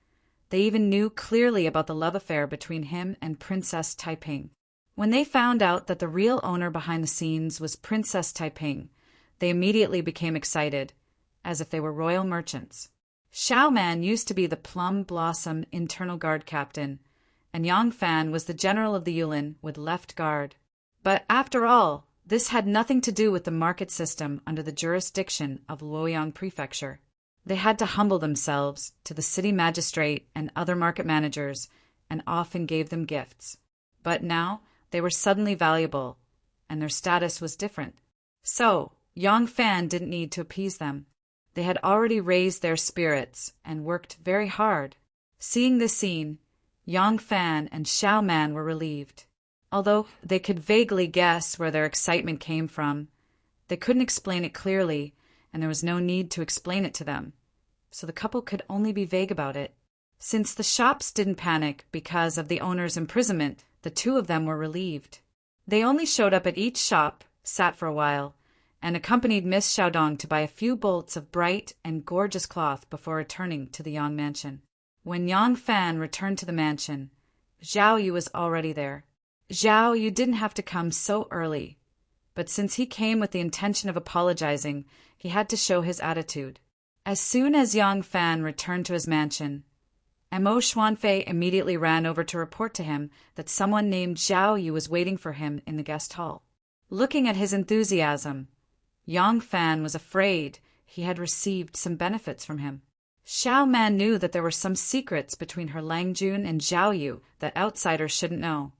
they even knew clearly about the love affair between him and Princess Taiping. When they found out that the real owner behind the scenes was Princess Taiping, they immediately became excited, as if they were royal merchants. Xiao Man used to be the Plum Blossom Internal Guard captain, and Yang Fan was the general of the Yulin with left guard. But after all, this had nothing to do with the market system under the jurisdiction of Luoyang Prefecture. They had to humble themselves to the city magistrate and other market managers and often gave them gifts. But now they were suddenly valuable, and their status was different. So, Yang Fan didn't need to appease them. They had already raised their spirits and worked very hard. Seeing this scene, Yang Fan and Xiao Man were relieved. Although they could vaguely guess where their excitement came from, they couldn't explain it clearly, and there was no need to explain it to them, so the couple could only be vague about it. Since the shops didn't panic because of the owner's imprisonment, the two of them were relieved. They only showed up at each shop, sat for a while, and accompanied Miss Xiaodong to buy a few bolts of bright and gorgeous cloth before returning to the Yang mansion. When Yang Fan returned to the mansion, Zhao Yu was already there. Zhao Yu didn't have to come so early, but since he came with the intention of apologizing, he had to show his attitude. As soon as Yang Fan returned to his mansion, Mo Xuanfei immediately ran over to report to him that someone named Zhao Yu was waiting for him in the guest hall. Looking at his enthusiasm, Yang Fan was afraid he had received some benefits from him. Xiao Man knew that there were some secrets between her Lang Jun and Zhao Yu that outsiders shouldn't know,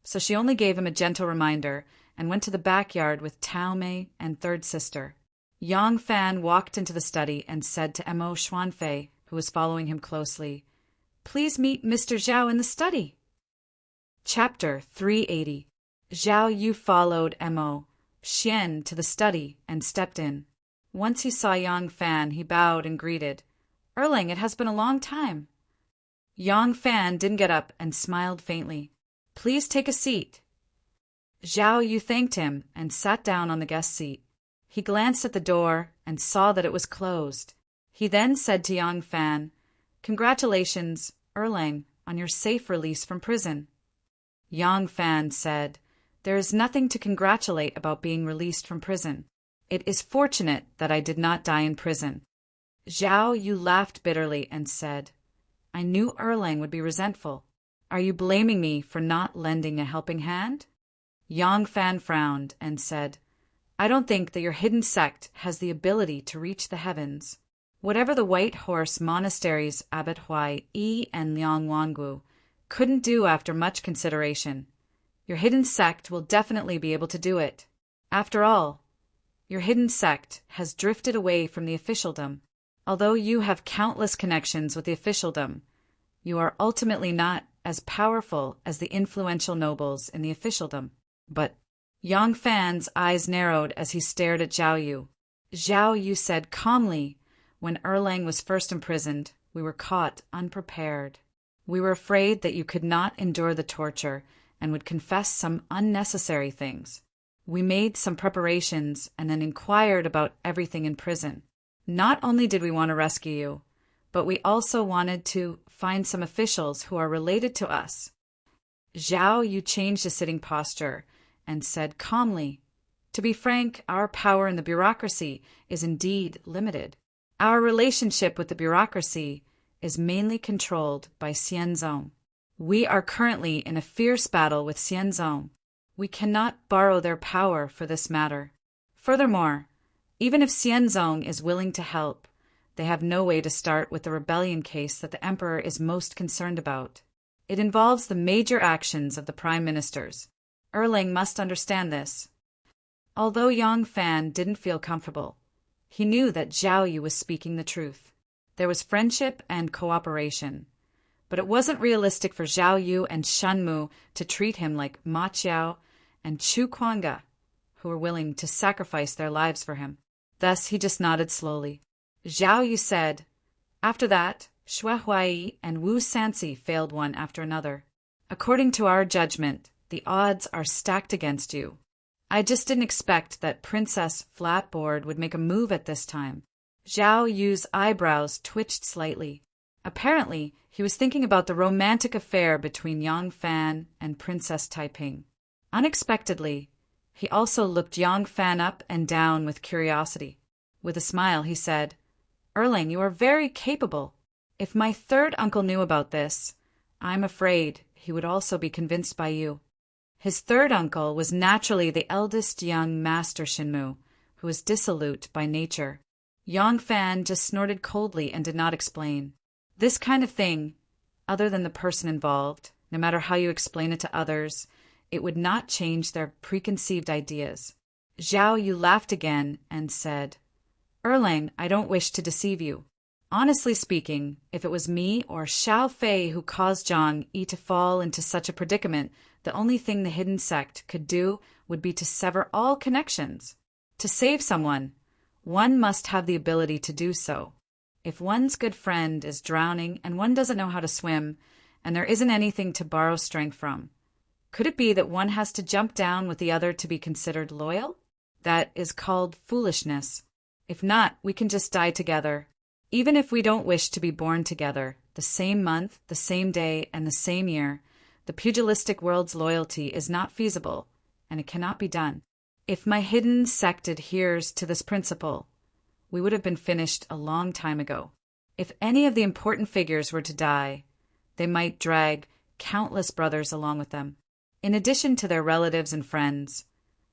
so she only gave him a gentle reminder and went to the backyard with Tao Mei and third sister. Yang Fan walked into the study and said to Mo Xuanfei, who was following him closely, "Please meet Mr. Zhao in the study." Chapter 380. Zhao Yu followed Mo Xian to the study and stepped in. Once he saw Yang Fan, he bowed and greeted, "Erling, it has been a long time." Yang Fan didn't get up and smiled faintly. "Please take a seat." Zhao Yu thanked him and sat down on the guest seat. He glanced at the door and saw that it was closed. He then said to Yang Fan, "Congratulations, Erlang, on your safe release from prison." Yang Fan said, "There is nothing to congratulate about being released from prison. It is fortunate that I did not die in prison." Zhao Yu laughed bitterly and said, "I knew Erlang would be resentful. Are you blaming me for not lending a helping hand?" Yang Fan frowned and said, "I don't think that your hidden sect has the ability to reach the heavens. Whatever the White Horse Monastery's Abbot Huai Yi and Liang Wangu couldn't do after much consideration, your hidden sect will definitely be able to do it. After all, your hidden sect has drifted away from the officialdom. Although you have countless connections with the officialdom, you are ultimately not as powerful as the influential nobles in the officialdom." But Yang Fan's eyes narrowed as he stared at Zhao Yu. Zhao Yu said calmly, "When Erlang was first imprisoned, we were caught unprepared. We were afraid that you could not endure the torture and would confess some unnecessary things. We made some preparations and then inquired about everything in prison. Not only did we want to rescue you, but we also wanted to find some officials who are related to us." Zhao Yu changed his sitting posture and said calmly, "To be frank, our power in the bureaucracy is indeed limited. Our relationship with the bureaucracy is mainly controlled by Xianzong. We are currently in a fierce battle with Xianzong. We cannot borrow their power for this matter. Furthermore, even if Xianzong is willing to help, They have no way to start with the rebellion case that the emperor is most concerned about. It involves the major actions of the prime ministers. Erlang must understand this. Although Yang Fan didn't feel comfortable, he knew that Zhao Yu was speaking the truth. There was friendship and cooperation, but it wasn't realistic for Zhao Yu and Shen Mu to treat him like Ma Qiao and Chu Kuanga, who were willing to sacrifice their lives for him. Thus he just nodded slowly. Zhao Yu said, "After that, Xue Huai and Wu Sansi failed one after another. According to our judgment, the odds are stacked against you. I just didn't expect that Princess Flatboard would make a move at this time." Zhao Yu's eyebrows twitched slightly. Apparently, he was thinking about the romantic affair between Yang Fan and Princess Taiping. Unexpectedly, he also looked Yang Fan up and down with curiosity. With a smile, he said, "Erlang, you are very capable. If my third uncle knew about this, I'm afraid he would also be convinced by you." His third uncle was naturally the eldest young master Shinmu, who was dissolute by nature. Yang Fan just snorted coldly and did not explain. This kind of thing, other than the person involved, no matter how you explain it to others, it would not change their preconceived ideas. Zhao Yu laughed again and said, "Erlang, I don't wish to deceive you. Honestly speaking, if it was me or Xiao Fei who caused Zhang Yi to fall into such a predicament, the only thing the hidden sect could do would be to sever all connections. To save someone, one must have the ability to do so. If one's good friend is drowning and one doesn't know how to swim, and there isn't anything to borrow strength from, could it be that one has to jump down with the other to be considered loyal? That is called foolishness. If not, we can just die together. Even if we don't wish to be born together, the same month, the same day, and the same year, the pugilistic world's loyalty is not feasible, and it cannot be done. If my hidden sect adheres to this principle, we would have been finished a long time ago. If any of the important figures were to die, they might drag countless brothers along with them. In addition to their relatives and friends,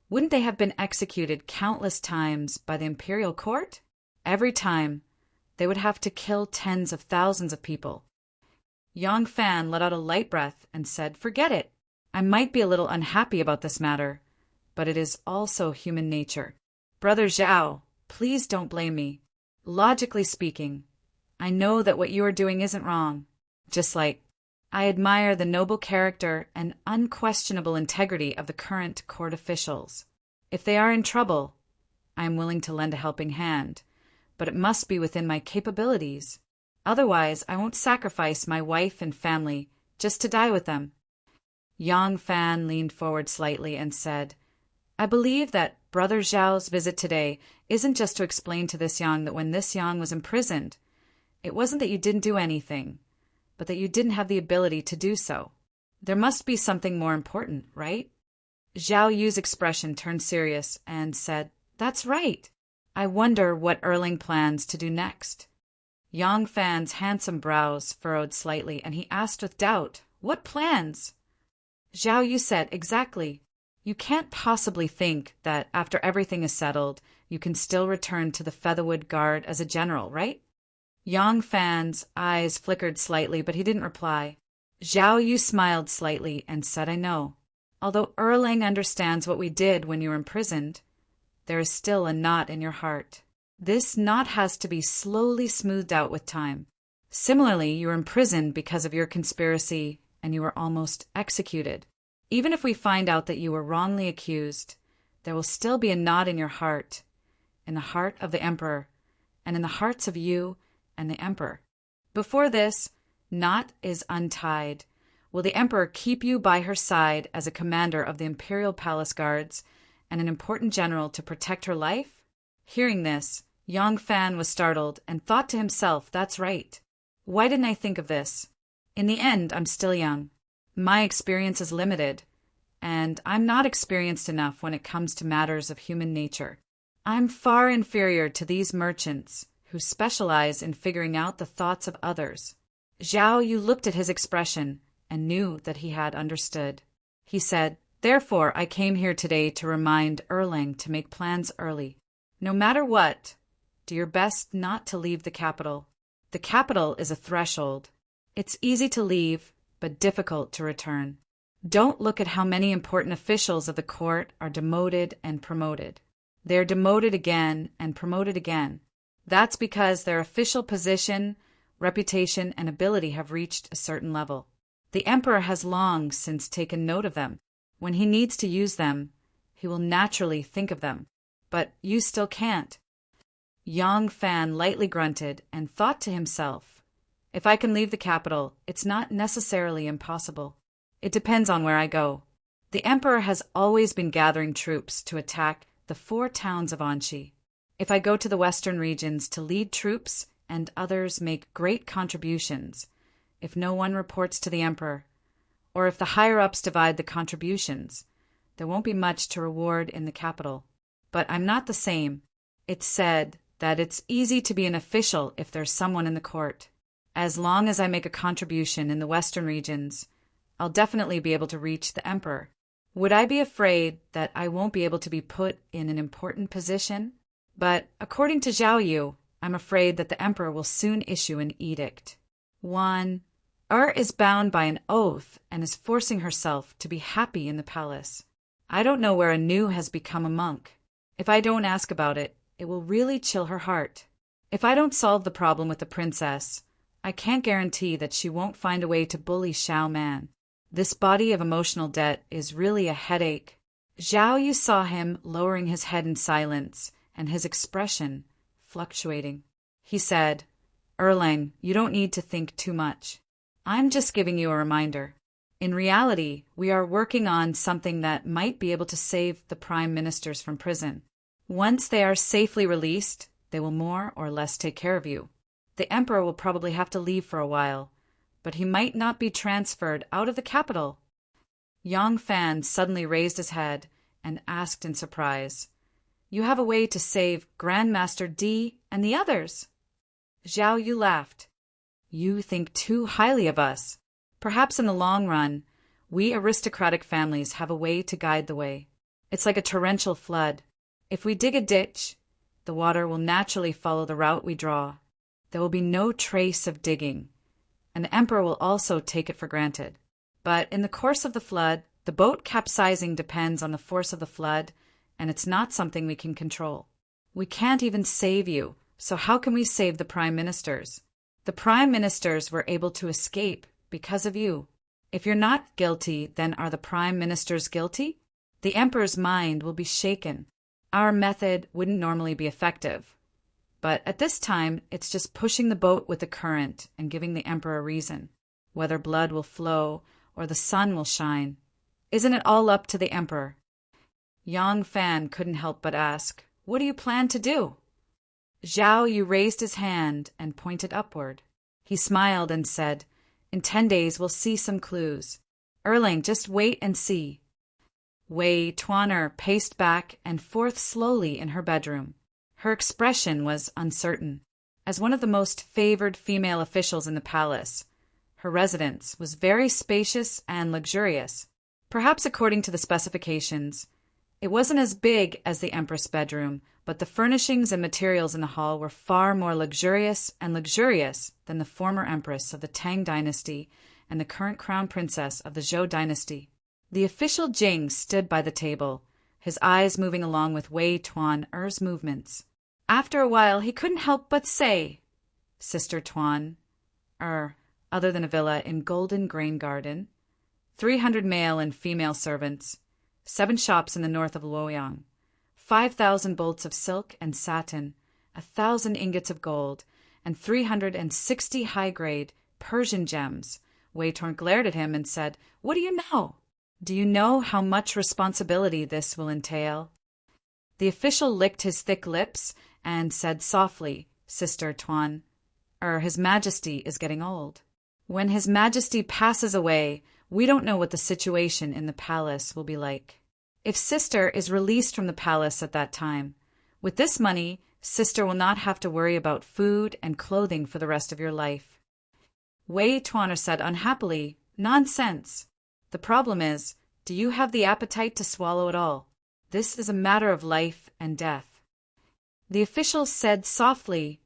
wouldn't they have been executed countless times by the imperial court? Every time, they would have to kill tens of thousands of people. Yang Fan let out a light breath and said, "Forget it. I might be a little unhappy about this matter, but it is also human nature. Brother Zhao, please don't blame me. Logically speaking, I know that what you are doing isn't wrong. Just like I admire the noble character and unquestionable integrity of the current court officials. If they are in trouble, I am willing to lend a helping hand, but it must be within my capabilities. Otherwise, I won't sacrifice my wife and family just to die with them." Yang Fan leaned forward slightly and said, "I believe that Brother Zhao's visit today isn't just to explain to this Yang that when this Yang was imprisoned, it wasn't that you didn't do anything, but that you didn't have the ability to do so. There must be something more important, right?" Zhao Yu's expression turned serious and said, "That's right. I wonder what Erlang plans to do next." Yang Fan's handsome brows furrowed slightly, and he asked with doubt, "What plans?" Zhao Yu said, "Exactly. You can't possibly think that after everything is settled, you can still return to the Featherwood Guard as a general, right?" Yang Fan's eyes flickered slightly, but he didn't reply. Zhao Yu smiled slightly and said, "I know. Although Erlang understands what we did when you were imprisoned, there is still a knot in your heart. This knot has to be slowly smoothed out with time. Similarly, you were imprisoned because of your conspiracy, and you were almost executed. Even if we find out that you were wrongly accused, there will still be a knot in your heart, in the heart of the Emperor, and in the hearts of you and the Emperor. Before this knot is untied, will the Emperor keep you by her side as a commander of the Imperial Palace Guards and an important general to protect her life?" Hearing this, Yang Fan was startled and thought to himself, "That's right. Why didn't I think of this? In the end, I'm still young. My experience is limited, and I'm not experienced enough when it comes to matters of human nature. I'm far inferior to these merchants who specialize in figuring out the thoughts of others." Zhao Yu looked at his expression and knew that he had understood. He said, "Therefore, I came here today to remind Erlang to make plans early. No matter what, Do your best not to leave the capital. The capital is a threshold. It's easy to leave, but difficult to return. Don't look at how many important officials of the court are demoted and promoted. They're demoted again and promoted again. That's because their official position, reputation, and ability have reached a certain level. The emperor has long since taken note of them. When he needs to use them, he will naturally think of them. But you still can't. Yang Fan lightly grunted and thought to himself, if I can leave the capital, it's not necessarily impossible. It depends on where I go. The emperor has always been gathering troops to attack the 4 towns of Anxi. If I go to the western regions to lead troops and others make great contributions, if no one reports to the emperor, or if the higher-ups divide the contributions, there won't be much to reward in the capital. But I'm not the same. It's said that it's easy to be an official if there's someone in the court. As long as I make a contribution in the western regions, I'll definitely be able to reach the emperor. Would I be afraid that I won't be able to be put in an important position? But according to Zhao Yu, I'm afraid that the emperor will soon issue an edict. 1. Is bound by an oath and is forcing herself to be happy in the palace. I don't know where Anu has become a monk. If I don't ask about it, it will really chill her heart. If I don't solve the problem with the princess, I can't guarantee that she won't find a way to bully Xiao Man. This body of emotional debt is really a headache. Zhao Yu saw him lowering his head in silence and his expression fluctuating. He said, Erlang, you don't need to think too much. I'm just giving you a reminder. In reality, we are working on something that might be able to save the prime ministers from prison. Once they are safely released, they will more or less take care of you. The emperor will probably have to leave for a while, but he might not be transferred out of the capital. Yang Fan suddenly raised his head and asked in surprise, You have a way to save Grandmaster D and the others? Zhao Yu laughed. You think too highly of us. Perhaps in the long run, we aristocratic families have a way to guide the way. It's like a torrential flood. If we dig a ditch, the water will naturally follow the route we draw. There will be no trace of digging, and the emperor will also take it for granted. But in the course of the flood, the boat capsizing depends on the force of the flood, and it's not something we can control. We can't even save you, so how can we save the prime ministers? The prime ministers were able to escape because of you. If you're not guilty, then are the prime ministers guilty? The emperor's mind will be shaken. Our method wouldn't normally be effective. But at this time, it's just pushing the boat with the current and giving the emperor a reason. Whether blood will flow or the sun will shine. Isn't it all up to the emperor? Yang Fan couldn't help but ask, What do you plan to do? Zhao Yu raised his hand and pointed upward. He smiled and said, In 10 days we'll see some clues. Erlang, just wait and see. Wei Tuaner paced back and forth slowly in her bedroom. Her expression was uncertain. As one of the most favored female officials in the palace, her residence was very spacious and luxurious. Perhaps according to the specifications, it wasn't as big as the Empress' bedroom, but the furnishings and materials in the hall were far more luxurious than the former Empress of the Tang dynasty and the current crown princess of the Zhou dynasty. The official Jing stood by the table, his eyes moving along with Wei Tuaner's movements. After a while, he couldn't help but say, Sister Tuan, other than a villa in Golden Grain Garden, 300 male and female servants, 7 shops in the north of Luoyang, 5,000 bolts of silk and satin, 1,000 ingots of gold, and 360 high-grade Persian gems. Wei Tuan glared at him and said, What do you know? Do you know how much responsibility this will entail? The official licked his thick lips and said softly, Sister Tuan, His Majesty is getting old. When His Majesty passes away, we don't know what the situation in the palace will be like. If Sister is released from the palace at that time, with this money, Sister will not have to worry about food and clothing for the rest of your life. Wei Tuaner said unhappily, Nonsense. The problem is, do you have the appetite to swallow it all? This is a matter of life and death. The official said softly,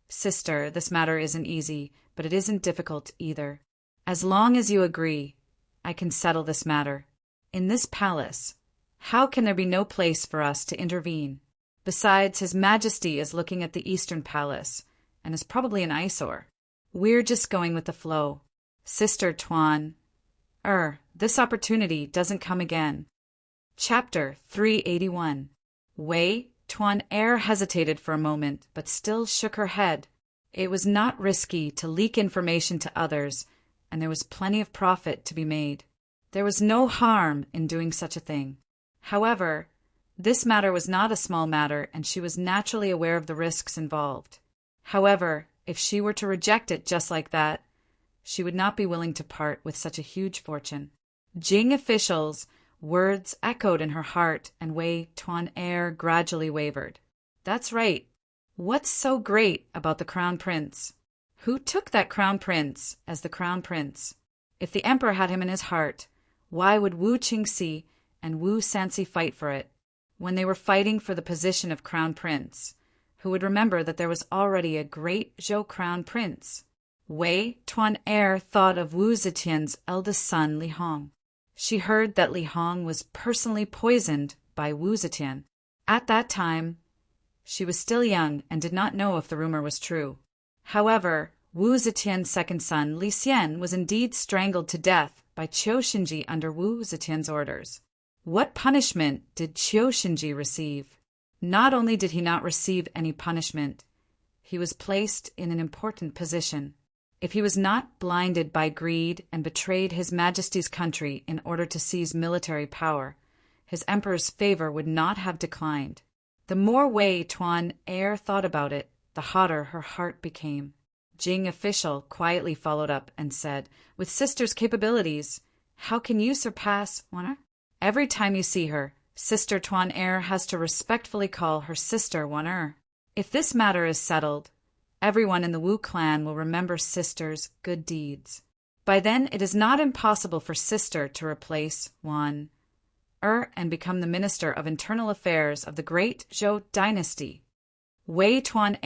"Sister, this matter isn't easy, but it isn't difficult either. As long as you agree, I can settle this matter. In this palace, how can there be no place for us to intervene? Besides, His Majesty is looking at the Eastern Palace, and is probably an eyesore. We're just going with the flow. Sister Tuan, this opportunity doesn't come again." Chapter 381. Wei Tuan hesitated for a moment, but still shook her head. It was not risky to leak information to others, and there was plenty of profit to be made. There was no harm in doing such a thing. However, this matter was not a small matter, and she was naturally aware of the risks involved. However, if she were to reject it just like that, she would not be willing to part with such a huge fortune. Jing officials' words echoed in her heart, and Wei Tuan gradually wavered. That's right. What's so great about the Crown Prince? Who took that Crown Prince as the Crown Prince? If the Emperor had him in his heart, why would Wu Qingxi and Wu Sanxi fight for it? When they were fighting for the position of Crown Prince, who would remember that there was already a great Zhou Crown Prince? Wei Tuan thought of Wu Zetian's eldest son, Li Hong. She heard that Li Hong was personally poisoned by Wu Zetian. At that time, she was still young and did not know if the rumor was true. However, Wu Zetian's second son, Li Xian, was indeed strangled to death by Qiu Xinji under Wu Zetian's orders. What punishment did Qiu Xinji receive? Not only did he not receive any punishment, he was placed in an important position. If he was not blinded by greed and betrayed His Majesty's country in order to seize military power, his emperor's favor would not have declined. The more Wei Tuan thought about it, the hotter her heart became. Jing official quietly followed up and said, "With sister's capabilities, how can you surpass Wan? Every time you see her, Sister Tuan has to respectfully call her sister Wan. If this matter is settled, everyone in the Wu clan will remember sister's good deeds. By then, it is not impossible for sister to replace Wan and become the Minister of Internal Affairs of the great Zhou dynasty." Wei Tuan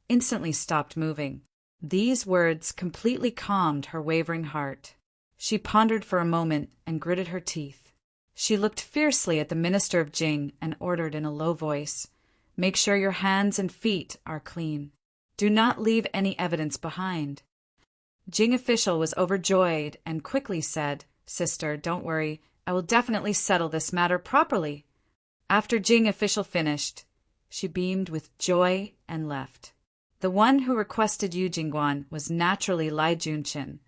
instantly stopped moving. These words completely calmed her wavering heart. She pondered for a moment and gritted her teeth. She looked fiercely at the minister of Jing and ordered in a low voice, "Make sure your hands and feet are clean. Do not leave any evidence behind." Jing official was overjoyed and quickly said, "Sister, don't worry. I will definitely settle this matter properly." After Jing official finished, she beamed with joy and left. The one who requested Yu Jingguan was naturally Lai Junqin,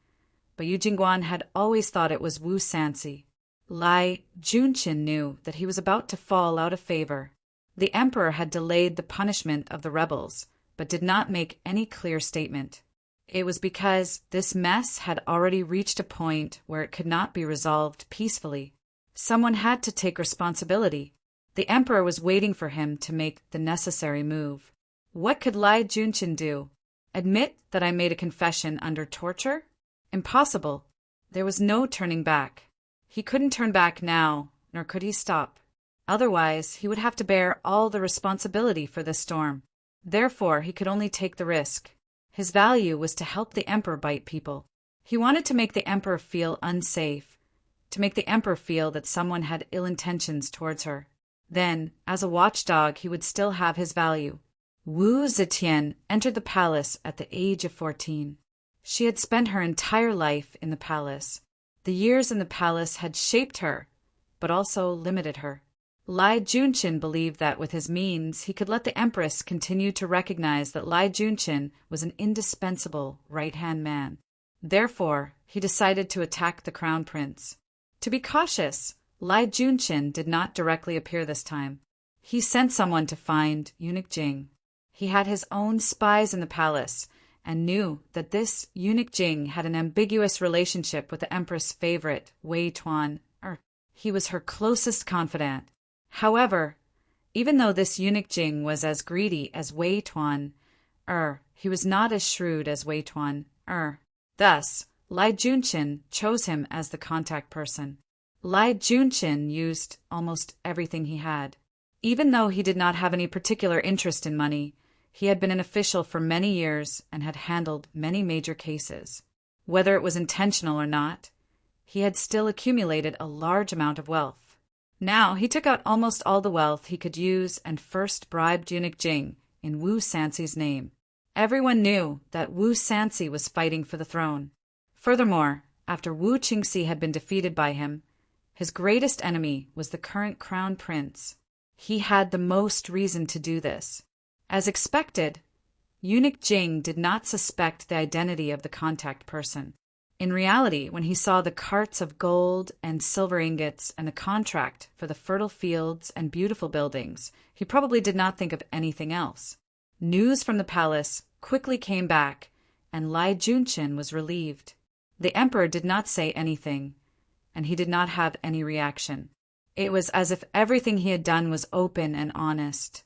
but Yu Jingguan had always thought it was Wu Sanxi. Lai Junqin knew that he was about to fall out of favor. The emperor had delayed the punishment of the rebels, but did not make any clear statement. It was because this mess had already reached a point where it could not be resolved peacefully. Someone had to take responsibility. The emperor was waiting for him to make the necessary move. What could Lai Junqin do? Admit that I made a confession under torture? Impossible. There was no turning back. He couldn't turn back now, nor could he stop. Otherwise, he would have to bear all the responsibility for this storm. Therefore, he could only take the risk. His value was to help the emperor bite people. He wanted to make the emperor feel unsafe, to make the emperor feel that someone had ill intentions towards her. Then, as a watchdog, he would still have his value. Wu Zetian entered the palace at the age of 14. She had spent her entire life in the palace. The years in the palace had shaped her, but also limited her. Lai Junqin believed that with his means he could let the empress continue to recognize that Lai Junqin was an indispensable right-hand man. Therefore, he decided to attack the crown prince. To be cautious, Lai Junqin did not directly appear this time. He sent someone to find eunuch Jing. He had his own spies in the palace and knew that this eunuch Jing had an ambiguous relationship with the empress' favorite, Wei Tuan. He was her closest confidant. However, even though this eunuch Jing was as greedy as Wei Tuan, he was not as shrewd as Wei Tuan. Thus, Lai Junqin chose him as the contact person. Lai Junqin used almost everything he had. Even though he did not have any particular interest in money, he had been an official for many years and had handled many major cases. Whether it was intentional or not, he had still accumulated a large amount of wealth. Now he took out almost all the wealth he could use and first bribed Eunuch Jing in Wu Sanxi's name. Everyone knew that Wu Sanxi was fighting for the throne. Furthermore, after Wu Qingxi had been defeated by him, his greatest enemy was the current crown prince. He had the most reason to do this. As expected, Eunuch Jing did not suspect the identity of the contact person. In reality, when he saw the carts of gold and silver ingots and the contract for the fertile fields and beautiful buildings, he probably did not think of anything else. News from the palace quickly came back, and Lai Junchen was relieved. The emperor did not say anything, and he did not have any reaction. It was as if everything he had done was open and honest,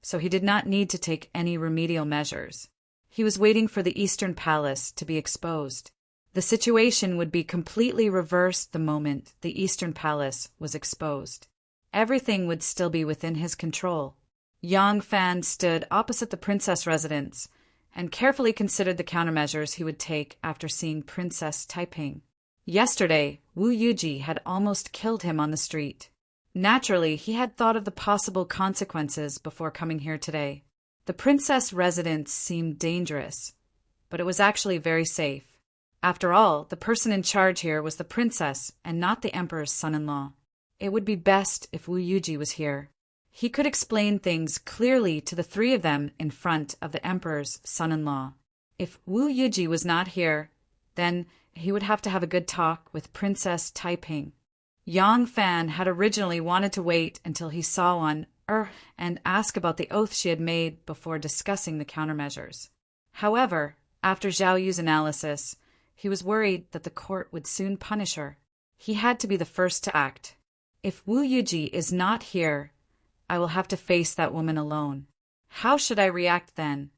so he did not need to take any remedial measures. He was waiting for the Eastern Palace to be exposed. The situation would be completely reversed the moment the Eastern Palace was exposed. Everything would still be within his control. Yang Fan stood opposite the princess residence and carefully considered the countermeasures he would take after seeing Princess Taiping. Yesterday, Wu Yuji had almost killed him on the street. Naturally, he had thought of the possible consequences before coming here today. The princess residence seemed dangerous, but it was actually very safe. After all, the person in charge here was the princess and not the emperor's son-in-law. It would be best if Wu Yuji was here. He could explain things clearly to the three of them in front of the emperor's son-in-law. If Wu Yuji was not here, then he would have to have a good talk with Princess Taiping. Yang Fan had originally wanted to wait until he saw one and ask about the oath she had made before discussing the countermeasures. However, after Zhao Yu's analysis, he was worried that the court would soon punish her. He had to be the first to act. If Wu Yuji is not here, I will have to face that woman alone. How should I react then?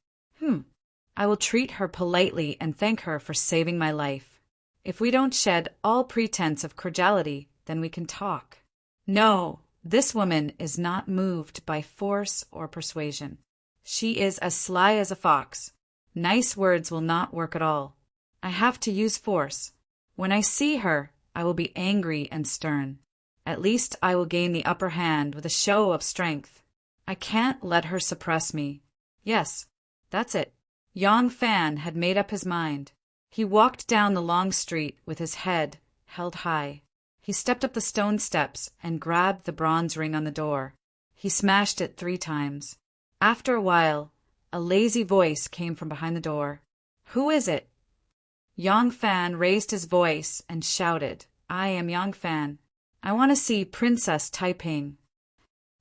I will treat her politely and thank her for saving my life. If we don't shed all pretense of cordiality, then we can talk. No, this woman is not moved by force or persuasion. She is as sly as a fox. Nice words will not work at all. I have to use force. When I see her, I will be angry and stern. At least I will gain the upper hand with a show of strength. I can't let her suppress me. Yes, that's it. Yang Fan had made up his mind. He walked down the long street with his head held high. He stepped up the stone steps and grabbed the bronze ring on the door. He smashed it 3 times. After a while, a lazy voice came from behind the door. Who is it? Yang Fan raised his voice and shouted, I am Yang Fan. I want to see Princess Taiping.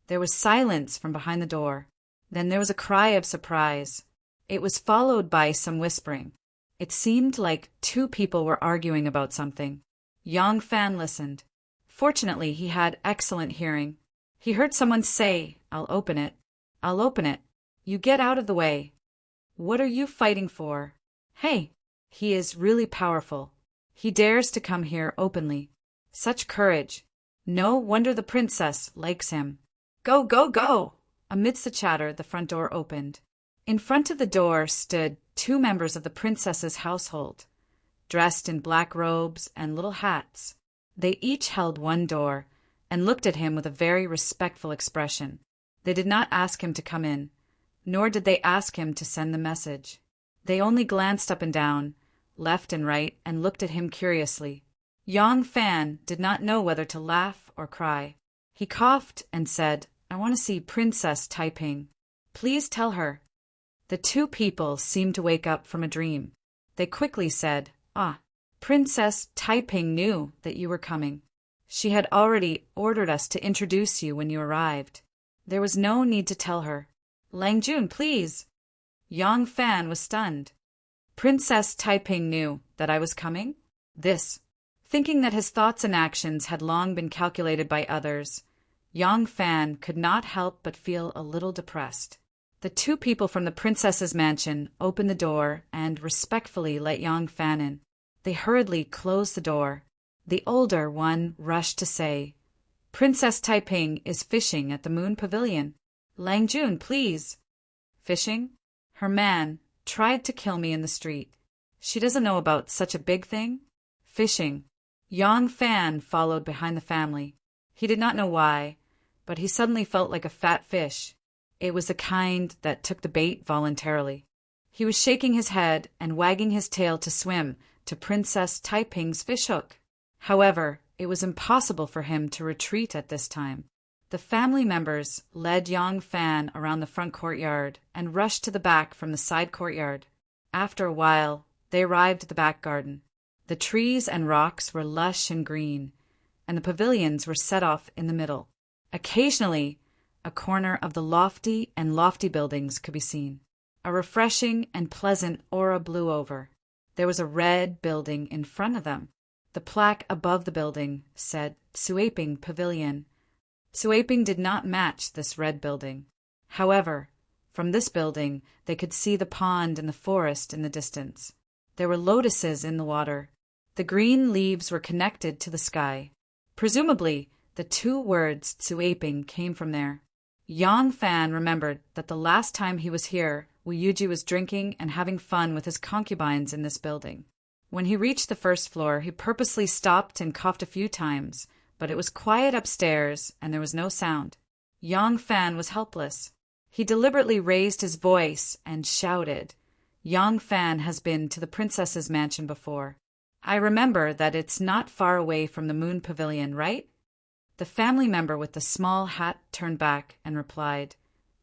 There was silence from behind the door. Then there was a cry of surprise. It was followed by some whispering. It seemed like 2 people were arguing about something. Yang Fan listened. Fortunately, he had excellent hearing. He heard someone say, I'll open it. I'll open it. You get out of the way. What are you fighting for? Hey, he is really powerful. He dares to come here openly. Such courage. No wonder the princess likes him. Go, go, go! Amidst the chatter, the front door opened. In front of the door stood 2 members of the princess's household, dressed in black robes and little hats. They each held one door and looked at him with a very respectful expression. They did not ask him to come in, nor did they ask him to send the message. They only glanced up and down, left and right, and looked at him curiously. Yang Fan did not know whether to laugh or cry. He coughed and said, I want to see Princess Taiping. Please tell her. The 2 people seemed to wake up from a dream. They quickly said, Princess Taiping knew that you were coming. She had already ordered us to introduce you when you arrived. There was no need to tell her. Lang Jun, please. Yang Fan was stunned. Princess Taiping knew that I was coming? Thinking that his thoughts and actions had long been calculated by others, Yang Fan could not help but feel a little depressed. The 2 people from the princess's mansion opened the door and respectfully let Yang Fan in. They hurriedly closed the door. The older one rushed to say, Princess Taiping is fishing at the Moon Pavilion. Lang Jun, please. Fishing? Her man tried to kill me in the street. She doesn't know about such a big thing? Fishing. Yang Fan followed behind the family. He did not know why, but he suddenly felt like a fat fish. It was the kind that took the bait voluntarily. He was shaking his head and wagging his tail to swim to Princess Taiping's fishhook. However, it was impossible for him to retreat at this time. The family members led Yang Fan around the front courtyard and rushed to the back from the side courtyard. After a while, they arrived at the back garden. The trees and rocks were lush and green, and the pavilions were set off in the middle. Occasionally, a corner of the lofty buildings could be seen. A refreshing and pleasant aura blew over. There was a red building in front of them. The plaque above the building said Tsuaping Pavilion. Tsuaping did not match this red building. However, from this building they could see the pond and the forest in the distance. There were lotuses in the water. The green leaves were connected to the sky. Presumably, the two words Tsuaping came from there. Yang Fan remembered that the last time he was here, Wu Yuji was drinking and having fun with his concubines in this building. When he reached the first floor, he purposely stopped and coughed a few times, but it was quiet upstairs and there was no sound. Yang Fan was helpless. He deliberately raised his voice and shouted, "Yang Fan has been to the princess's mansion before. I remember that it's not far away from the Moon Pavilion, right?" The family member with the small hat turned back and replied,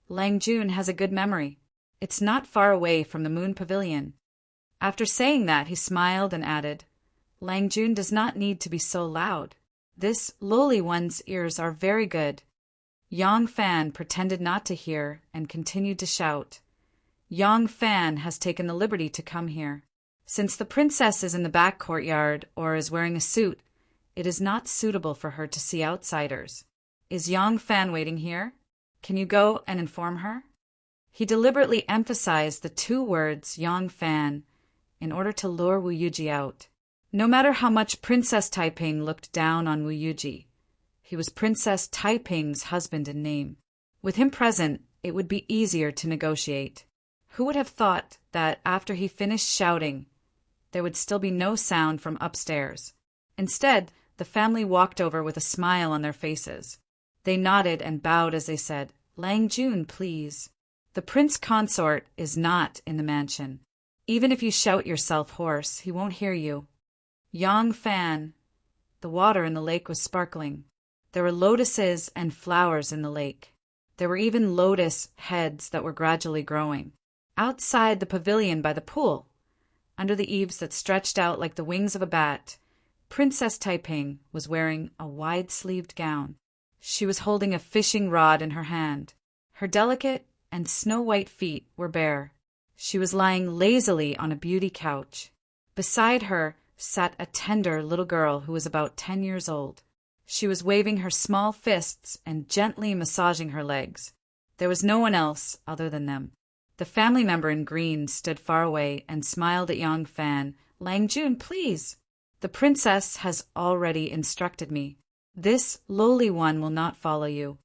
"Lang Jun has a good memory. It's not far away from the Moon Pavilion." After saying that, he smiled and added, "Lang Jun does not need to be so loud. This lowly one's ears are very good." Yang Fan pretended not to hear and continued to shout, "Yang Fan has taken the liberty to come here. Since the princess is in the back courtyard or is wearing a suit, it is not suitable for her to see outsiders. Is Yang Fan waiting here? Can you go and inform her?" He deliberately emphasized the two words Yang Fan in order to lure Wu Yuji out. No matter how much Princess Taiping looked down on Wu Yuji, he was Princess Taiping's husband in name. With him present, it would be easier to negotiate. Who would have thought that after he finished shouting, there would still be no sound from upstairs? Instead, the family walked over with a smile on their faces. They nodded and bowed as they said, "Lang Jun, please. The prince consort is not in the mansion. Even if you shout yourself hoarse, he won't hear you." Yang Fan. The water in the lake was sparkling. There were lotuses and flowers in the lake. There were even lotus heads that were gradually growing. Outside the pavilion by the pool, under the eaves that stretched out like the wings of a bat, Princess Taiping was wearing a wide-sleeved gown. She was holding a fishing rod in her hand. Her delicate and snow-white feet were bare. She was lying lazily on a beauty couch. Beside her sat a tender little girl who was about 10 years old. She was waving her small fists and gently massaging her legs. There was no one else other than them. The family member in green stood far away and smiled at Yang Fan. "Lang Jun, please. The princess has already instructed me. This lowly one will not follow you.